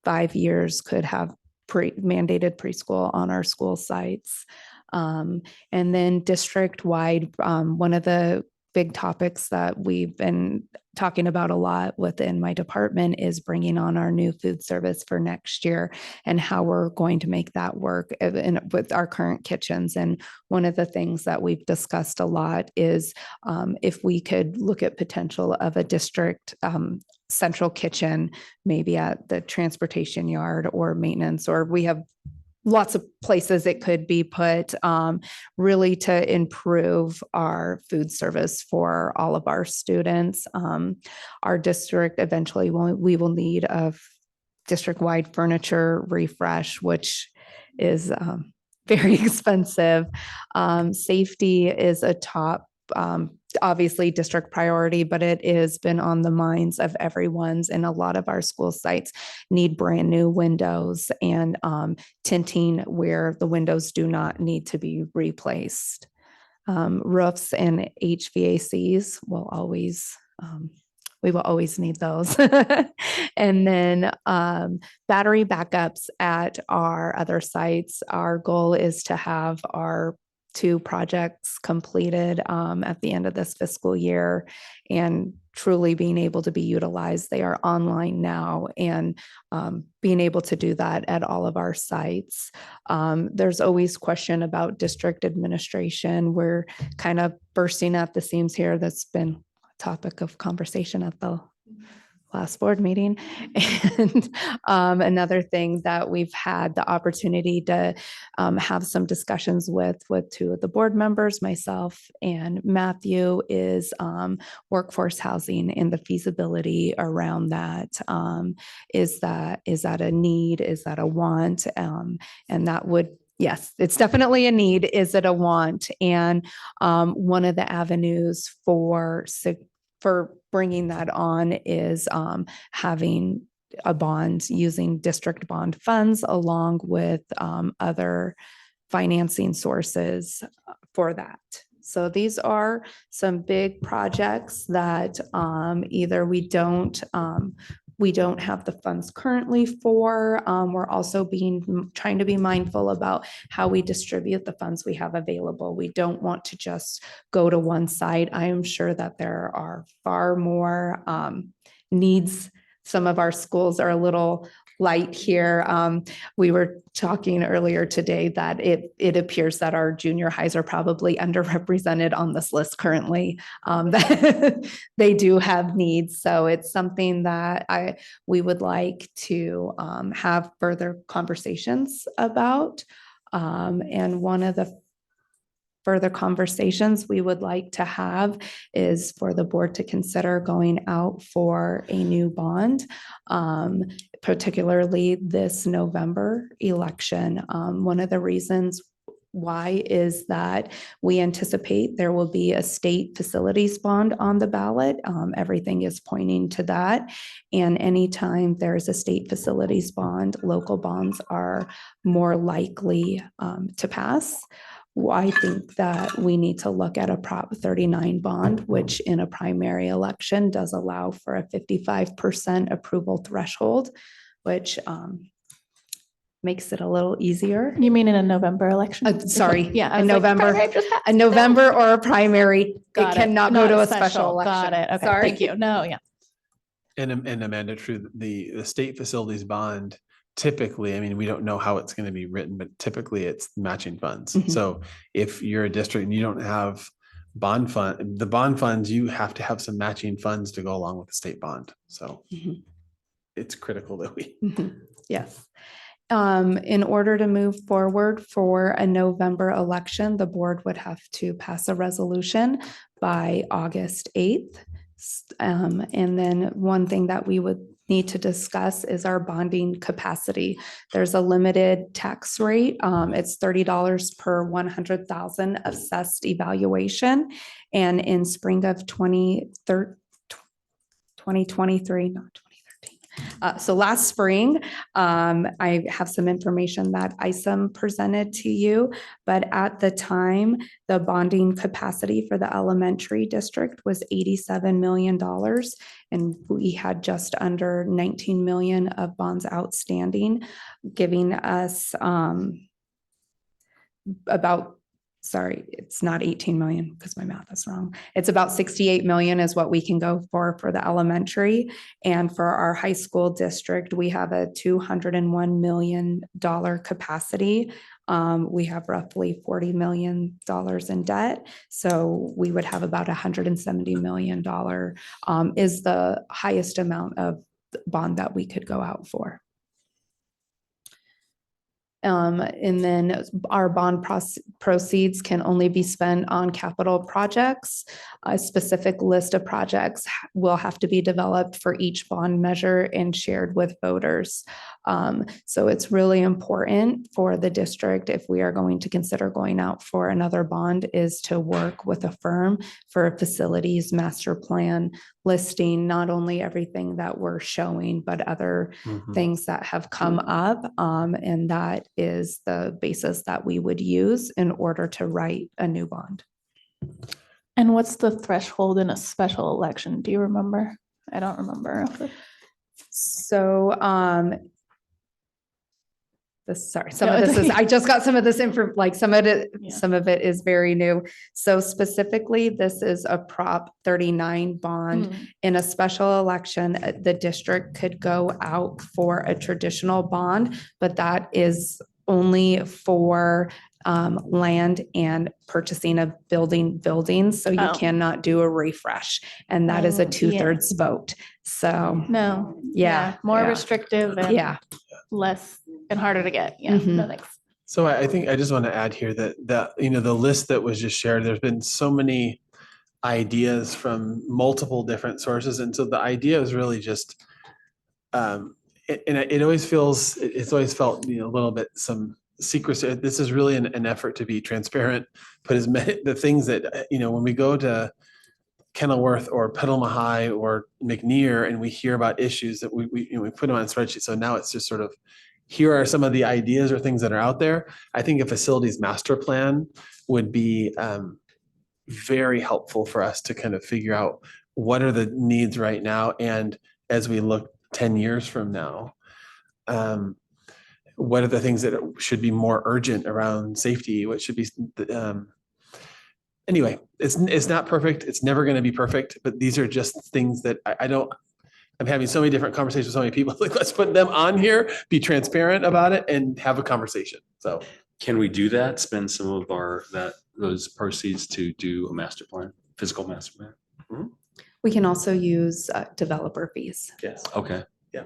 5 years could have mandated preschool on our school sites. And then district-wide, one of the big topics that we've been talking about a lot within my department is bringing on our new food service for next year and how we're going to make that work with our current kitchens. And one of the things that we've discussed a lot is if we could look at potential of a district central kitchen, maybe at the transportation yard or maintenance, or we have lots of places it could be put, really to improve our food service for all of our students. Our district eventually we will need a district-wide furniture refresh, which is very expensive. Safety is a top obviously district priority, but it has been on the minds of everyone's, and a lot of our school sites need brand new windows and tinting where the windows do not need to be replaced. Roofs and HVACs will always we will always need those. And then battery backups at our other sites. Our goal is to have our 2 projects completed at the end of this fiscal year and truly being able to be utilized. They are online now, and being able to do that at all of our sites. There's always question about district administration. We're kind of bursting at the seams here. That's been a topic of conversation at the last board meeting. And another thing that we've had the opportunity to have some discussions with 2 of the board members, myself and Matthew, is workforce housing and the feasibility around that. Is that a need? Is that a want? And that would, yes, it's definitely a need. Is it a want? And one of the avenues for bringing that on is having a bond, using district bond funds along with other financing sources for that. So these are some big projects that either we don't have the funds currently for. We're also trying to be mindful about how we distribute the funds we have available. We don't want to just go to one side. I am sure that there are far more needs. Some of our schools are a little light here. We were talking earlier today that it appears that our junior highs are probably underrepresented on this list currently. That they do have needs. So it's something that we would like to have further conversations about. And one of the further conversations we would like to have is for the board to consider going out for a new bond, particularly this November election. One of the reasons why is that we anticipate there will be a state facilities bond on the ballot. Everything is pointing to that. And anytime there's a state facilities bond, local bonds are more likely to pass. I think that we need to look at a Prop 39 bond, which in a primary election does allow for a 55% approval threshold, which makes it a little easier. You mean in a November election? Sorry, Yeah. I a was like, November, primary just passed. a November or a primary, Got it cannot go Not to a special Got election. it. Okay. Sorry. Thank you. No, yeah. And Amanda, true, the state facilities bond, typically, I mean, we don't know how it's going to be written, but typically it's matching funds. Mhm. So if you're a district and you don't have the bond funds, you have to have some matching funds to go along with the state bond. So Mhm. it's critical that we. Mhm. Yes. In order to move forward for a November election, the board would have to pass a resolution by August 8th. And then one thing that we would need to discuss is our bonding capacity. There's a limited tax rate. It's $30 per 100,000 assessed evaluation. And in spring of 2023, not 2013. So last spring, I have some information that ISOM presented to you, but at the time, the bonding capacity for the elementary district was $87 million. And we had just under 19 million of bonds outstanding, giving us it's not 18 million because my math is wrong. It's about 68 million is what we can go for the elementary. And for our high school district, we have a $201 million capacity. We have roughly $40 million in debt. So we would have about $170 million is the highest amount of bond that we could go out for. And then our bond proceeds can only be spent on capital projects. A specific list of projects will have to be developed for each bond measure and shared with voters. So it's really important for the district, if we are going to consider going out for another bond, is to work with a firm for a facilities master plan listing, not only everything that we're showing, but other things that have come up. And that is the basis that we would use in order to write a new bond. And what's the threshold in a special election? Do you remember? I don't remember. So, some of this is, I just got some of this info, like some of it is very new. So specifically, this is a Prop 39 bond. In a special election, the district could go out for a traditional bond, but that is only for land and purchasing of buildings. So you cannot do a refresh, and that is a 2/3 vote. So no, more restrictive and less and harder to get. Yeah, no thanks. So I think I just want to add here that the list that was just shared, there's been so many ideas from multiple different sources, and so the idea is really just, it always feels, it's always felt a little bit some secrecy. This is really an effort to be transparent, put as many the things that when we go to Kenilworth or Petaluma High or McNear and we hear about issues that we put them on a spreadsheet. So now it's just sort of, here are some of the ideas or things that are out there. I think a facilities master plan would be very helpful for us to kind of figure out what are the needs right now. And as we look 10 years from now, what are the things that should be more urgent around safety? What should be, anyway, it's not perfect. It's never going to be perfect, but these are just things that I'm having so many different conversations with so many people. Like, let's put them on here, be transparent about it, and have a conversation. So Can we do that? Spend some of those proceeds to do a master plan, physical master plan? We can also use developer fees. Yes. Okay. Yeah.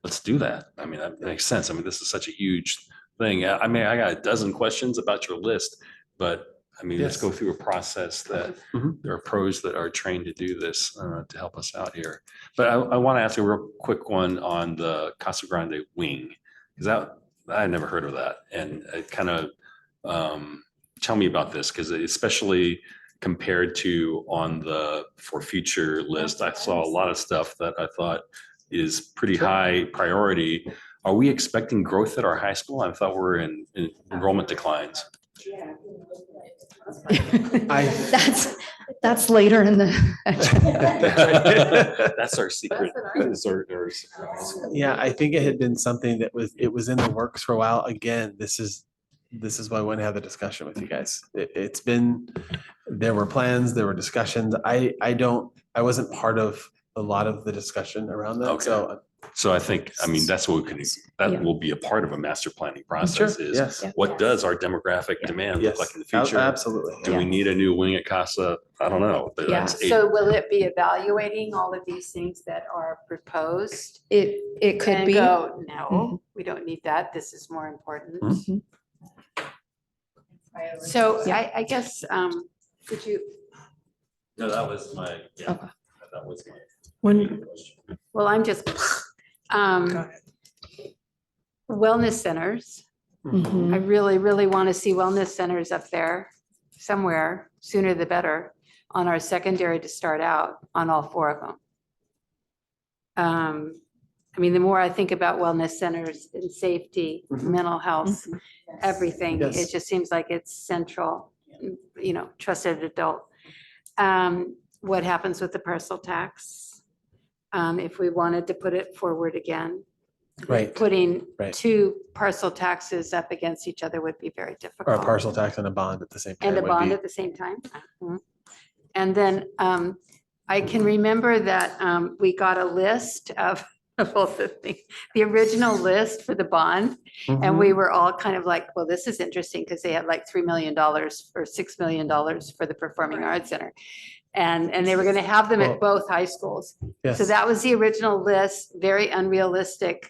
Let's do that. I mean, that makes sense. I mean, this is such a huge thing. I mean, I got a dozen questions about your list, but I mean, let's Yes. go through a process that there are pros that are trained to do this to help us out here. But I want to ask a real quick one on the Casa Grande wing, because I had never heard of that. And it kind of tell me about this, because especially compared to on the for future list, I saw a lot of stuff that I thought is pretty high priority. Are we expecting growth at our high school? I thought we're in enrollment declines. That's later in the. That's our secret. Yeah, I think it had been something that was in the works for a while. Again, this is why I want to have the discussion with you guys. There were plans, there were discussions. I wasn't part of a lot of the discussion around that. Okay. So I think, I mean, that's what will be a part of a master planning process is yes. what does our demographic demand look like in the future? Absolutely. Do we need a new wing at Casa? I don't know. But Yeah, that's so will it be evaluating all of these things that are proposed? It could And be. go, no, we don't need that. This is more important. So I guess, could you, No, that was my, Okay. that was my. well, I'm just, wellness centers. I really, really want to see wellness centers up there somewhere, sooner the better, on our secondary to start out on all four of them. I mean, the more I think about wellness centers and safety, mental health, everything, Yes. it just seems like it's central, trusted adult. What happens with the parcel tax? If we wanted to put it forward again. Right. Putting Right. two parcel taxes up against each other would be very difficult. Or a parcel tax and a bond at the same time. And a would bond be- at the same time. And then I can remember that we got a list of both the original list for the bond. And we were all kind of like, well, this is interesting because they had like $3 million or $6 million for the Performing Arts Center. And they were going to have them at both high schools. Yes. So that was the original list, very unrealistic.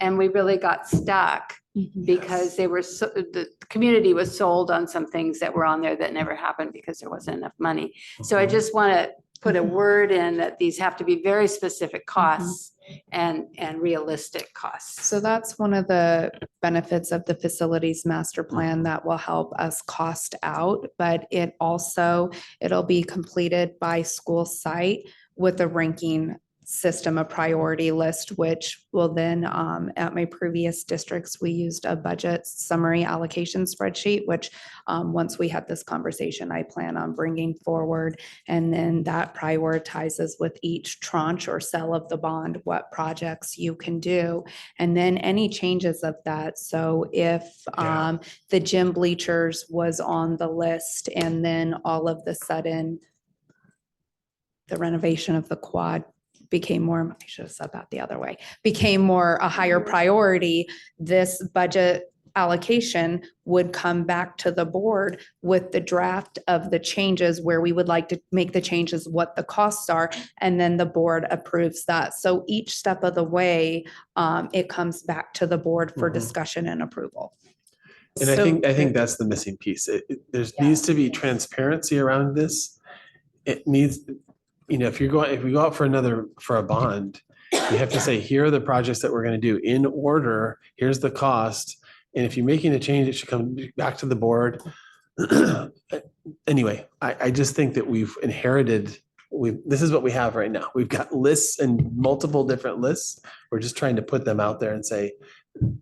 And we really got stuck because the community was sold on some things that were on there that never happened because there wasn't enough money. So I just want to put a word in that these have to be very specific costs and realistic costs. So that's one of the benefits of the facilities master plan that will help us cost out, but it'll be completed by school site with a ranking system, a priority list, which will then, at my previous districts, we used a budget summary allocation spreadsheet, which once we had this conversation, I plan on bringing forward. And then that prioritizes with each tranche or cell of the bond, what projects you can do. And then any changes of that. So if the gym bleachers was on the list and then all of the sudden the renovation of the quad became more, I should have said that the other way, became more a higher priority, this budget allocation would come back to the board with the draft of the changes where we would like to make the changes, what the costs are, and then the board approves that. So each step of the way, it comes back to the board for discussion and approval. And I think that's the missing piece. There needs to be transparency around this. It needs, if we go out for a bond, you have to say, here are the projects that we're going to do in order. Here's the cost. And if you're making a change, it should come back to the board. Anyway, I just think that we've inherited, this is what we have right now. We've got lists and multiple different lists. We're just trying to put them out there and say,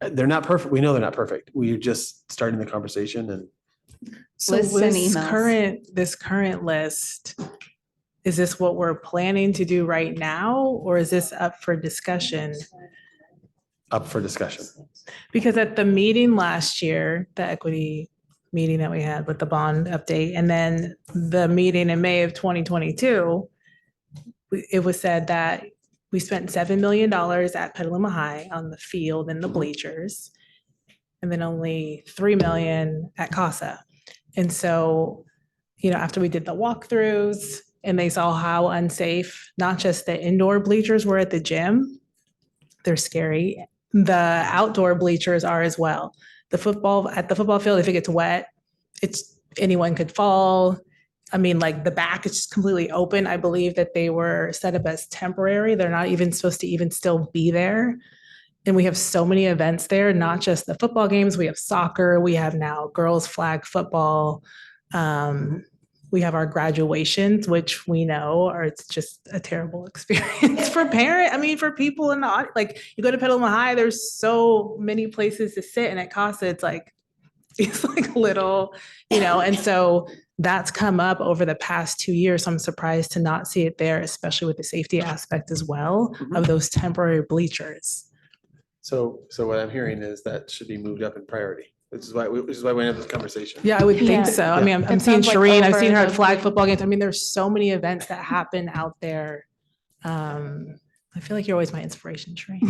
they're not perfect. We know they're not perfect. We're just starting the conversation and So Lists and this current list, is this what we're planning to do right now, or is this up for discussion? Up for discussion. Because at the meeting last year, the equity meeting that we had with the bond update, and then the meeting in May of 2022, it was said that we spent $7 million at Petaluma High on the field and the bleachers, and then only $3 million at CASA. And so, after we did the walkthroughs and they saw how unsafe, not just the indoor bleachers were at the gym, they're scary. The outdoor bleachers are as well. At the football field, if it gets wet, anyone could fall. I mean, like the back is just completely open. I believe that they were set up as temporary. They're not even supposed to even still be there. And we have so many events there, not just the football games. We have soccer. We have now girls flag football. We have our graduations, which we know it's just a terrible experience for for people in the audience. Like you go to Petaluma High, there's so many places to sit, and at CASA, it's like little, and so that's come up over the past 2 years. So I'm surprised to not see it there, especially with the safety aspect as well of those temporary bleachers. So what I'm hearing is that should be moved up in priority. Which is why we have this conversation. Yeah, I would think so. I mean, I'm seeing sounds like Shireen, I've over seen her at the- flag football games. I mean, there's so many events that happen out there. I feel like you're always my inspiration, Shireen.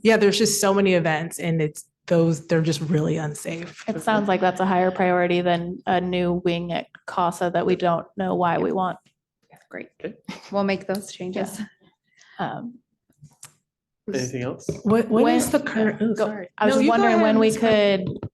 Yeah, there's just so many events, and they're just really unsafe. It sounds like that's a higher priority than a new wing at CASA that we don't know why we want. Great. We'll make those changes. Anything else? When is the current? Oh, sorry. I was No, just you go wondering when ahead, we Ms. Carter. could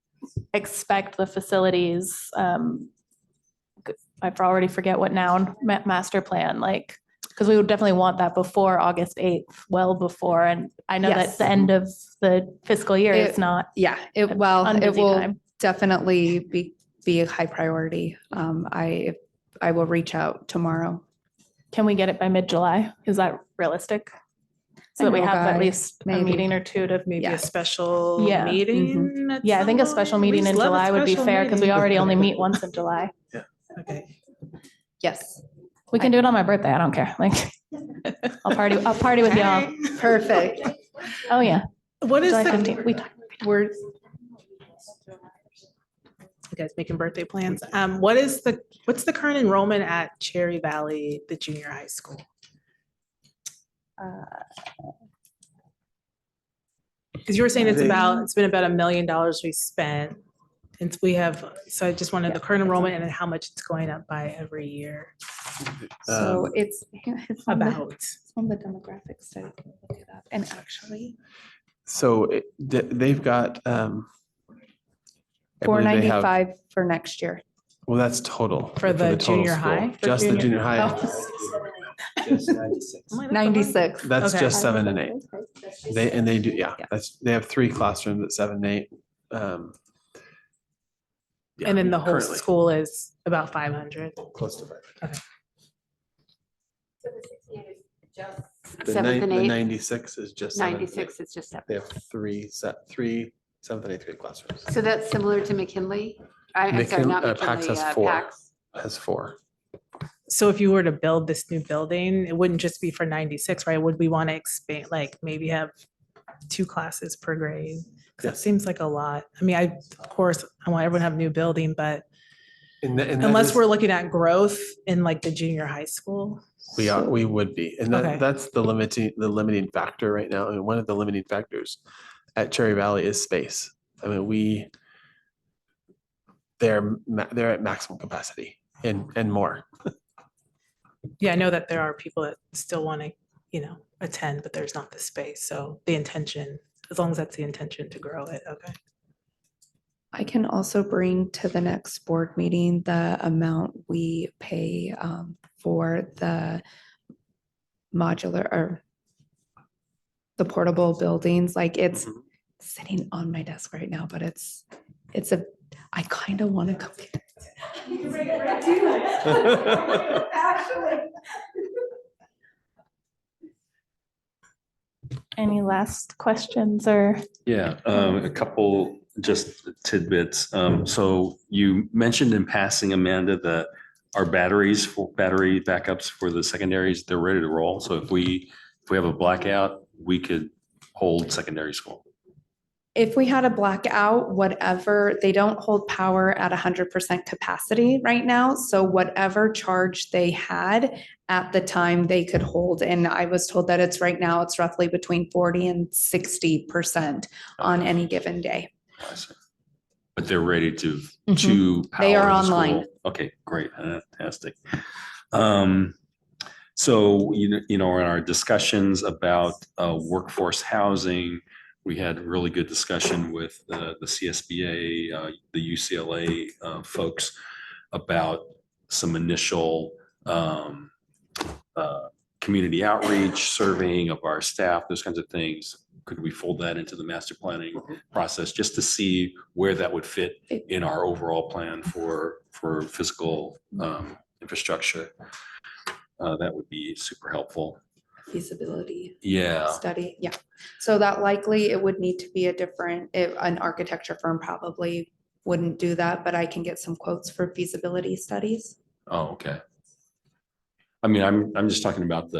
expect the facilities. I already forget what noun master plan, like, because we would definitely want that before August 8th, well before. And I know Yes. that the end of the fiscal year is not. Yeah, it unbusy will time. definitely be a high priority. I will reach out tomorrow. Can we get it by mid-July? Is that realistic? So that we have at least a meeting or two to Maybe a special Yeah. meeting. at Yeah, I think a some special point? We meeting in love a July would be special fair because we meeting. already only meet once in July. Okay. Yes. We can do it on my birthday. I don't care. Like, I'll party with y'all. Perfect. Oh, yeah. What is July the 15th. we're you guys making birthday plans? What's the current enrollment at Cherry Valley, the junior high school? Because you were saying it's been about $1 million we spent. And so I just wanted the current enrollment and then how much it's going up by every year. So it's on the- About. it's on the demographic study. Can you look it up? And actually, So they've got. I believe they have- $495 for next year. Well, that's total. For the total junior school. high? For Just the junior high. Oh. 96. That's Okay. just 7 and 8. They do, yeah. They have 3 classrooms at 7 and 8. Yeah, And then the whole currently. school is about 500. Close to 500. Okay. The 7th and 8th. 96 is just 7 and 8. 96 is just 7. They have 3 7th and 8th grade classrooms. So that's similar to McKinley? I'm sorry, not PAX McKinley, has 4. PAX. Has 4. So if you were to build this new building, it wouldn't just be for 96, right? Would we want to expand, like maybe have 2 classes per grade? 'Cause that seems like a lot. I mean, of course, I want everyone to have a new building, but And that unless is- we're looking at growth in like the junior high school. We would be. And Okay. that's the limiting factor right now. And one of the limiting factors at Cherry Valley is space. I mean, they're at maximum capacity and more. Yeah, I know that there are people that still want to, attend, but there's not the space. So the intention, as long as that's the intention to grow it, okay. I can also bring to the next board meeting the amount we pay for the modular or the portable buildings. Like it's sitting on my desk right now, but I kind of want to come get it. Any last questions or? Yeah, a couple just tidbits. So you mentioned in passing, Amanda, that our battery backups for the secondaries, they're ready to roll. So if we have a blackout, we could hold secondary school. If we had a blackout, whatever, they don't hold power at 100% capacity right now. So whatever charge they had at the time they could hold. And I was told that it's right now, it's roughly between 40 and 60% on any given day. I see. But they're ready to Mhm. power They are the online. school. Okay, great, fantastic. So, in our discussions about workforce housing, we had really good discussion with the CSBA, the UCLA folks about some initial community outreach, surveying of our staff, those kinds of things. Could we fold that into the master planning process just to see where that would fit in our overall plan for physical infrastructure? That would be super helpful. Feasibility. Yeah. Study, yeah. So that likely it would need to be an architecture firm probably wouldn't do that, but I can get some quotes for feasibility studies. Oh, okay. I mean, I'm just talking about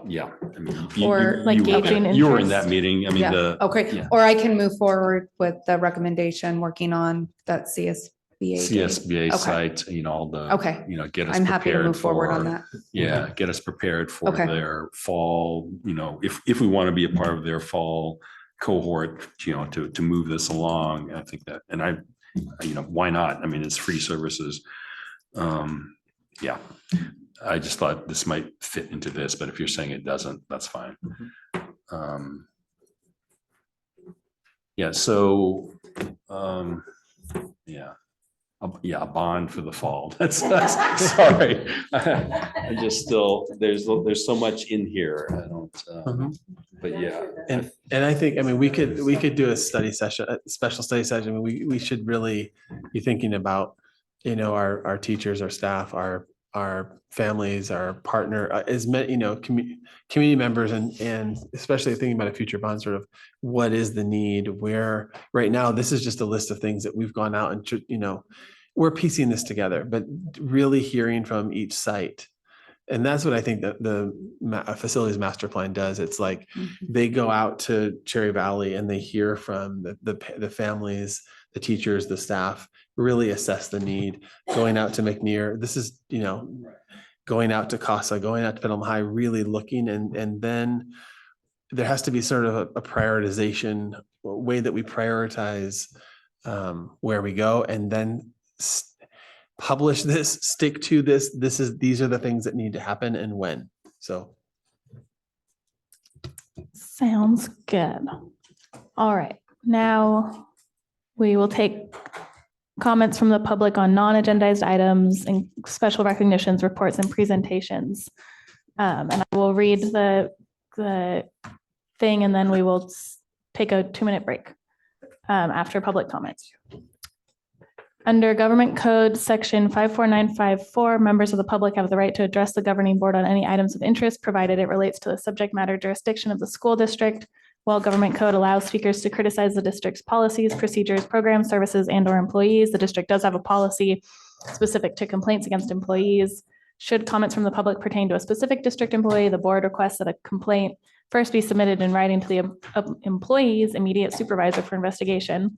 yeah. I mean, Or like gauging you were in interest. that meeting. I mean, Yeah, okay. yeah. Or I can move forward with the recommendation, working on that CSBA. CSBA Okay. site, all the, Okay. Get us I'm happy to prepared move forward on that. Yeah, get us prepared for Okay. their fall, if we want to be a part of their fall cohort, to move this along. I think that, and why not? I mean, it's free services. Yeah, I just thought this might fit into this, but if you're saying it doesn't, that's fine. Yeah, so, a bond for the fall. That's sorry. I just still, there's so much in here. I don't, but yeah. And I think, I mean, we could do a study session, a special study session. We should really be thinking about, our teachers, our staff, our families, our partner, as many, community members, and especially thinking about a future bond, sort of what is the need, where right now, this is just a list of things that we've gone out and, we're piecing this together, but really hearing from each site. And that's what I think that the facilities master plan does. It's like they go out to Cherry Valley and they hear from the families, the teachers, the staff, really assess the need. Going out to McNear, this is, going out to CASA, going out to Petaluma High, really looking, and then there has to be sort of a prioritization, a way that we prioritize where we go, and then publish this, stick to this. These are the things that need to happen and when. So. Sounds good. All right, now we will take comments from the public on non-agendized items and special recognitions, reports, and presentations. And I will read the thing, and then we will take a 2-minute break after public comments. Under Government Code Section 54954, members of the public have the right to address the governing board on any items of interest, provided it relates to the subject matter jurisdiction of the school district. While Government Code allows speakers to criticize the district's policies, procedures, programs, services, and/or employees, the district does have a policy specific to complaints against employees. Should comments from the public pertain to a specific district employee, the board requests that a complaint first be submitted in writing to the employee's immediate supervisor for investigation.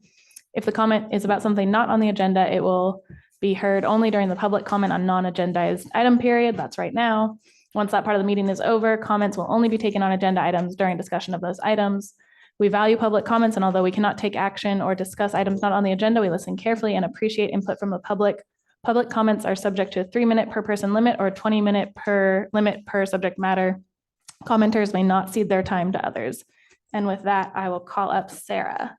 If the comment is about something not on the agenda, it will be heard only during the public comment on non-agendized item period. That's right now. Once that part of the meeting is over, comments will only be taken on agenda items during discussion of those items. We value public comments, and although we cannot take action or discuss items not on the agenda, we listen carefully and appreciate input from the public. Public comments are subject to a 3-minute per person limit or 20-minute limit per subject matter. Commenters may not cede their time to others. And with that, I will call up Sarah.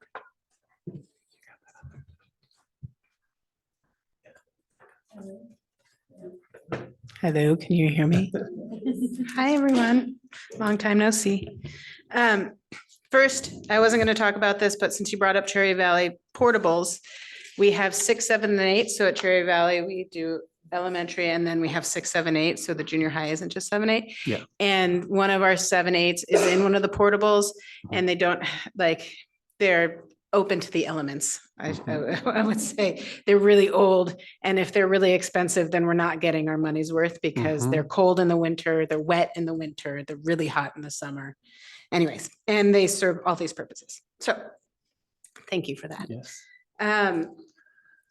Hello, can you hear me? Hi, everyone. Long time no see. First, I wasn't going to talk about this, but since you brought up Cherry Valley portables, we have 6, 7, and 8. So at Cherry Valley, we do elementary, and then we have 6, 7, 8. So the junior high isn't just 7, 8. Yeah. And one of our 7, 8s is in one of the portables, and they don't like, they're open to the elements. I would say they're really old. And if they're really expensive, then we're not getting our money's worth because they're cold in the winter, they're wet in the winter, they're really hot in the summer. Anyways, and they serve all these purposes. So thank you for that. Yes.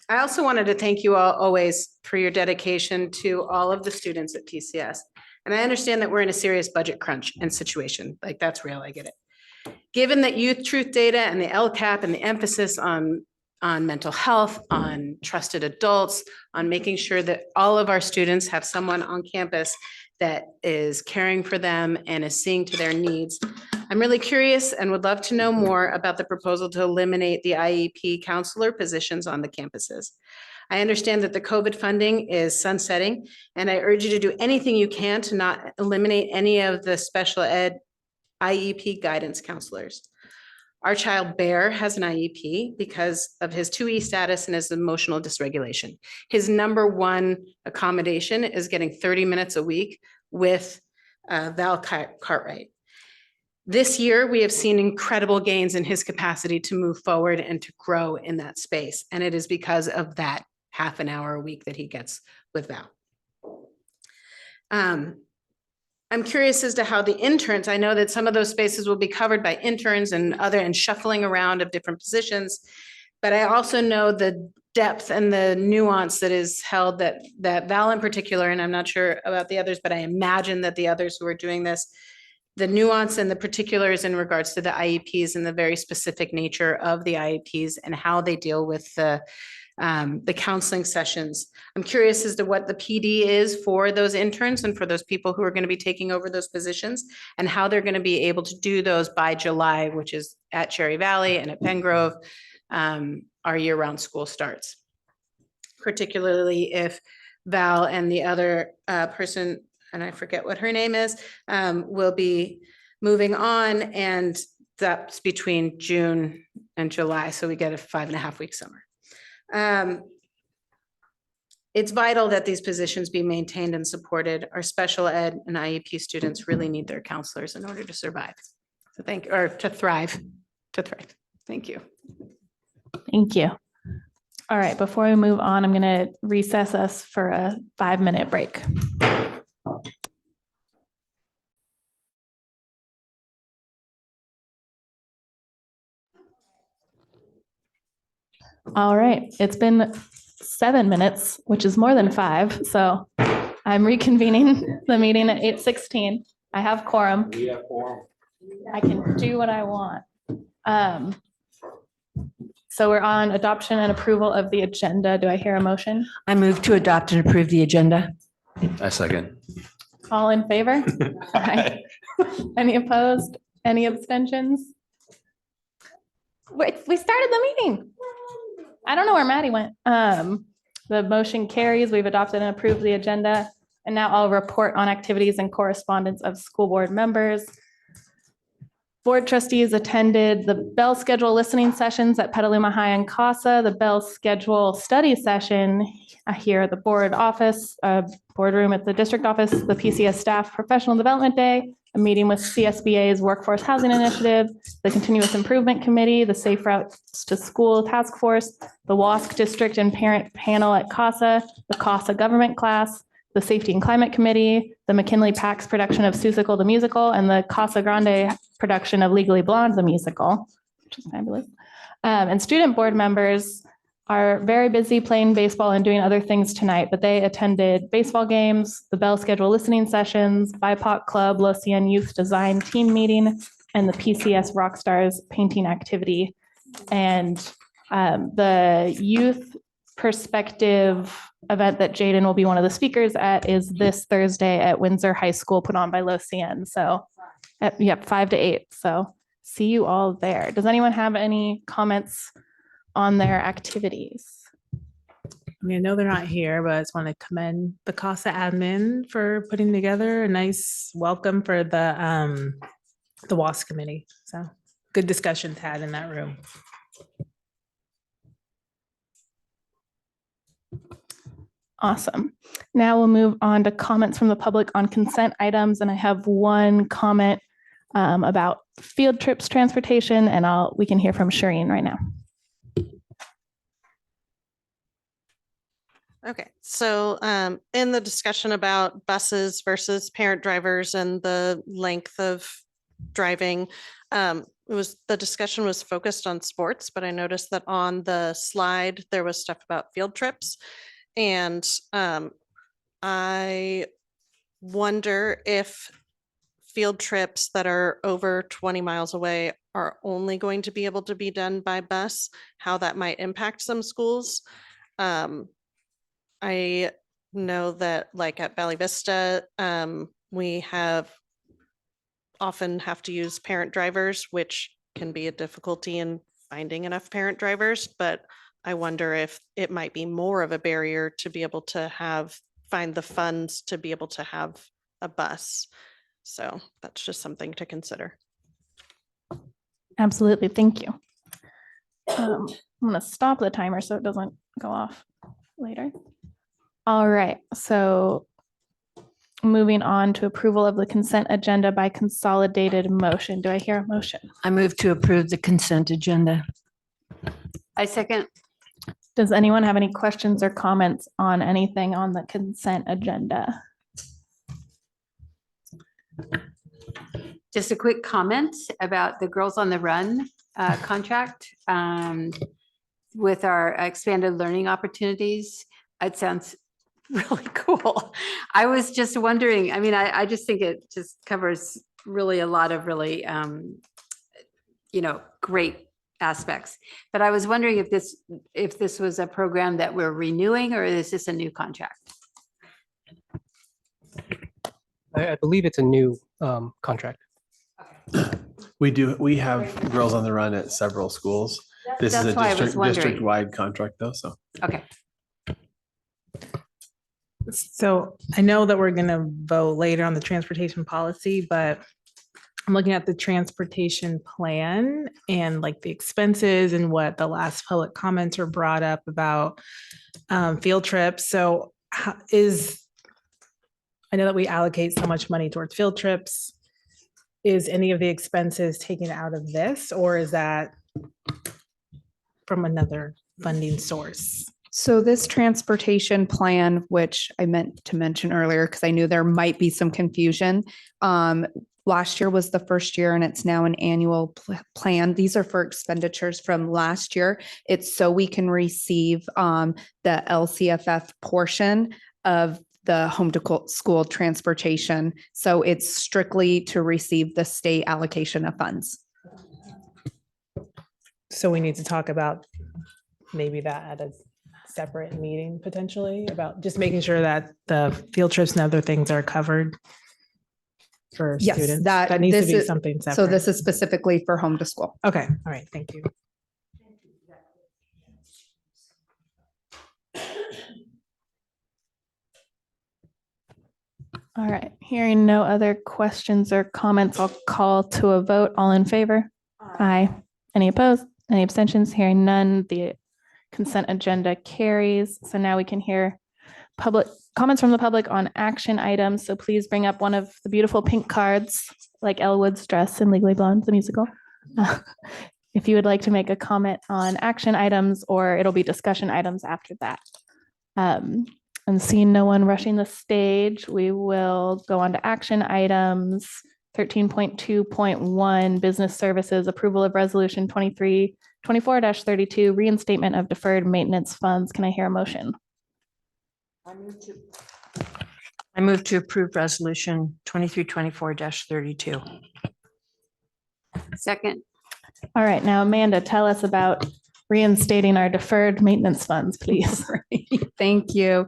I also wanted to thank you all always for your dedication to all of the students at PCS. And I understand that we're in a serious budget crunch and situation. Like, that's real, I get it. Given that youth truth data and the LCAP and the emphasis on mental health, on trusted adults, on making sure that all of our students have someone on campus that is caring for them and is seeing to their needs, I'm really curious and would love to know more about the proposal to eliminate the IEP counselor positions on the campuses. I understand that the COVID funding is sunsetting, and I urge you to do anything you can to not eliminate any of the special ed IEP guidance counselors. Our child Bear has an IEP because of his 2E status and his emotional dysregulation. His number one accommodation is getting 30 minutes a week with Val Cartwright. This year, we have seen incredible gains in his capacity to move forward and to grow in that space. And it is because of that half an hour a week that he gets with Val. I'm curious as to how the interns, I know that some of those spaces will be covered by interns and shuffling around of different positions. But I also know the depth and the nuance that is held that Val in particular, and I'm not sure about the others, but I imagine that the others who are doing this, the nuance and the particulars in regards to the IEPs and the very specific nature of the IEPs and how they deal with the counseling sessions. I'm curious as to what the PD is for those interns and for those people who are going to be taking over those positions and how they're going to be able to do those by July, which is at Cherry Valley and at Pengrove, our year-round school starts. Particularly if Val and the other person, and I forget what her name is, will be moving on, and that's between June and July. So we get a 5.5-week summer. It's vital that these positions be maintained and supported. Our special ed and IEP students really need their counselors in order to survive. So to thrive. Thank you. Thank you. All right, before we move on, I'm going to recess us for a 5-minute break. All right, it's been 7 minutes, which is more than 5. So I'm reconvening the meeting at 8:16. I have quorum. We have quorum. I can do what I want. So we're on adoption and approval of the agenda. Do I hear a motion? I move to adopt and approve the agenda. I second. All in favor? Aye. Any opposed? Any abstentions? We started the meeting. I don't know where Maddie went. The motion carries. We've adopted and approved the agenda. And now I'll report on activities and correspondence of school board members. Board trustees attended the Bell Schedule listening sessions at Petaluma High and CASA, the Bell Schedule study session here at the board office, boardroom at the district office, the PCS staff professional development day, a meeting with CSBA's workforce housing initiative, the continuous improvement committee, the safe routes to school task force, the WASC district and parent panel at CASA, the CASA government class, the Safety and Climate Committee, the McKinley Pax production of Seussical the Musical, and the Casa Grande production of Legally Blonde the Musical, which is fabulous. And student board members are very busy playing baseball and doing other things tonight, but they attended baseball games, the Bell Schedule listening sessions, BIPOC Club, Lothian Youth Design team meeting, and the PCS Rockstars painting activity. And the youth perspective event that Jaden will be one of the speakers at is this Thursday at Windsor High School, put on by Lothian. So, 5 to 8. So see you all there. Does anyone have any comments on their activities? I mean, I know they're not here, but I just want to commend the CASA admin for putting together a nice welcome for the WASC committee. So good discussions had in that room. Awesome. Now we'll move on to comments from the public on consent items. And I have one comment about field trips transportation, and we can hear from Shireen right now. Okay, so in the discussion about buses versus parent drivers and the length of driving, the discussion was focused on sports, but I noticed that on the slide there was stuff about field trips. And I wonder if field trips that are over 20 miles away are only going to be able to be done by bus, how that might impact some schools. I know that like at Valley Vista, we often have to use parent drivers, which can be a difficulty in finding enough parent drivers, but I wonder if it might be more of a barrier to be able to find the funds to be able to have a bus. So that's just something to consider. Absolutely. Thank you. I'm going to stop the timer so it doesn't go off later. All right. So moving on to approval of the consent agenda by consolidated motion. Do I hear a motion? I move to approve the consent agenda. I second. Does anyone have any questions or comments on anything on the consent agenda? Just a quick comment about the Girls on the Run contract with our expanded learning opportunities. It sounds really cool. I was just wondering, I mean, I just think it just covers really a lot of really, great aspects. But I was wondering if this was a program that we're renewing, or is this a new contract? I believe it's a new contract. We have Girls on the Run at several schools. This is a That's why I was wondering. district-wide contract though, so. Okay. So I know that we're going to vote later on the transportation policy, but I'm looking at the transportation plan and like the expenses and what the last public comments are brought up about field trips. So I know that we allocate so much money towards field trips. Is any of the expenses taken out of this, or is that from another funding source? So this transportation plan, which I meant to mention earlier, because I knew there might be some confusion. Last year was the first year and it's now an annual plan. These are for expenditures from last year. It's so we can receive the LCFF portion of the home to school transportation. So it's strictly to receive the state allocation of funds. So we need to talk about maybe that at a separate meeting potentially, about just making sure that the field trips and other things are covered for Yes, students. That needs to this be is- something separate. So this is specifically for home to school. Okay, all right, thank you. All right. Hearing no other questions or comments, I'll call to a vote. All in favor? Aye. Any opposed? Any abstentions? Hearing none, the consent agenda carries. So now we can hear public comments from the public on action items. So please bring up one of the beautiful pink cards, like Elwood's dress in Legally Blonde, the musical. If you would like to make a comment on action items, or it'll be discussion items after that. And seeing no one rushing the stage, we will go on to action items. 13.2.1 Business Services, approval of resolution 2324-32, reinstatement of deferred maintenance funds. Can I hear a motion? I move to approve resolution 2324-32. Second. All right, now Amanda, tell us about reinstating our deferred maintenance funds, please. Thank you.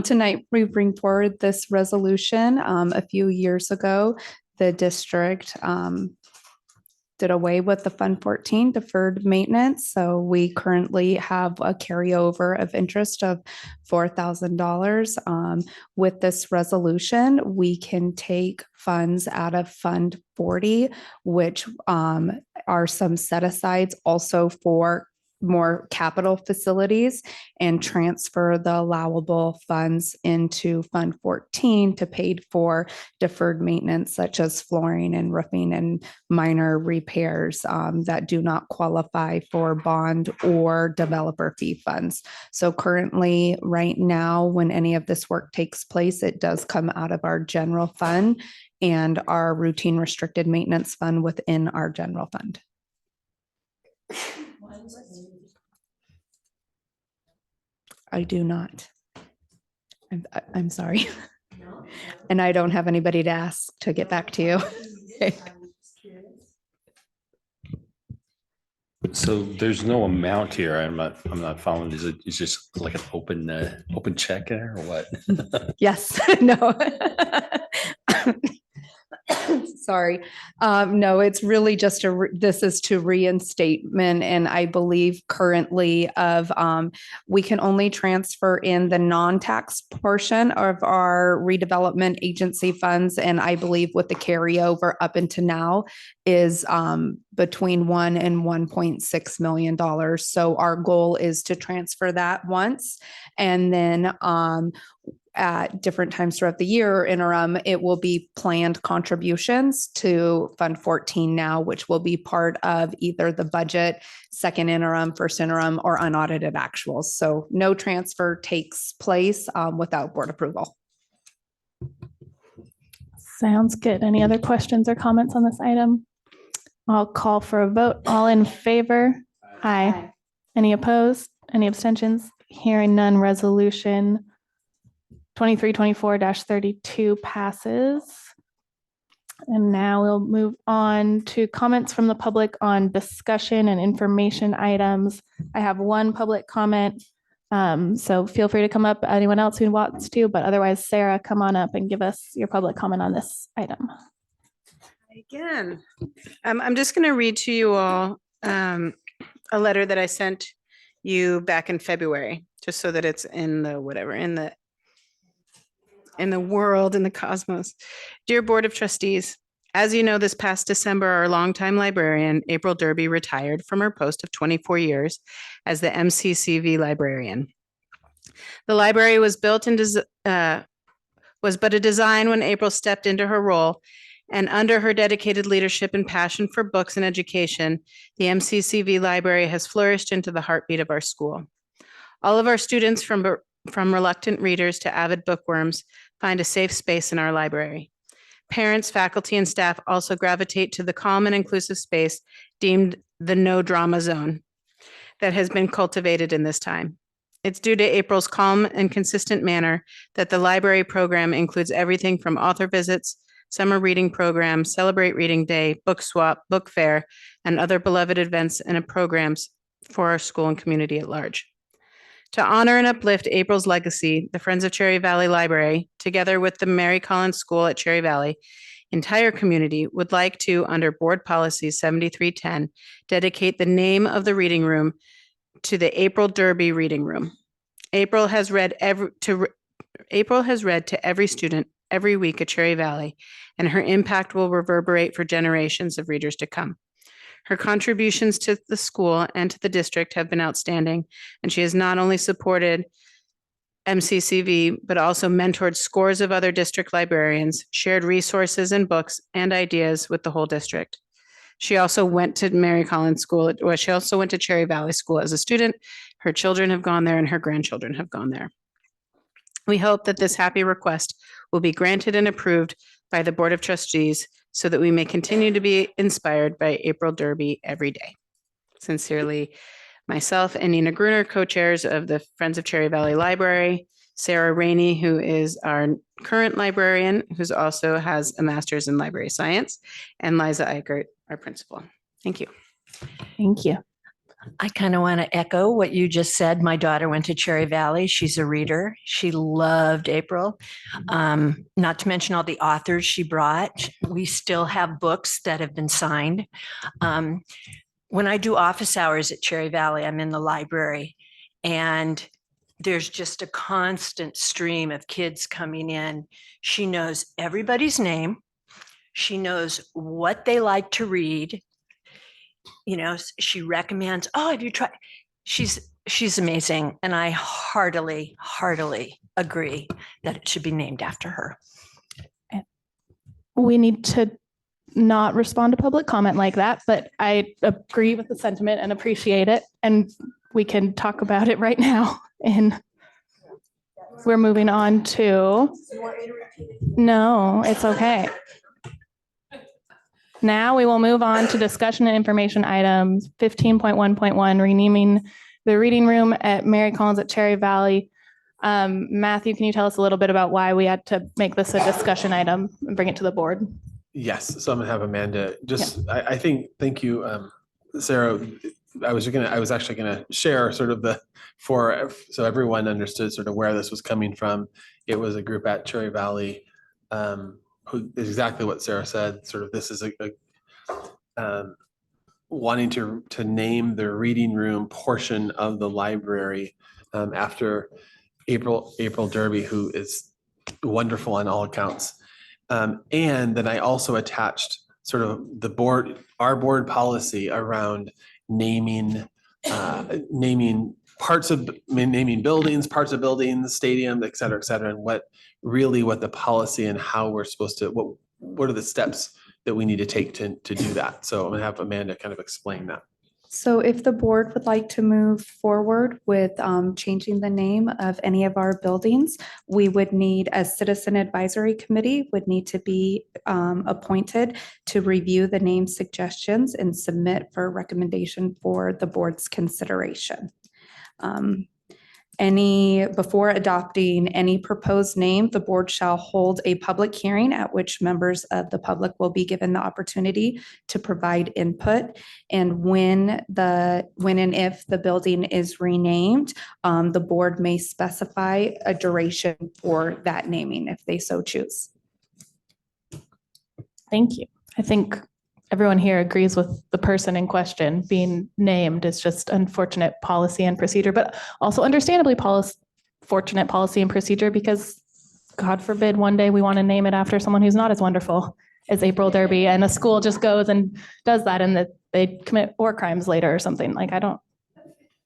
Tonight we bring forward this resolution. A few years ago, the district did away with the Fund 14 deferred maintenance. So we currently have a carryover of interest of $4,000. With this resolution, we can take funds out of Fund 40, which are some set asides also for more capital facilities and transfer the allowable funds into Fund 14 to pay for deferred maintenance such as flooring and roofing and minor repairs that do not qualify for bond or developer fee funds. So currently, right now, when any of this work takes place, it does come out of our general fund and our routine restricted maintenance fund within our general fund. I do not. I'm sorry. And I don't have anybody to ask to get back to you. So there's no amount here. I'm not following. Is it, is just like an open check there or what? Yes, no. Sorry. No, it's really just this is to reinstatement. And I believe currently we can only transfer in the non-tax portion of our redevelopment agency funds. And I believe with the carryover up into now is between $1 and $1.6 million. So our goal is to transfer that once, and then at different times throughout the year interim, it will be planned contributions to Fund 14 now, which will be part of either the budget, second interim, first interim, or unaudited actuals. So no transfer takes place without board approval. Sounds good. Any other questions or comments on this item? I'll call for a vote. All in favor? Aye. Any opposed? Any abstentions? Hearing none, resolution 2324-32 passes. And now we'll move on to comments from the public on discussion and information items. I have one public comment, so feel free to come up, anyone else who wants to, but otherwise, Sarah, come on up and give us your public comment on this item. Again, I'm just going to read to you all a letter that I sent you back in February, just so that it's in the whatever, in the world, in the cosmos. Dear Board of Trustees, as you know, this past December, our longtime librarian, April Derby, retired from her post of 24 years as the MCCV librarian. The library was built and was but a design when April stepped into her role, and under her dedicated leadership and passion for books and education, the MCCV library has flourished into the heartbeat of our school. All of our students, from reluctant readers to avid bookworms, find a safe space in our library. Parents, faculty, and staff also gravitate to the calm and inclusive space deemed the no drama zone that has been cultivated in this time. It's due to April's calm and consistent manner that the library program includes everything from author visits, summer reading programs, Celebrate Reading Day, Book Swap, Book Fair, and other beloved events and programs for our school and community at large. To honor and uplift April's legacy, the Friends of Cherry Valley Library, together with the Mary Collins School at Cherry Valley, entire community would like to, under Board Policy 7310, dedicate the name of the reading room to the April Derby Reading Room. April has read to every student every week at Cherry Valley, and her impact will reverberate for generations of readers to come. Her contributions to the school and to the district have been outstanding, and she has not only supported MCCV, but also mentored scores of other district librarians, shared resources and books and ideas with the whole district. She also went to Mary Collins School, she also went to Cherry Valley School as a student. Her children have gone there and her grandchildren have gone there. We hope that this happy request will be granted and approved by the Board of Trustees so that we may continue to be inspired by April Derby every day. Sincerely, myself and Nina Gruner, co-chairs of the Friends of Cherry Valley Library, Sarah Rainey, who is our current librarian, who also has a master's in library science, and Liza Eichert, our principal. Thank you. Thank you. I kind of want to echo what you just said. My daughter went to Cherry Valley. She's a reader. She loved April. Not to mention all the authors she brought. We still have books that have been signed. When I do office hours at Cherry Valley, I'm in the library, and there's just a constant stream of kids coming in. She knows everybody's name. She knows what they like to read. You know, she recommends, oh, have you tried? she's amazing. And I heartily agree that it should be named after her. We need to not respond to public comment like that, but I agree with the sentiment and appreciate it. And we can talk about it right now. And we're moving on to, no, it's okay. Now we will move on to discussion and information items 15.1.1, renaming the reading room at Mary Collins at Cherry Valley. Matthew, can you tell us a little bit about why we had to make this a discussion item and bring it to the board? Yes, so I'm gonna have Amanda just, I think, thank you, Sarah. I was actually gonna share sort of so everyone understood sort of where this was coming from. It was a group at Cherry Valley, who is exactly what Sarah said. Sort of this is wanting to name the reading room portion of the library after April Derby, who is wonderful on all accounts. And then I also attached sort of our board policy around naming naming buildings, parts of buildings, stadiums, et cetera, and what the policy and how we're supposed to, what are the steps that we need to take to do that. So I'm gonna have Amanda kind of explain that. So if the board would like to move forward with changing the name of any of our buildings, we would need a citizen advisory committee would need to be appointed to review the name suggestions and submit for recommendation for the board's consideration. Before adopting any proposed name, the board shall hold a public hearing at which members of the public will be given the opportunity to provide input. And when and if the building is renamed, the board may specify a duration for that naming if they so choose. Thank you. I think everyone here agrees with the person in question being named. Is just unfortunate policy and procedure, but also understandably fortunate policy and procedure, because God forbid one day we want to name it after someone who's not as wonderful as April Derby, and a school just goes and does that and that they commit war crimes later or something. Like,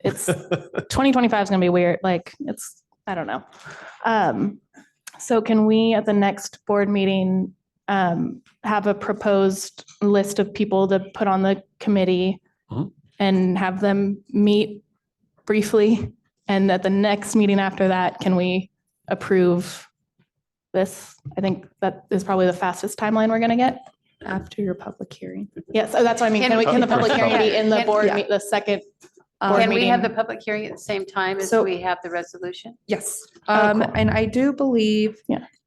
it's 2025 is going to be weird. Like, I don't know. So can we at the next board meeting have a proposed list of people to put on the committee and have them meet briefly? And at the next meeting after that, can we approve this? I think that is probably the fastest timeline we're going to get. After your public hearing. Yes, so that's what I mean. Can the public hearing be in the board meet, the second board Can meeting? we have the public hearing at the same time as we have the resolution? Yes. Cool. And I do believe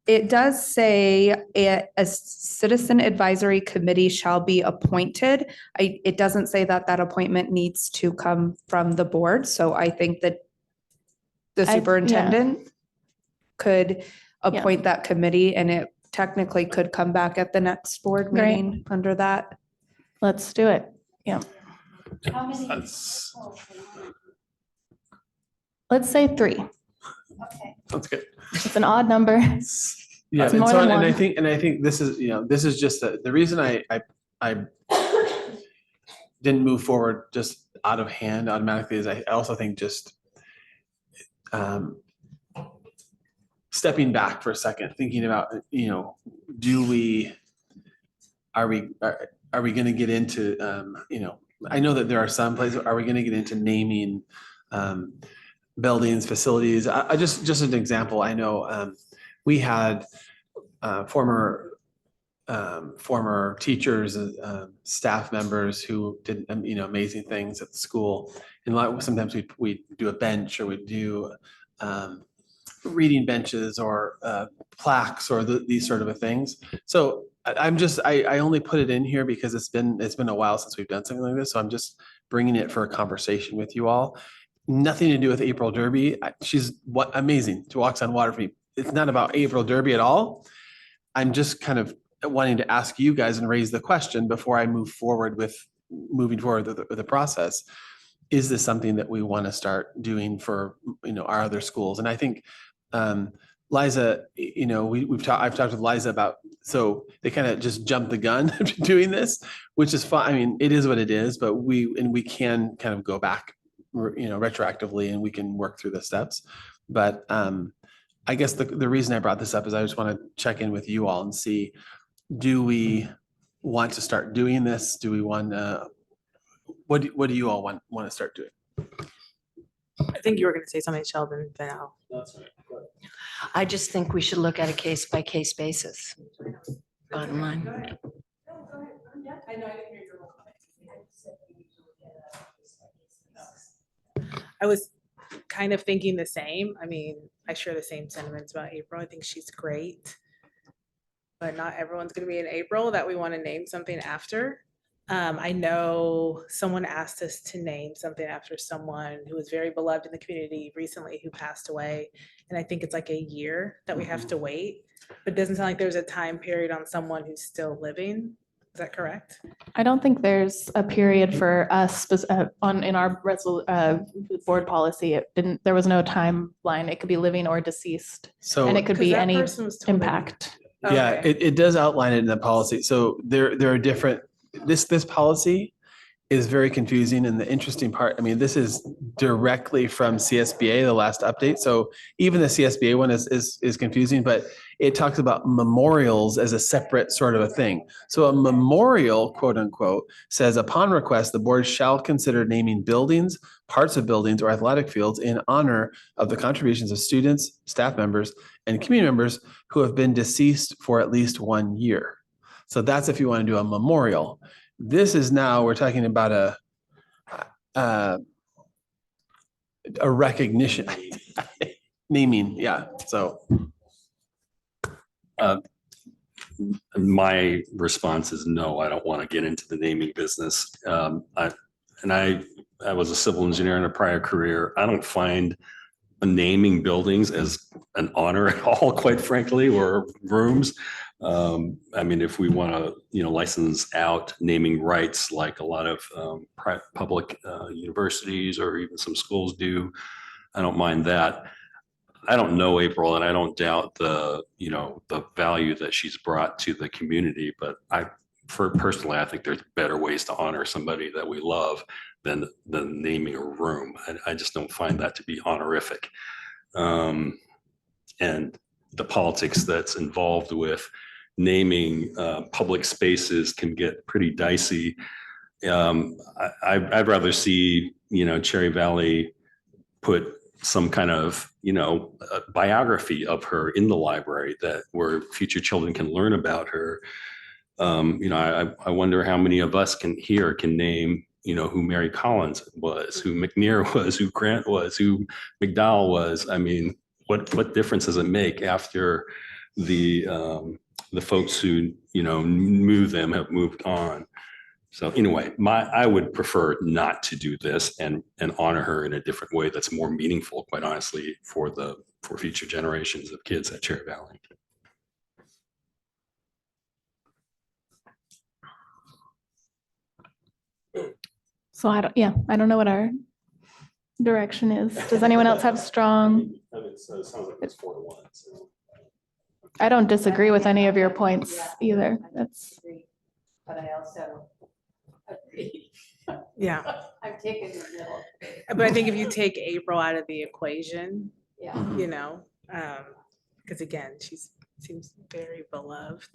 it does say a citizen advisory committee shall be appointed. It doesn't say that appointment needs to come from the board. So I think that the superintendent could appoint that committee, and it technically could come back at the next board meeting under that. Let's do it. Yeah. Let's say 3. Okay. Sounds good. It's an odd number. Yeah, It's and more so than and I one. think this is just the reason I didn't move forward just out of hand automatically is I also think just stepping back for a second, thinking about, are we going to get into, I know that there are some places, are we going to get into naming buildings, facilities? I just an example, I know we had former teachers, staff members who did, amazing things at the school. And sometimes we do a bench, or we do reading benches or plaques or these sort of things. So I only put it in here because it's been a while since we've done something like this. So I'm just bringing it for a conversation with you all. Nothing to do with April Derby. She's amazing. She walks on water for me. It's not about April Derby at all. I'm just kind of wanting to ask you guys and raise the question before I move forward with the process. Is this something that we want to start doing for our other schools? And I think Liza, I've talked with Liza about, so they kind of just jumped the gun doing this, which is fine. I mean, it is what it is, but we can kind of go back retroactively, and we can work through the steps. But I guess the reason I brought this up is I just want to check in with you all and see, do we want to start doing this? Do we want to, what do you all want to start doing? I think you were going to say something, Sheldon, then I'll. I just think we should look at a case by case basis. Bottom line. I was kind of thinking the same. I mean, I share the same sentiments about April. I think she's great. But not everyone's going to be in April that we want to name something after. I know someone asked us to name something after someone who was very beloved in the community recently who passed away. And I think it's like a year that we have to wait. But it doesn't sound like there's a time period on someone who's still living. Is that correct? I don't think there's a period for us in our board policy. It didn't. There was no timeline. It could be living or deceased, So and it could be that any person was totally- impact. yeah, it does outline it in the policy. So there are different. This policy is very confusing, and the interesting part, I mean, this is directly from CSBA, the last update. So even the CSBA one is confusing, but it talks about memorials as a separate sort of a thing. So a memorial, quote unquote, says upon request, the board shall consider naming buildings, parts of buildings, or athletic fields in honor of the contributions of students, staff members, and community members who have been deceased for at least 1 year. So that's if you want to do a memorial. This is now, we're talking about a recognition, naming, yeah, so. My response is no, I don't want to get into the naming business. I was a civil engineer in a prior career. I don't find naming buildings as an honor at all, quite frankly, or rooms. I mean, if we want to, license out naming rights like a lot of public universities or even some schools do, I don't mind that. I don't know April, and I don't doubt the value that she's brought to the community, but personally, I think there's better ways to honor somebody that we love than naming a room. I just don't find that to be honorific. And the politics that's involved with naming public spaces can get pretty dicey. I'd rather see, Cherry Valley put some kind of, biography of her in the library where future children can learn about her. I wonder how many of us can name, who Mary Collins was, who McNear was, who Grant was, who McDowell was. I mean, what difference does it make after the folks who, knew them have moved on? So anyway, I would prefer not to do this and honor her in a different way that's more meaningful, quite honestly, for future generations of kids at Cherry Valley. So I don't know what our direction is. Does anyone else have strong? I mean, so it sounds like it's 4-1. So. I don't disagree with any of your points either. That's. But I also agree. Yeah. I'm taking the middle. But I think if you take April out of the equation, Yeah. Because again, she seems very beloved.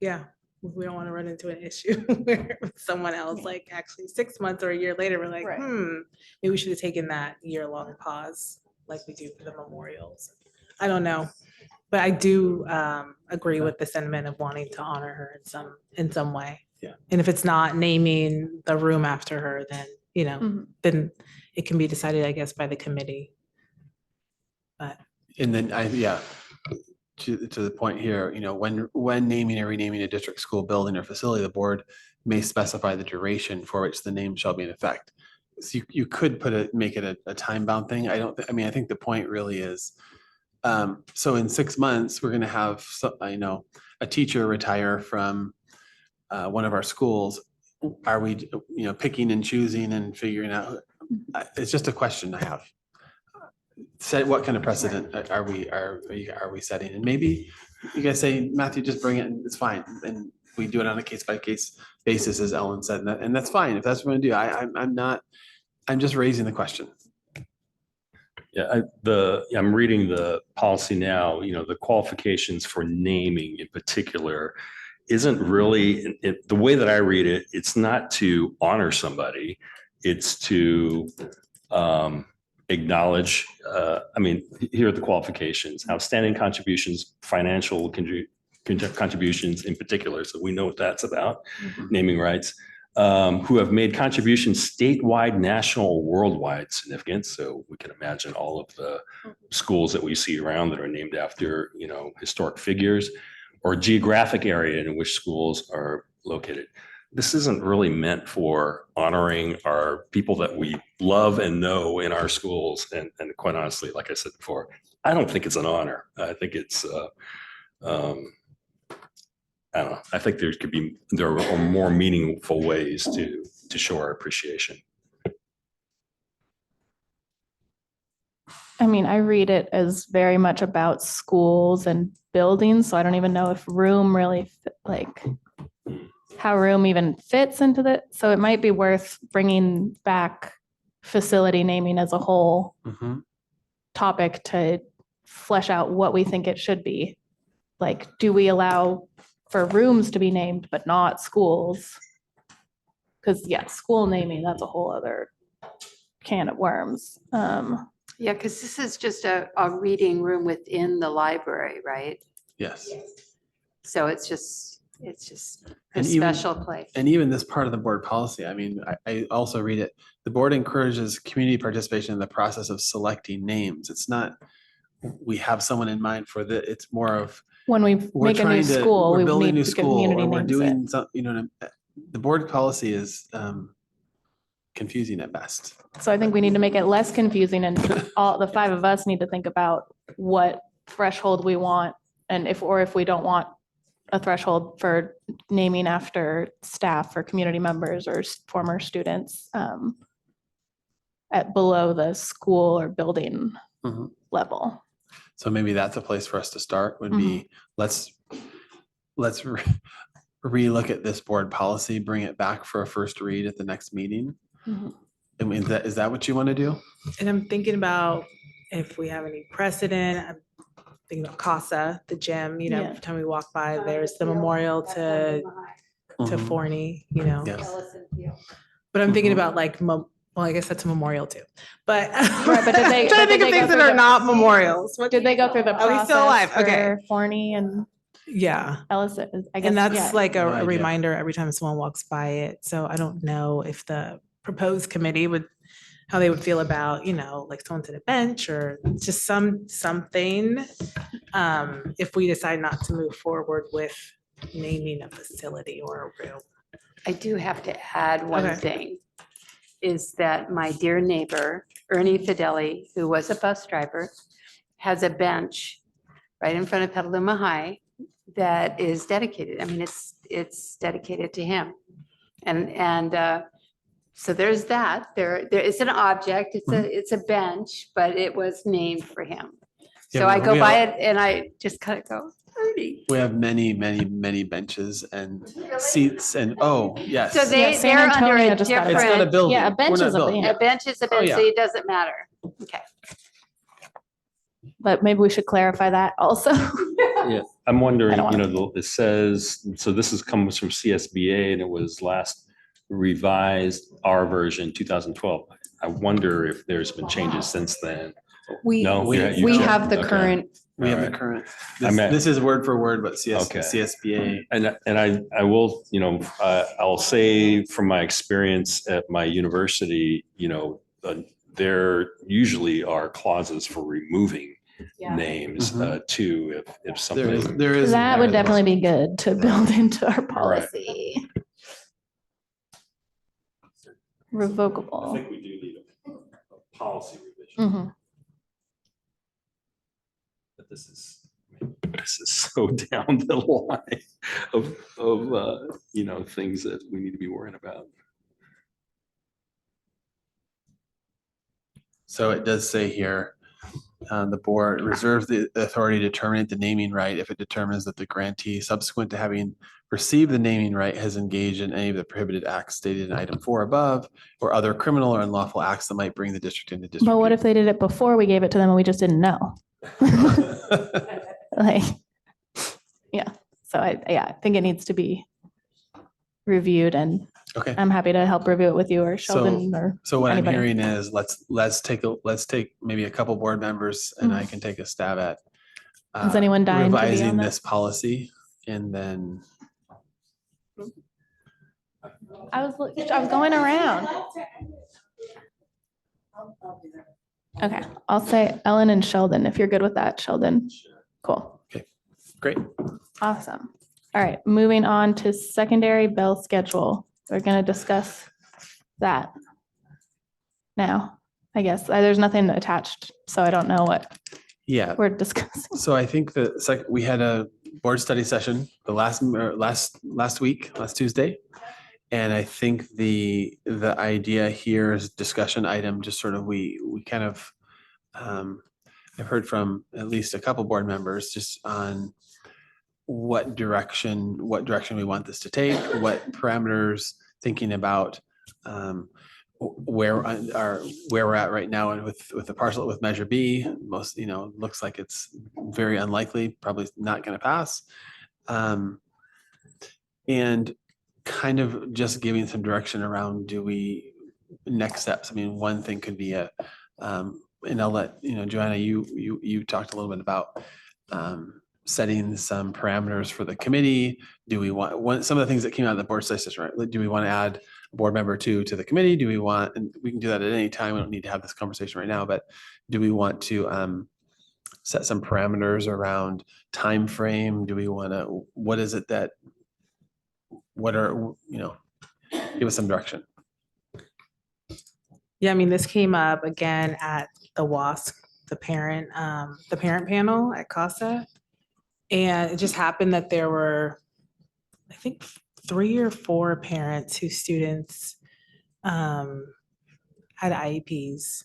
Yeah, we don't want to run into an issue where someone else, like actually 6 months or a year later, we're like, maybe we should have taken that year-long pause like we do for the memorials. I don't know. But I do agree with the sentiment of wanting to honor her in some way. Yeah. And if it's not naming the room after her, then, then it can be decided, I guess, by the committee. But. And then to the point here, when naming or renaming a district school building or facility, the board may specify the duration for which the name shall be in effect. So you could make it a time bound thing. I think the point really is, so in 6 months, we're going to have, a teacher retire from one of our schools. Are we, picking and choosing and figuring out? It's just a question I have. What kind of precedent are we setting? And maybe you guys say, Matthew, just bring it and it's fine. And we do it on a case by case basis, as Ellen said, and that's fine. If that's what we do, I'm just raising the question. Yeah, I'm reading the policy now, the qualifications for naming in particular isn't really, the way that I read it, it's not to honor somebody, it's to acknowledge, here are the qualifications: outstanding contributions, financial contributions in particular, so we know what that's about, naming rights, who have made contributions statewide, national, or worldwide significance. So we can imagine all of the schools that we see around that are named after, historic figures, or geographic area in which schools are located. This isn't really meant for honoring our people that we love and know in our schools. And quite honestly, like I said before, I don't think it's an honor. I think it's, I don't know. I think there are more meaningful ways to show our appreciation. I mean, I read it as very much about schools and buildings, so I don't even know if room really how room even fits into that. So it might be worth bringing back facility naming as a whole topic to flesh out what we think it should be. Like, do we allow for rooms to be named, but not schools? Because school naming, that's a whole other can of worms. Yeah, because this is just a reading room within the library, right? Yes. So it's just a And even- special place. And even this part of the board policy, I also read it, the board encourages community participation in the process of selecting names. It's not, we have someone in mind for it's more of, when we we're make a new trying to, school, we're we building a need new to school, community or we're names doing it. some, the board policy is confusing at best. So I think we need to make it less confusing, and all the 5 of us need to think about what threshold we want, and if we don't want a threshold for naming after staff or community members or former students at below the school or building level. So maybe that's a place for us to start, would be, let's relook at this board policy, bring it back for a first read at the next meeting. I mean, is that what you want to do? And I'm thinking about if we have any precedent. I'm thinking about CASA, the gym, every time we walk by, there's the memorial to Forney, Yes. But I'm thinking about well, I guess that's a memorial too. But Right, but did they? I'm trying to think of things that are not memorials. Did they go through the Are we process still alive? Okay. for Forney and Ellison? I guess, And that's like No a idea. reminder every time someone walks by it. So I don't know if the proposed committee how they would feel about, like someone's at a bench or just something. If we decide not to move forward with naming a facility or a room. I do have to add one Okay. thing, is that my dear neighbor, Ernie Fideli, who was a bus driver, has a bench right in front of Petaluma High that is dedicated. I mean, it's dedicated to him. And so there's that. There is an object. It's a bench, but it was named for him. Yeah, So I we go by have- it and I just kind of go, Ernie. We have many, many, many benches and seats and, yes. So San they're under Antonio a just got It's not a different, building. Yeah, a bench We're not is a building. bench. a bench is a bench, so yeah. it doesn't matter. Okay. But maybe we should clarify that also. Yeah, I'm wondering, I don't it says, so this comes from CSBA and it was last revised, our version 2012. I wonder if there's been changes since then. No, We you checked? have the Okay. current, We have the Alright. current, I meant- this is word for word, but Okay. CSBA. And I will, I'll say from my experience at my university, there usually are clauses for removing names too, if something. There is. That would definitely be good to build into our Right. policy. I Revocable. think we do need a policy revision, Mhm. but this is so down the line of things that we need to be worrying about. So it does say here, the board reserves the authority to terminate the naming right if it determines that the grantee, subsequent to having received the naming right has engaged in any of the prohibited acts stated in item 4 above, or other criminal or unlawful acts that might bring the district into But disrepute. what if they did it before we gave it to them and we just didn't know? Like, yeah. So I think it needs to be reviewed, and Okay. I'm happy to help review it with you or Sheldon or So what anybody. I'm hearing is let's take maybe a couple board members and I can take a stab at Is anyone dying to be revising on that? this policy, and then I was going around. Okay, I'll say Ellen and Sheldon, if you're good with that, Sheldon. Cool. Okay, great. Awesome. All right, moving on to secondary bell schedule. We're going to discuss that now, I guess. There's nothing attached, so I don't know what Yeah. we're discussing. So I think we had a board study session the last week, last Tuesday. And I think the idea here is discussion item, just sort of we kind of I've heard from at least a couple board members just on what direction we want this to take, what parameters, thinking about where we're at right now, and with the parcel with Measure B, most looks like it's very unlikely, probably not going to pass, and kind of just giving some direction around next steps. I mean, one thing could be and I'll let Joanna, you talked a little bit about setting some parameters for the committee. Do we want some of the things that came out of the board study session, right? Do we want to add a board member to the committee? Do we want, and we can do that at any time, we don't need to have this conversation right now, but do we want to set some parameters around time frame? Do we want to, give us some direction? Yeah, I mean, this came up again at the WASC, the parent panel at CASA. And it just happened that there were, I think, 3 or 4 parents whose students had IEPs.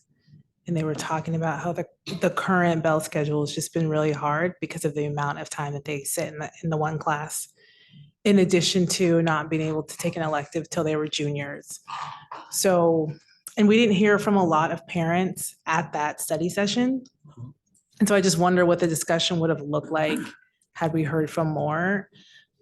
And they were talking about how the current bell schedule has just been really hard because of the amount of time that they sit in the one class, in addition to not being able to take an elective till they were juniors. So, and we didn't hear from a lot of parents at that study session. And so I just wonder what the discussion would have looked like had we heard from more.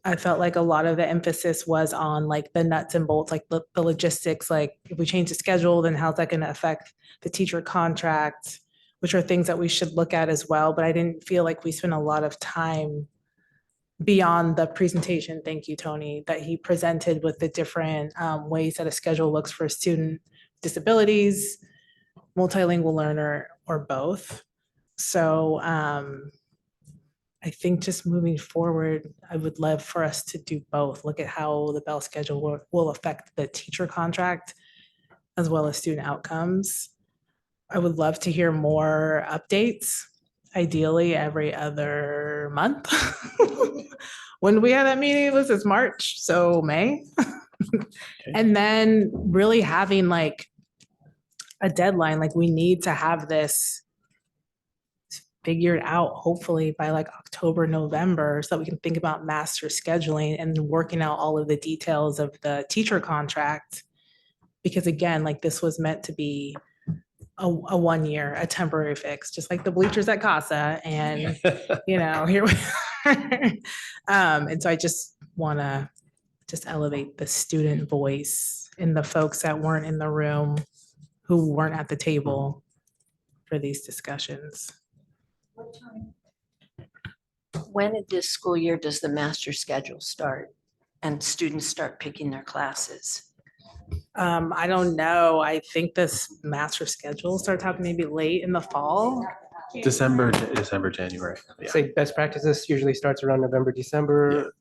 I felt like a lot of the emphasis was on like the nuts and bolts, like the logistics, like if we change the schedule, then how's that going to affect the teacher contract, which are things that we should look at as well. But I didn't feel like we spent a lot of time beyond the presentation, thank you, Tony, that he presented with the different ways that a schedule looks for a student with disabilities, multilingual learner, or both. So I think just moving forward, I would love for us to do both. Look at how the bell schedule will affect the teacher contract as well as student outcomes. I would love to hear more updates, ideally every other month. When we had that meeting, this is March, so May. And then really having like a deadline, like we need to have this figured out hopefully by like October, November, so that we can think about master scheduling and working out all of the details of the teacher contract. Because again, like this was meant to be a 1 year, a temporary fix, just like the bleachers at CASA. And, here we are. And so I just want to just elevate the student voice and the folks that weren't in the room, who weren't at the table for these discussions. When in this school year does the master schedule start and students start picking their classes? I don't know. I think this master schedule starts happening maybe late in the fall. December, January. Yeah. Say best practices usually starts around November, December.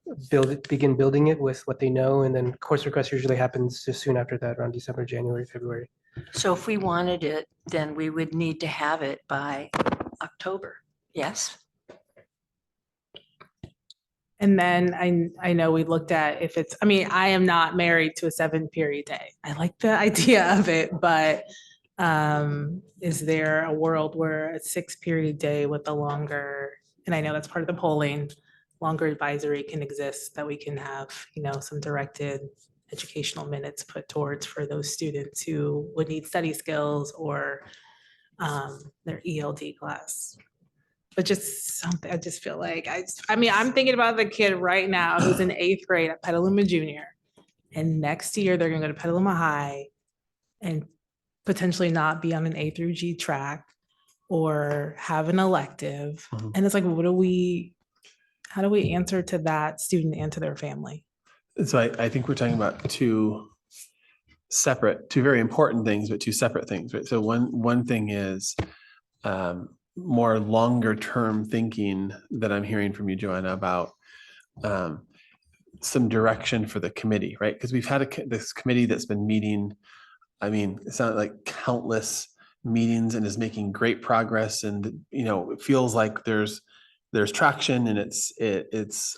Begin building it with what they know, and then course request usually happens just soon after that, around December, January, February. So if we wanted it, then we would need to have it by October. Yes. And then I know we looked at if it's, I am not married to a 7-period day. I like the idea of it, but is there a world where a 6-period day with a longer, and I know that's part of the polling, longer advisory can exist, that we can have, some directed educational minutes put towards for those students who would need study skills or their ELD class. But just something, I just feel like, I'm thinking about the kid right now who's in 8th grade at Petaluma Junior. And next year they're gonna go to Petaluma High and potentially not be on an A through G track or have an elective. And it's like, how do we answer to that student and to their family? So I think we're talking about two very important things, but two separate things, right? So one thing is more longer term thinking that I'm hearing from you, Joanna, about some direction for the committee, right? Because we've had this committee that's been meeting, it's not like countless meetings and is making great progress. And, it feels like there's traction and it's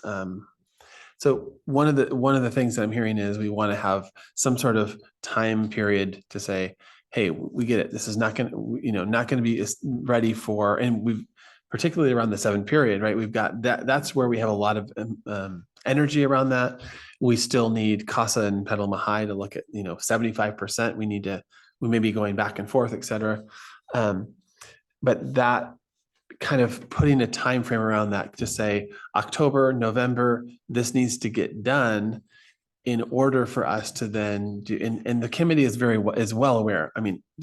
so one of the things that I'm hearing is we want to have some sort of time period to say, hey, we get it. This is not going to be ready for, and we've particularly around the 7 period, right? We've got that's where we have a lot of energy around that. We still need CASA and Petaluma High to look at, 75%. We may be going back and forth, et cetera. But that kind of putting a time frame around that to say October, November, this needs to get done in order for us to then do, and the committee is is well aware.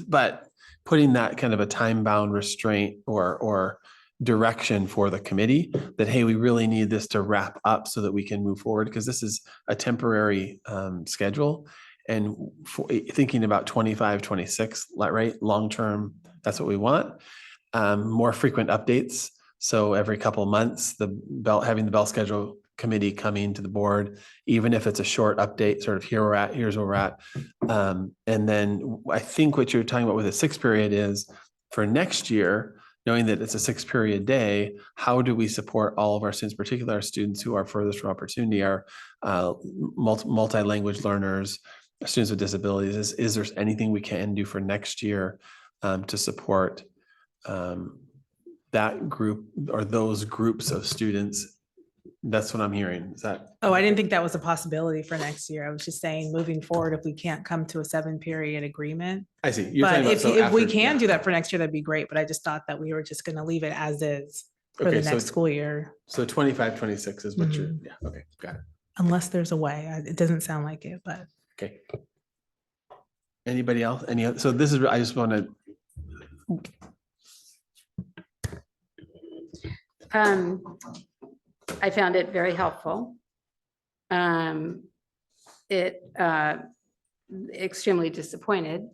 But putting that kind of a time bound restraint or direction for the committee that, hey, we really need this to wrap up so that we can move forward, because this is a temporary schedule. And thinking about 25, 26, right? Long term, that's what we want. More frequent updates. So every couple of months, having the Bell Schedule Committee coming to the board, even if it's a short update, sort of here's where we're at. And then I think what you're talking about with a 6 period is for next year, knowing that it's a 6 period day, how do we support all of our students, particularly our students who are furthest from opportunity, our multi-language learners, students with disabilities? Is there anything we can do for next year to support that group or those groups of students? That's what I'm hearing. Is that? Oh, I didn't think that was a possibility for next year. I was just saying, moving forward, if we can't come to a 7 period agreement. I see. But if we can do that for next year, that'd be great. But I just thought that we were just going to leave it as is for the next school year. So 25, 26 is what you're, yeah. Okay. Got it. Unless there's a way. It doesn't sound like it, but. Okay. Anybody else? Any other? So this is, I just want to. I found it very helpful. Extremely disappointed,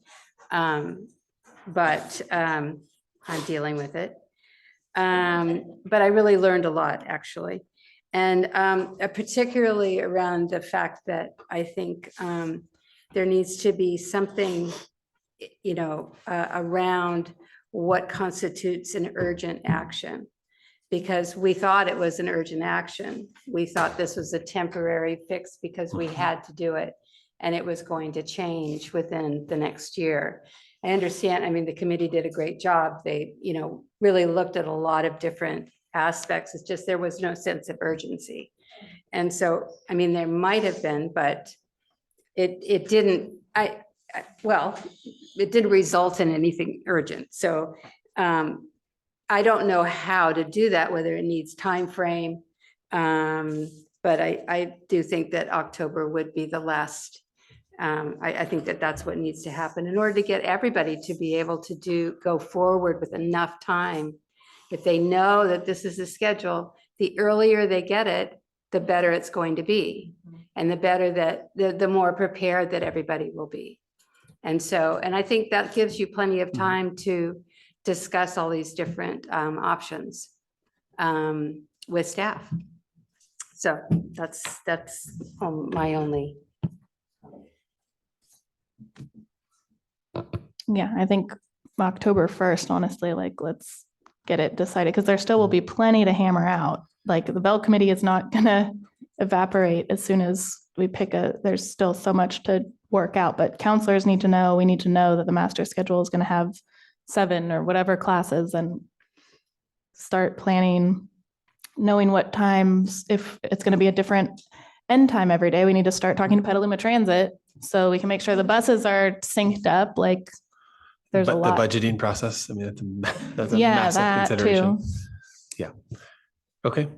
but I'm dealing with it. But I really learned a lot, actually. And particularly around the fact that I think there needs to be something, around what constitutes an urgent action. Because we thought it was an urgent action. We thought this was a temporary fix because we had to do it and it was going to change within the next year. I understand, the committee did a great job. They, really looked at a lot of different aspects. It's just there was no sense of urgency. And so, there might have been, but it didn't, it didn't result in anything urgent. So, I don't know how to do that, whether it needs time frame. But I do think that October would be the last. I think that that's what needs to happen in order to get everybody to be able to go forward with enough time. If they know that this is the schedule, the earlier they get it, the better it's going to be. And the better that, the more prepared that everybody will be. And I think that gives you plenty of time to discuss all these different options with staff. So that's my only. Yeah, I think October 1st, honestly, let's get it decided, because there still will be plenty to hammer out. Like the Bell Committee is not going to evaporate as soon as we there's still so much to work out, but counselors need to know, we need to know that the master schedule is going to have 7 or whatever classes, and start planning knowing what times, if it's going to be a different end time every day, we need to start talking to Petaluma Transit so we can make sure the buses are synced up. Like there's a But lot. the budgeting process, I mean, that's a Yeah, massive that consideration. too. Yeah. Okay.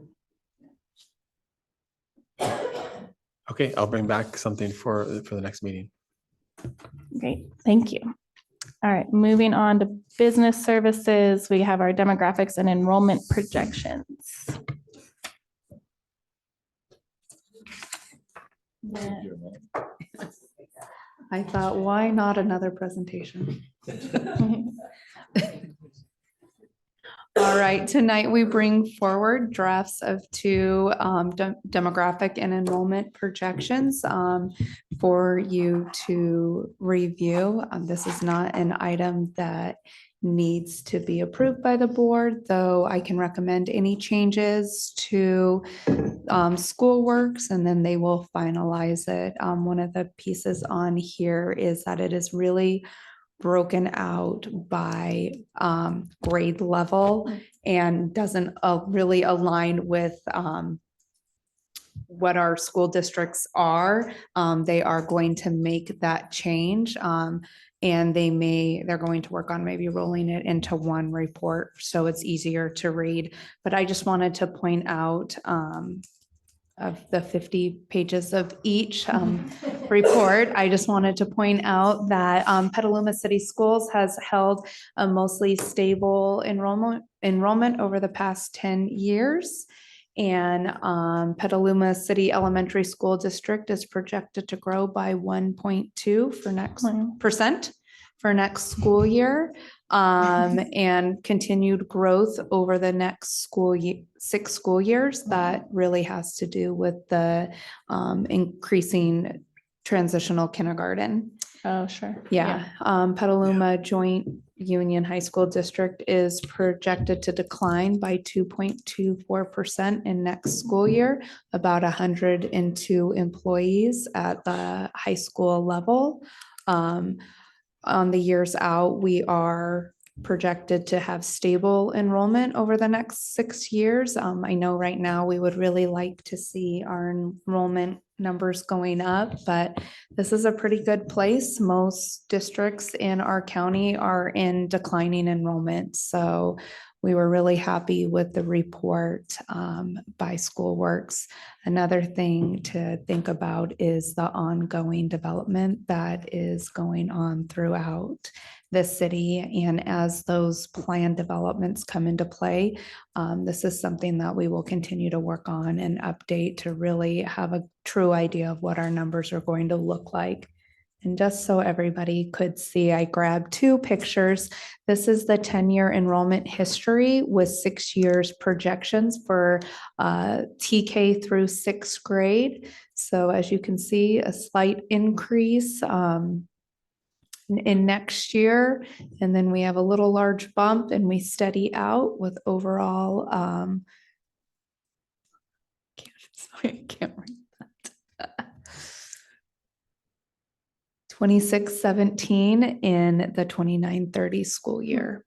Okay, I'll bring back something for the next meeting. Great, thank you. All right, moving on to business services, we have our demographics and enrollment projections. I thought, why not another presentation? All right, tonight we bring forward drafts of two demographic and enrollment projections for you to review. This is not an item that needs to be approved by the board, though I can recommend any changes to school works and then they will finalize it. One of the pieces on here is that it is really broken out by grade level and doesn't really align with what our school districts are. They are going to make that change. And they're going to work on maybe rolling it into one report so it's easier to read. But I just wanted to point out of the 50 pages of each report, I just wanted to point out that Petaluma City Schools has held a mostly stable enrollment over the past 10 years. And Petaluma City Elementary School District is projected to grow by 1.2% for next school year. And continued growth over the next 6 school years. That really has to do with the increasing transitional kindergarten. Oh, sure. Yeah. Petaluma Joint Union High School District is projected to decline by 2.24% in next school year, about 102 employees at the high school level. On the years out, we are projected to have stable enrollment over the next 6 years. I know right now we would really like to see our enrollment numbers going up, but this is a pretty good place. Most districts in our county are in declining enrollment. So we were really happy with the report by SchoolWorks. Another thing to think about is the ongoing development that is going on throughout the city. And as those planned developments come into play, this is something that we will continue to work on and update to really have a true idea of what our numbers are going to look like. And just so everybody could see, I grabbed 2 pictures. This is the 10-year enrollment history with 6 years projections for TK through 6th grade. So as you can see, a slight increase in next year. And then we have a little large bump and we steady out with overall, sorry, I can't read that. 26-17 in the 29-30 school year.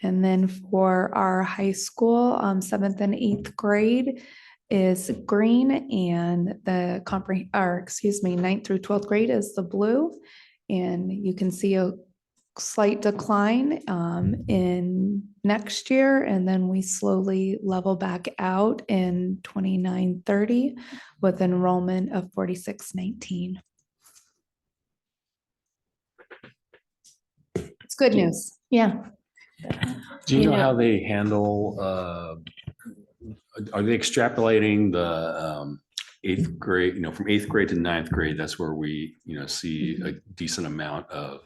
And then for our high school, 7th and 8th grade is green, and the 9th through 12th grade is the blue. And you can see a slight decline in next year, and then we slowly level back out in 29-30 with enrollment of 46-19. It's good news. Yeah. Do you know how they handle, are they extrapolating the 8th grade, from 8th grade to 9th grade? That's where we, see a decent amount of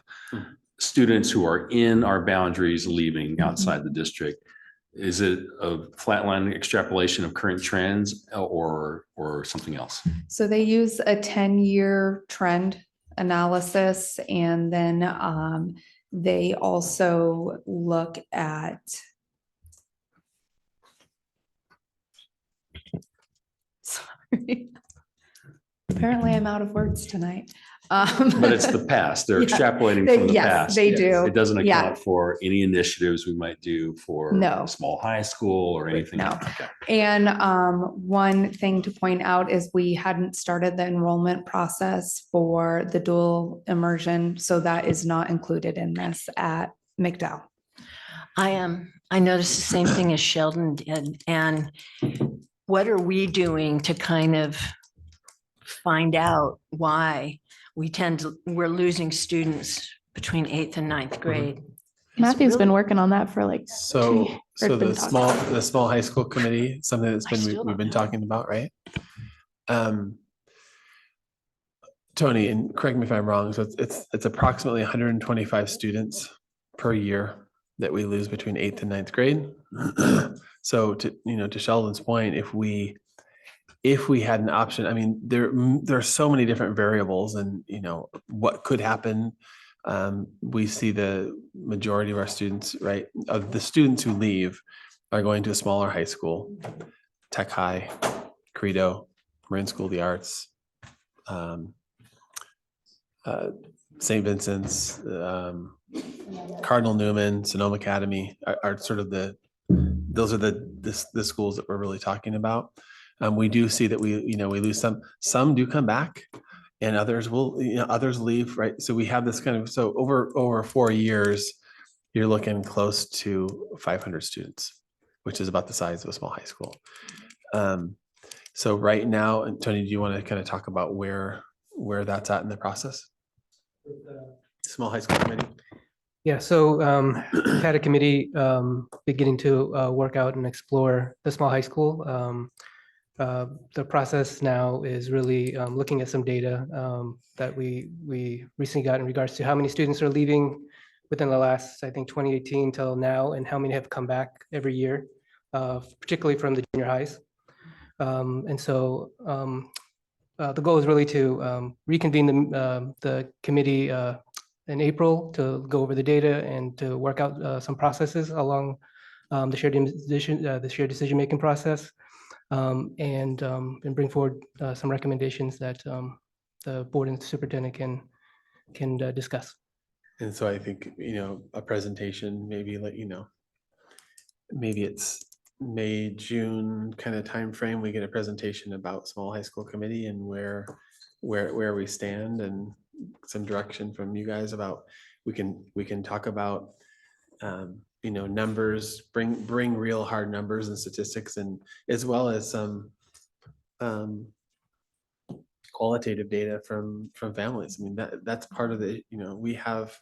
students who are in our boundaries leaving outside the district. Is it a flatline extrapolation of current trends or something else? So they use a 10-year trend analysis, and then they also look at sorry. Apparently I'm out of words tonight. But it's the past. They're Yeah, extrapolating they- from the yes, past. they do. It doesn't Yeah. account for any initiatives we might do for No. a small high school or anything. No. Okay. And one thing to point out is we hadn't started the enrollment process for the dual immersion, so that is not included in this at McDowell. I noticed the same thing as Sheldon did. And what are we doing to kind of find out why we're losing students between 8th and 9th grade? Matthew's been working on that for like. So, 2 so been the talking. small high school committee, something that's we've been talking about, right? Tony, and correct me if I'm wrong, so it's approximately 125 students per year that we lose between 8th and 9th grade. So to Sheldon's point, if we had an option, I mean, there are so many different variables and what could happen. We see the majority of our students, right, of the students who leave are going to a smaller high school, Tech High, Credo, Marin School of the Arts, St. Vincent's, Cardinal Newman, Sonoma Academy are sort of those are the schools that we're really talking about. We do see that we lose some do come back, and others others leave, right? So we have this kind of, so over 4 years, you're looking close to 500 students, which is about the size of a small high school. So right now, and Tony, do you want to kind of talk about where that's at in the process? Small high school committee. Yeah, so we've had a committee beginning to work out and explore the small high school. The process now is really looking at some data that we recently got in regards to how many students are leaving within the last, I think, 2018 till now, and how many have come back every year, particularly from the junior highs. And so the goal is really to reconvene the committee in April to go over the data and to work out some processes along the shared decision-making process, and bring forward some recommendations that the board and the superintendent can discuss. And so I think, a presentation, maybe maybe it's May, June kind of timeframe, we get a presentation about small high school committee and where we stand, and some direction from you guys about, we can talk about, numbers, bring real hard numbers and statistics, and as well as some qualitative data from families. I mean, that's part of the, we have,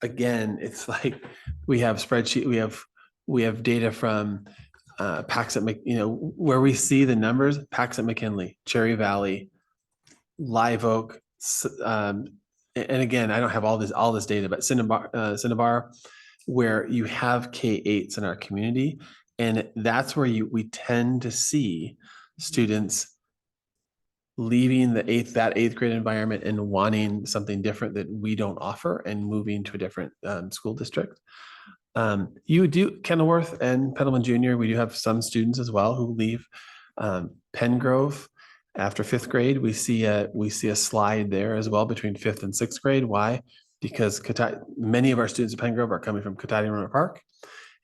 again, it's like we have spreadsheet, we have data from Pax at where we see the numbers, Pax at McKinley, Cherry Valley, Live Oak, and again, I don't have all this data, but Cinnabar, where you have K-8s in our community, and that's where we tend to see students leaving that eighth grade environment and wanting something different that we don't offer and moving to a different school district. You do Kenilworth and Petaluma Junior. We do have some students as well who leave. Pengrove after 5th grade, we see a slide there as well between 5th and 6th grade. Why? Because many of our students at Pengrove are coming from Katahdin Park,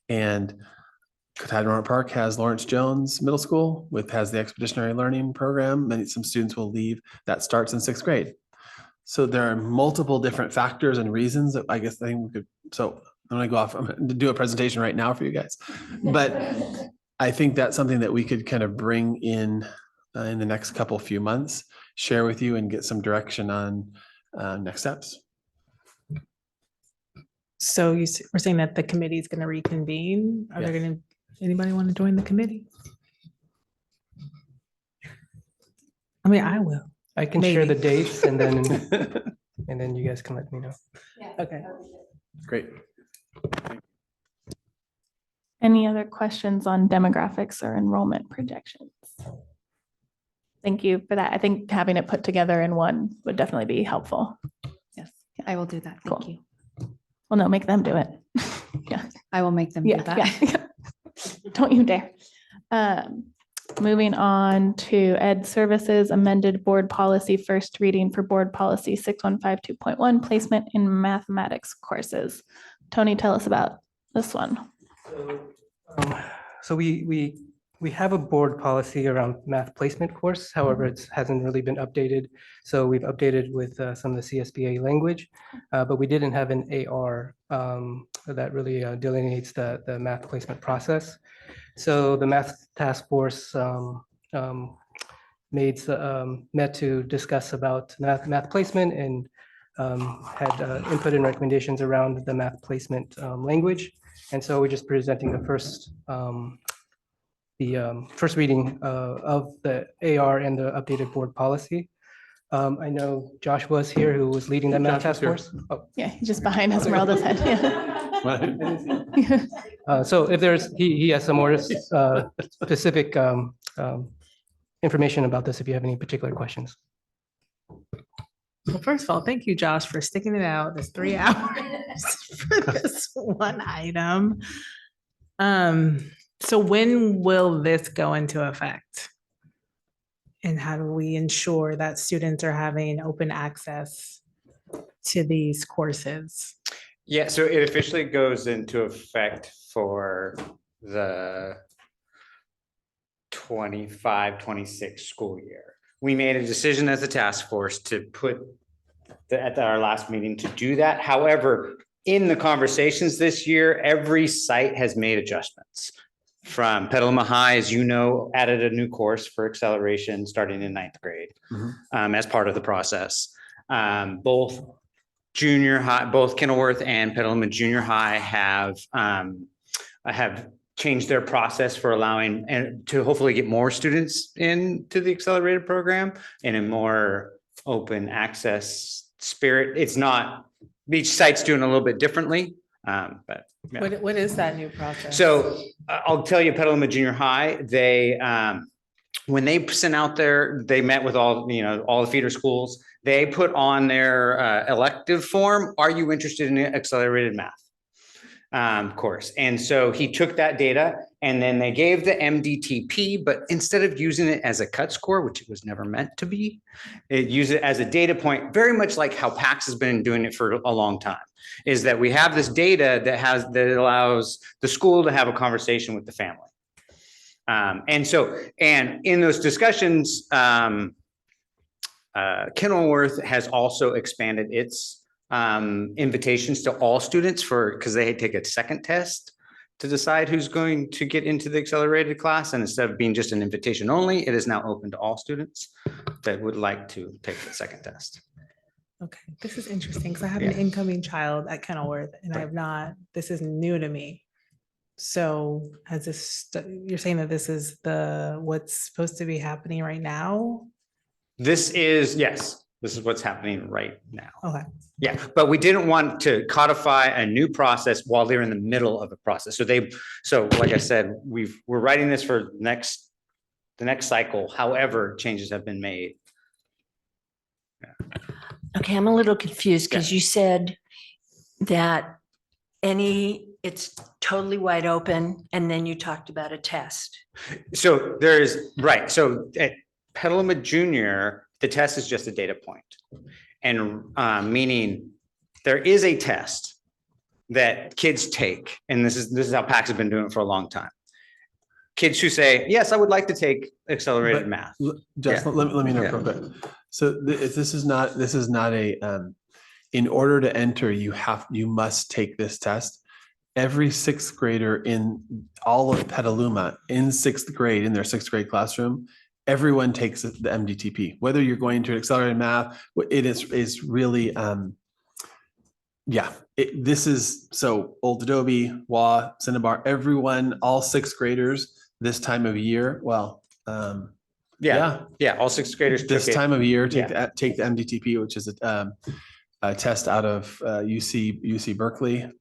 and Katahdin Park has Lawrence Jones Middle School, has the expeditionary learning program. Some students will leave. That starts in 6th grade. So there are multiple different factors and reasons that I think we could. So I'm going to go off. I'm going to do a presentation right now for you guys, but I think that's something that we could kind of bring in the next few months, share with you, and get some direction on next steps. So we're saying that the committee is going to reconvene. Are there going to, anybody want to join the committee? I mean, I will. I can share the dates, and then you guys can let me know. Okay. Great. Any other questions on demographics or enrollment projections? Thank you for that. I think having it put together in one would definitely be helpful. Yes, I will do that. Thank you. Well, no, make them do it. Yeah, I will make them do that. Yeah. Don't you dare. Moving on to Ed Services, amended board policy, first reading for board policy 6152.1, placement in mathematics courses. Tony, tell us about this one. So we have a board policy around math placement course. However, it hasn't really been updated. So we've updated with some of the CSBA language, but we didn't have an AR that really delineates the math placement process. So the math task force met to discuss about math placement and had input and recommendations around the math placement language. And so we're just presenting the first reading of the AR and the updated board policy. I know Josh was here, who was leading the math task force. Oh. Yeah, he's just behind Esmeralda's head. So if he has some more specific information about this, if you have any particular questions. Well, first of all, thank you, Josh, for sticking it out. This 3 hours for this one item. So when will this go into effect? And how do we ensure that students are having open access to these courses? Yeah, so it officially goes into effect for the 25-26 school year. We made a decision as a task force to put at our last meeting to do that. However, in the conversations this year, every site has made adjustments. From Petaluma High, as you know, added a new course for acceleration starting in 9th grade as part of the process. Both junior high, both Kenilworth and Petaluma Junior High have changed their process for allowing and to hopefully get more students into the accelerated program in a more open access spirit. It's not, each site's doing a little bit differently, but yeah. What is that new process? So I'll tell you, Petaluma Junior High, they when they sent out they met with all the feeder schools. They put on their elective form, "Are you interested in accelerated math course?" And so he took that data and then they gave the MDTP, but instead of using it as a cut score, which it was never meant to be, it used it as a data point, very much like how PACS has been doing it for a long time, is that we have this data that allows the school to have a conversation with the family. And in those discussions, Kenilworth has also expanded its invitations to all students because they take a second test to decide who's going to get into the accelerated class. And instead of being just an invitation only, it is now open to all students that would like to take the second test. Okay, this is interesting because I have an incoming child at Kenilworth and I have not, this is new to me. So has this, you're saying that this is what's supposed to be happening right now? This is what's happening right now. Okay. Yeah, but we didn't want to codify a new process while they're in the middle of a process. So like I said, we're writing this for the next cycle. However, changes have been made. Okay, I'm a little confused because you said that it's totally wide open, and then you talked about a test. So So at Petaluma Junior, the test is just a data point. And meaning there is a test that kids take, and this is how PACS have been doing it for a long time. Kids who say, "Yes, I would like to take accelerated math." Just let me know real quick. So this is not a in order to enter, you must take this test. Every 6th grader in all of Petaluma in 6th grade, in their 6th grade classroom, everyone takes the MDTP. Whether you're going to accelerated math, it is really this is so Old Adobe, WA, Cinnabar, everyone, all 6th graders this time of year. Well, all 6th graders this time of year take the MDTP, which is a test out of UC Berkeley.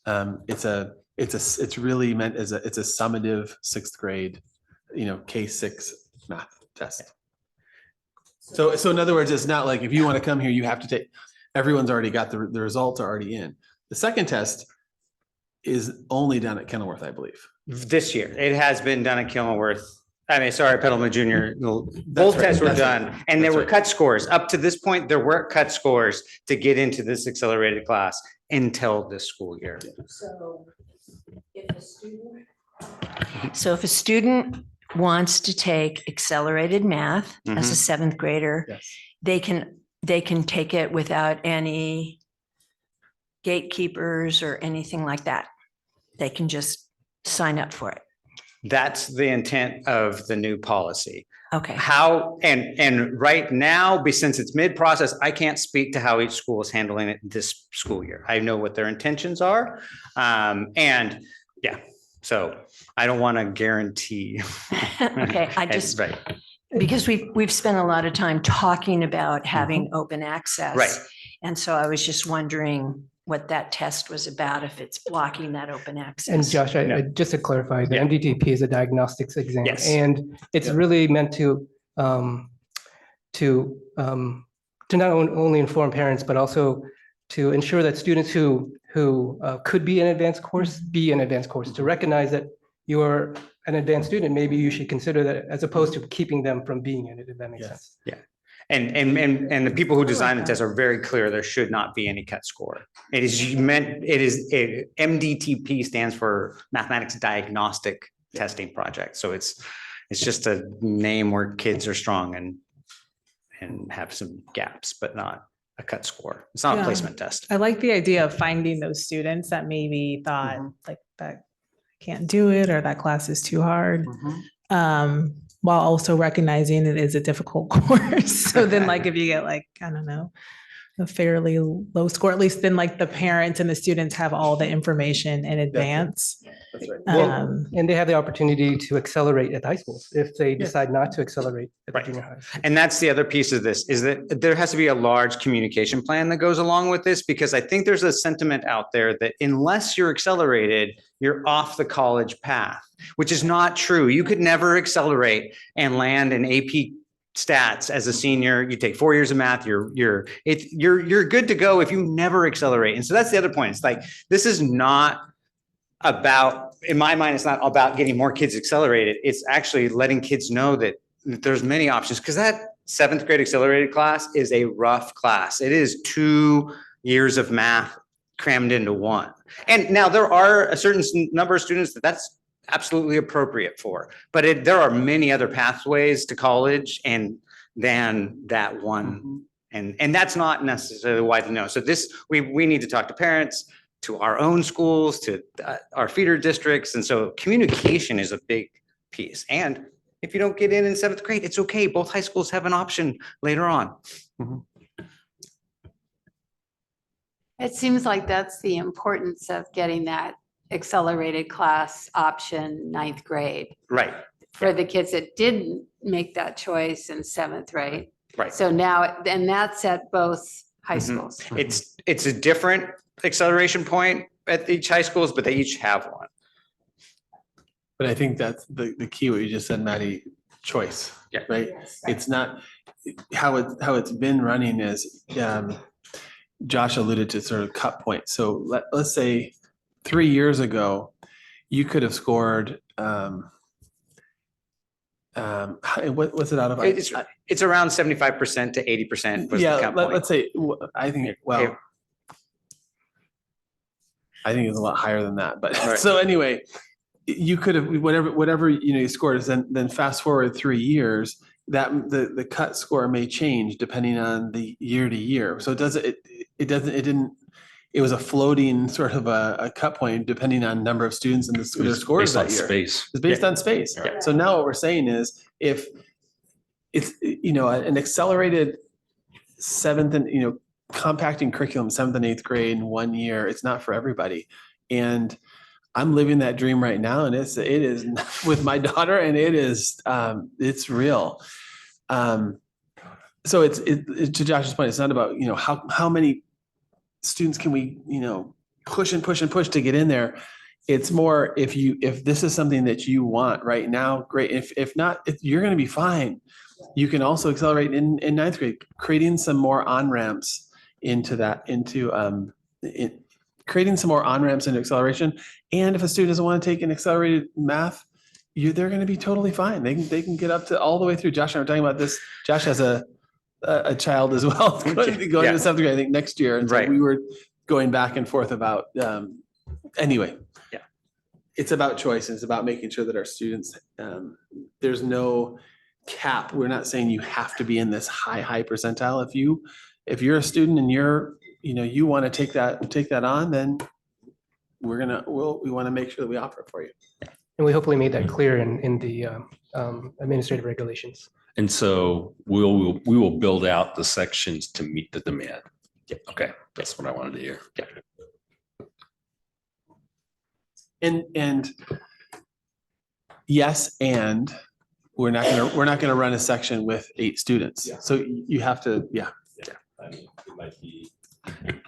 It's really meant as it's a summative 6th grade, K6 math test. So in other words, it's not like if you want to come here, you have to take. Everyone's already got the results are already in. The second test is only done at Kenilworth, I believe. This year, it has been done at Kenilworth I mean, sorry, Petaluma Junior, both right, tests were that's right, done and there that's were right. cut scores. Up to this point, there weren't cut scores to get into this accelerated class until this school year. So if a student wants to take accelerated math as a Mhm. seventh grader, Yes. they can take it without any gatekeepers or anything like that. They can just sign up for it. That's the intent of the new policy. Okay. How, and right now, since it's mid-process, I can't speak to how each school is handling it this school year. I know what their intentions are. And yeah, so I don't want to guarantee. Okay, I just, Right, because we've spent a lot of time talking about having open access. Right. And so I was just wondering what that test was about, if it's blocking that open access. And Josh, just to clarify, the MDTP is a diagnostics exam, and it's really meant to not only inform parents, but also to ensure that students who could be in advanced course be in advanced course. To recognize that you're an advanced student, maybe you should consider that as opposed to keeping them from being in it. If that makes sense. Yeah. And the people who designed the test are very clear, there should not be any cut score. MDTP stands for Mathematics Diagnostic Testing Project. So it's just a name where kids are strong and have some gaps, but not a cut score. It's not a Yeah. placement test. I like the idea of finding those students that maybe thought like that can't do it or that class is too hard. While also recognizing it is a difficult course. So then like if you get like, I don't know, a fairly low score, at least then like the parents and the students have all the information in advance. That's right. And they have the opportunity to accelerate at high schools if they decide not to accelerate at the junior high. And that's the other piece of this, is that there has to be a large communication plan that goes along with this, because I think there's a sentiment out there that unless you're accelerated, you're off the college path, which is not true. You could never accelerate and land in AP stats as a senior. You take 4 years of math, you're good to go if you never accelerate. And so that's the other point. It's like, this is not about, in my mind, it's not about getting more kids accelerated. It's actually letting kids know that there's many options, because that seventh grade accelerated class is a rough class. It is 2 years of math crammed into one. And now there are a certain number of students that's absolutely appropriate for, but there are many other pathways to college than that one. And that's not necessarily widely known. So we need to talk to parents, to our own schools, to our feeder districts. And so communication is a big piece. And if you don't get in seventh grade, it's okay. Both high schools have an option later on. It seems like that's the importance of getting that accelerated class option ninth grade Right. for the kids that didn't make that choice in seventh grade. Right. So now, and that's at both high schools. It's a different acceleration point at each high schools, but they each have one. But I think that's the key, what you just said, Maddie, choice. Yeah. Right? It's not, how it's been running is, Josh alluded to sort of cut point. So let's say 3 years ago, you could have scored, what was it out of? It's around 75% to 80% was the cut point. Let's say, I think, well, I think it's a lot higher than that, but so anyway, you could have, whatever, you scored, then fast forward 3 years, that the cut score may change depending on the year to year. So it was a floating sort of a cut point depending on number of students and their scores that year. Space. It's based on space. Yeah. So now what we're saying is, if it's, an accelerated seventh and, compacting curriculum, 7th and 8th grade in 1 year, it's not for everybody. And I'm living that dream right now. And it is with my daughter, and it's real. So it's to Josh's point, it's not about, how many students can we, push and push and push to get in there. It's more, if this is something that you want right now, great. If not, if you're going to be fine. You can also accelerate in 9th grade, creating some more on-ramps creating some more on-ramps into acceleration. And if a student doesn't want to take an accelerated math, they're going to be totally fine. They can get up to all the way through. Josh and I were talking about this. Josh has a child as well going to Yeah. seventh grade, I think next year. And so Right. we were going back and forth about, anyway. Yeah. It's about choice. And it's about making sure that our students, there's no cap. We're not saying you have to be in this high percentile. If you're a student and you want to take that on, then we want to make sure that we offer it for you. And we hopefully made that clear in the administrative regulations. And so we will build out the sections to meet the demand. Yeah. Okay, that's what I wanted to hear. Yeah. And yes, and we're not gonna run a section with 8 students. Yeah. So you have to, yeah. I mean, it might be,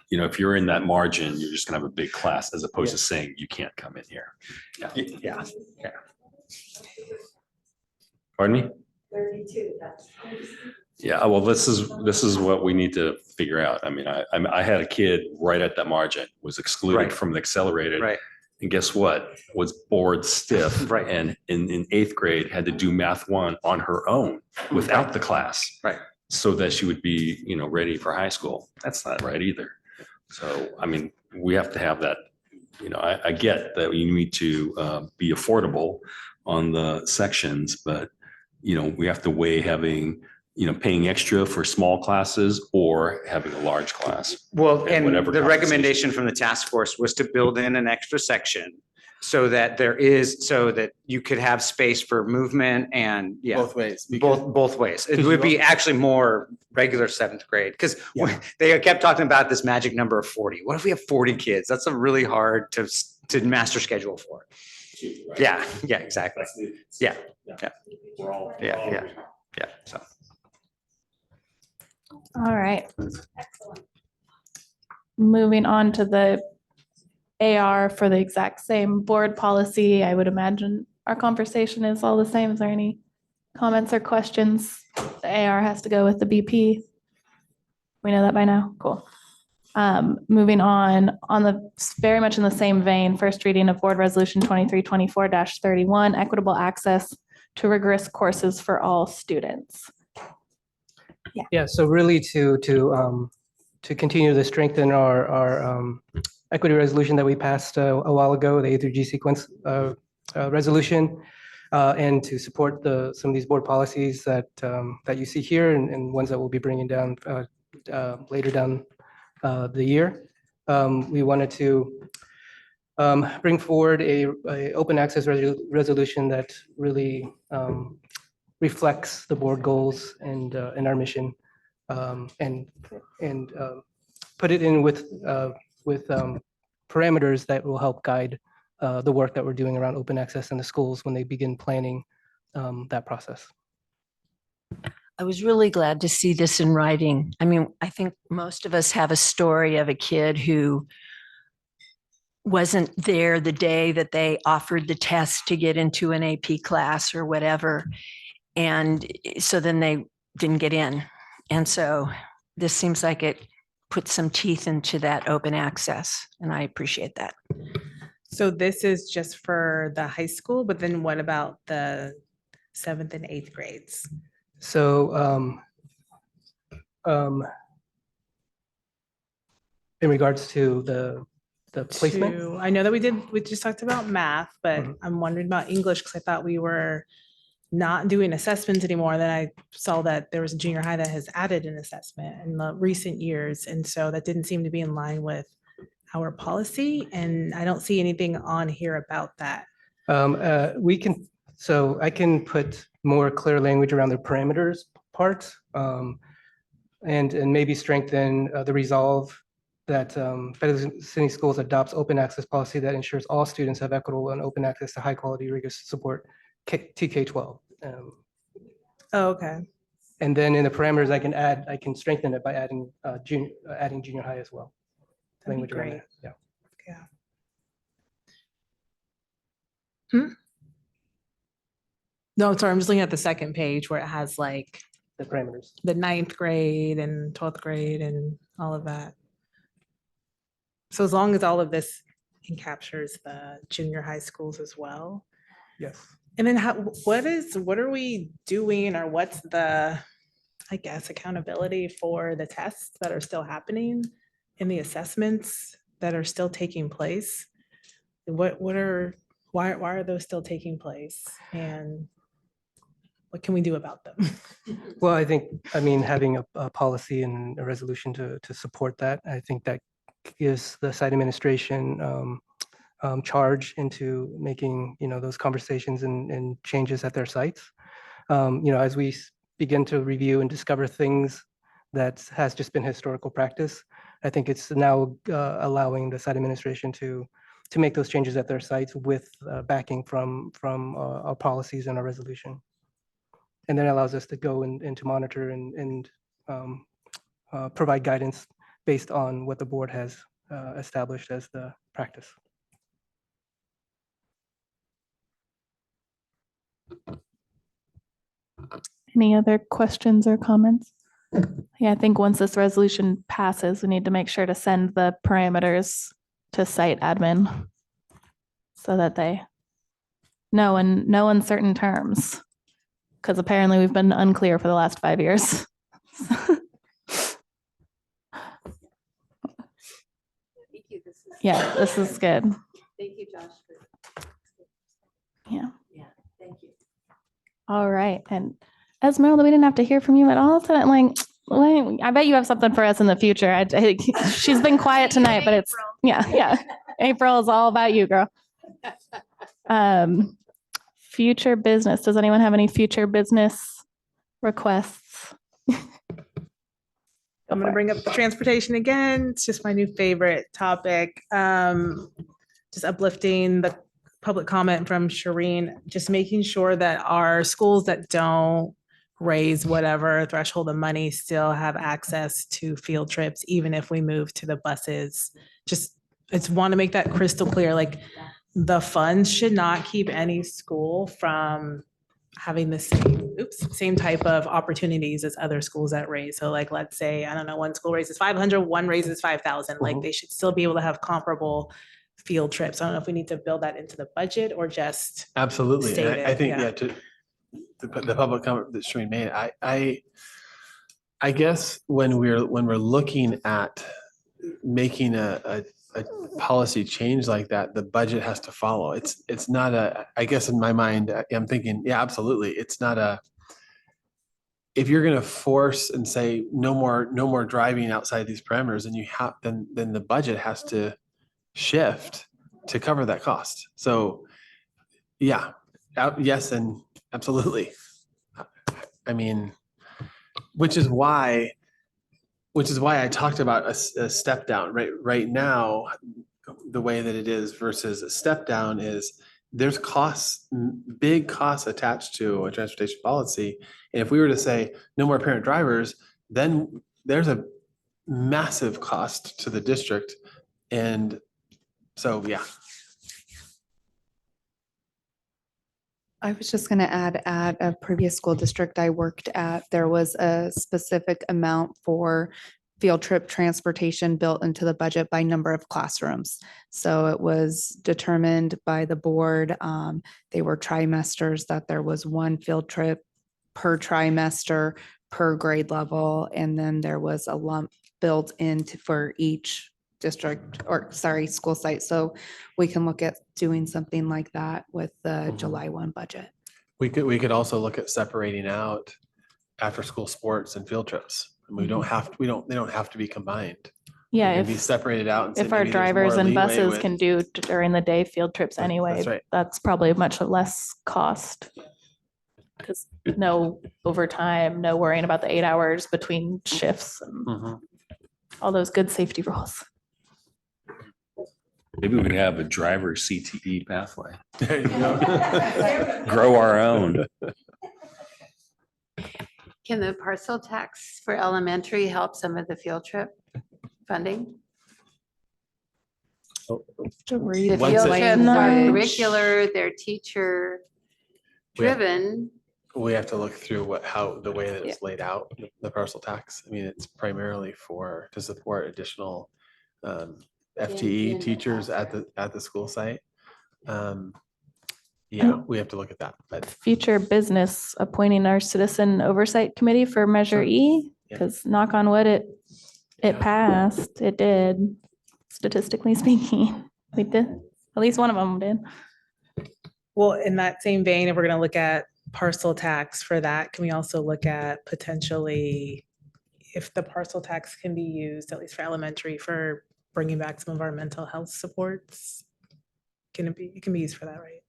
if you're in that margin, you're just gonna have a big class as opposed to saying you can't come in here. Yeah. Yeah. Yeah. Pardon me? 32. Yeah, well, this is what we need to figure out. I mean, I had a kid right at that margin, was excluded Right. from the accelerated. Right. And guess what? Was bored stiff. Right. And in 8th grade, had to do Math 1 on her own without the class. Right. So that she would be, ready for high school. That's not right either. So, I mean, we have to have that, I get that you need to be affordable on the sections, but, we have to weigh having, paying extra for small classes or having a large class. Well, And and whatever the compensation. recommendation from the task force was to build in an extra section so that you could have space for movement and Both ways. both ways. It 'Cause would you be also- actually more regular 7th grade because Yeah. they kept talking about this magic number of 40. What if we have 40 kids? That's a really hard to master schedule for. Yeah, exactly. Yeah. So. All right. Moving on to the AR for the exact same board policy, I would imagine our conversation is all the same. Is there any comments or questions? The AR has to go with the BP. We know that by now. Cool. Moving on very much in the same vein, first reading of Board Resolution 2324-31, equitable access to rigorous courses for all students. Yeah, so really to continue to strengthen our equity resolution that we passed a while ago, the A through G sequence resolution, and to support some of these board policies that you see here and ones that we'll be bringing down later down the year. We wanted to bring forward a open access resolution that really reflects the board goals and our mission, and put it in with parameters that will help guide the work that we're doing around open access in the schools when they begin planning that process. I was really glad to see this in writing. I mean, I think most of us have a story of a kid who wasn't there the day that they offered the test to get into an AP class or whatever. And so then they didn't get in. And so this seems like it puts some teeth into that open access, and I appreciate that. So this is just for the high school, but then what about the 7th and 8th grades? So in regards to the placement? I know that we just talked about math, but I'm wondering about English because I thought we were not doing assessments anymore. Then I saw that there was a junior high that has added an assessment in the recent years. And so that didn't seem to be in line with our policy. And I don't see anything on here about that. So I can put more clear language around the parameters part, and maybe strengthen the resolve that Federal City Schools adopts open access policy that ensures all students have equitable and open access to high quality rigorous support TK-12. Oh, okay. And then in the parameters, I can strengthen it by adding junior high as well. That'd be Language around great. that, yeah. No, sorry, I'm just looking at the second page where it has like the parameters, the 9th grade and 12th grade and all of that. So as long as all of this captures the junior high schools as well. Yes. And then what are we doing, or what's the, I guess, accountability for the tests that are still happening and the assessments that are still taking place? Why are those still taking place? And what can we do about them? Well, I mean, having a policy and a resolution to support that, I think that gives the site administration charge into making, those conversations and changes at their sites. As we begin to review and discover things that has just been historical practice, I think it's now allowing the site administration to make those changes at their sites with backing from our policies and our resolution. And then allows us to go and to monitor and provide guidance based on what the board has established as the practice. Any other questions or comments? Yeah, I think once this resolution passes, we need to make sure to send the parameters to site admin so that they know in no uncertain terms, because apparently we've been unclear for the last 5 years. Yeah, this is good. Thank you, Josh. Yeah. Yeah, thank you. All right. And Esmeralda, we didn't have to hear from you at all today. Like, I bet you have something for us in the future. She's been quiet tonight, but it's, yeah. April is all about you, girl. Future business. Does anyone have any future business requests? I'm going to bring up transportation again. It's just my new favorite topic. Just uplifting the public comment from Shireen, just making sure that our schools that don't raise whatever threshold of money still have access to field trips, even if we move to the buses. It's want to make that crystal clear. Like, the funds should not keep any school from having the same type of opportunities as other schools that raise. So like, let's say, I don't know, one school raises 500, one raises 5,000. Like, they should still be able to have comparable field trips. I don't know if we need to build that into the budget or just Absolutely. state And I it, think, yeah. to the public comment that Shereen made, I guess when we're looking at making a policy change like that, the budget has to follow. It's not I guess in my mind, I'm thinking, yeah, absolutely. It's not if you're going to force and say no more driving outside these parameters, then the budget has to shift to cover that cost. So yeah, yes, and absolutely. I mean, which is why I talked about a step down. Right now, the way that it is versus a step down is there's big costs attached to a transportation policy. And if we were to say no more parent drivers, then there's a massive cost to the district. And so, yeah. I was just going to add, at a previous school district I worked at, there was a specific amount for field trip transportation built into the budget by number of classrooms. So it was determined by the board. They were trimesters, that there was one field trip per trimester per grade level. And then there was a lump built into for each school site. So we can look at doing something like that with the July 1 budget. We could also look at separating out after school sports and field trips. And they don't have to be combined. Yeah, They can be separated out. And say if our maybe there's drivers more and leeway buses with- can do during the day field trips anyway, That's right. that's probably much less cost. Because no overtime, no worrying about the 8 hours between shifts and all those good safety rules. Maybe we could have a driver CTE pathway. There you go. Grow our own. Can the parcel tax for elementary help some of the field trip funding? The field Once it- trips are curricular, they're teacher driven. We have to look through the way that it's laid out, the parcel tax. I mean, it's primarily to support additional FTE teachers at the school site. Yeah, we have to look at that, but Future business, appointing our citizen oversight committee for Measure E, because knock on wood, it passed. It did, statistically speaking. We did, at least one of them did. Well, in that same vein, if we're going to look at parcel tax for that, can we also look at potentially if the parcel tax can be used, at least for elementary, for bringing back some of our mental health supports? It can be used for that, right?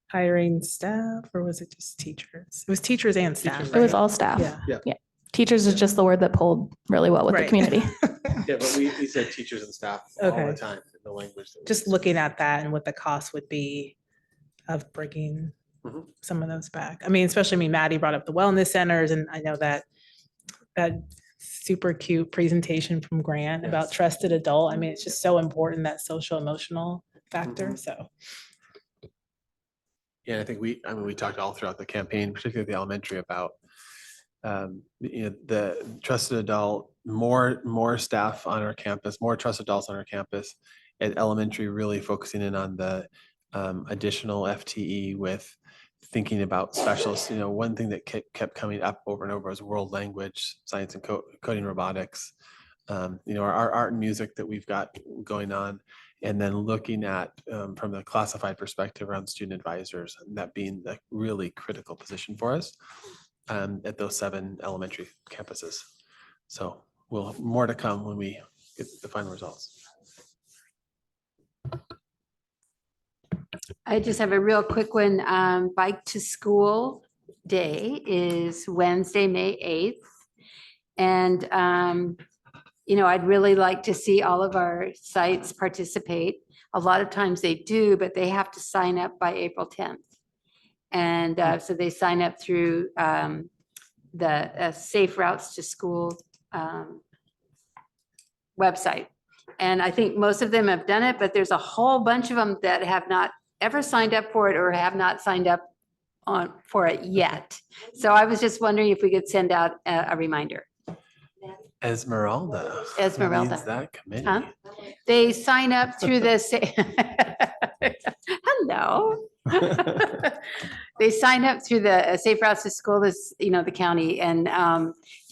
Hiring staff, or was it just teachers? It was teachers and staff. It was right? all staff. Yeah. Yeah. Teachers is just the word that pulled really well with the Right. community. yeah, but we said teachers and staff all the Okay. time, in the language. that we Just use. looking at that and what the cost would be of bringing Mhm. some of those back. I mean, especially, Maddie brought up the wellness centers, and I know that super cute presentation from Grant about trusted adult. I mean, it's just so important, that social emotional factor. So Yeah, I think we talked all throughout the campaign, particularly the elementary, about the trusted adult, more staff on our campus, more trusted adults on our campus. At elementary, really focusing in on the additional FTE with thinking about specialists. One thing that kept coming up over and over was world language, science and coding, robotics. Our art and music that we've got going on, and then looking at from the classified perspective around student advisors, and that being the really critical position for us at those 7 elementary campuses. So we'll have more to come when we get the final results. I just have a real quick one. Bike to School Day is Wednesday, May 8th. And, I'd really like to see all of our sites participate. A lot of times they do, but they have to sign up by April 10th. And so they sign up through the Safe Routes to School website. And I think most of them have done it, but there's a whole bunch of them that have not ever signed up for it or have not signed up for it yet. So I was just wondering if we could send out a reminder. Esmeralda. Esmeralda. Leads that committee. Huh? They sign up through the hello. They sign up through the Safe Routes to School, the county, and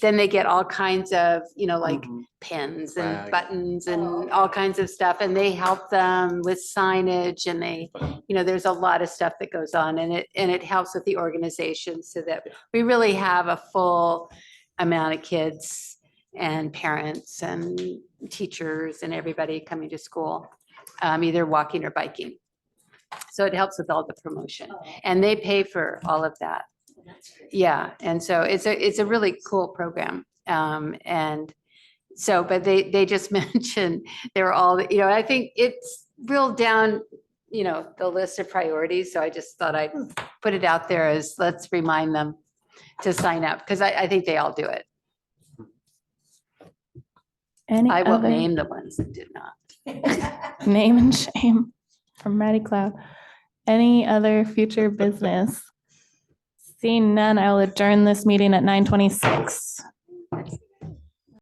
then they get all kinds of, like pens and Flag. buttons and all kinds of stuff, and they help them with signage, and they, there's a lot of stuff that goes on, and it helps with the organization so that we really have a full amount of kids and parents and teachers and everybody coming to school, either walking or biking. So it helps with all the promotion, and they pay for all of that. Yeah, and so it's a really cool program. And so, but they just mentioned they were all, I think it's real down, the list of priorities. So I just thought I'd put it out there as, let's remind them to sign up, because I think they all do it. I won't name the ones that did not. Name and shame from Maddie Cloud. Any other future business? Seeing none, I will adjourn this meeting at 9:26.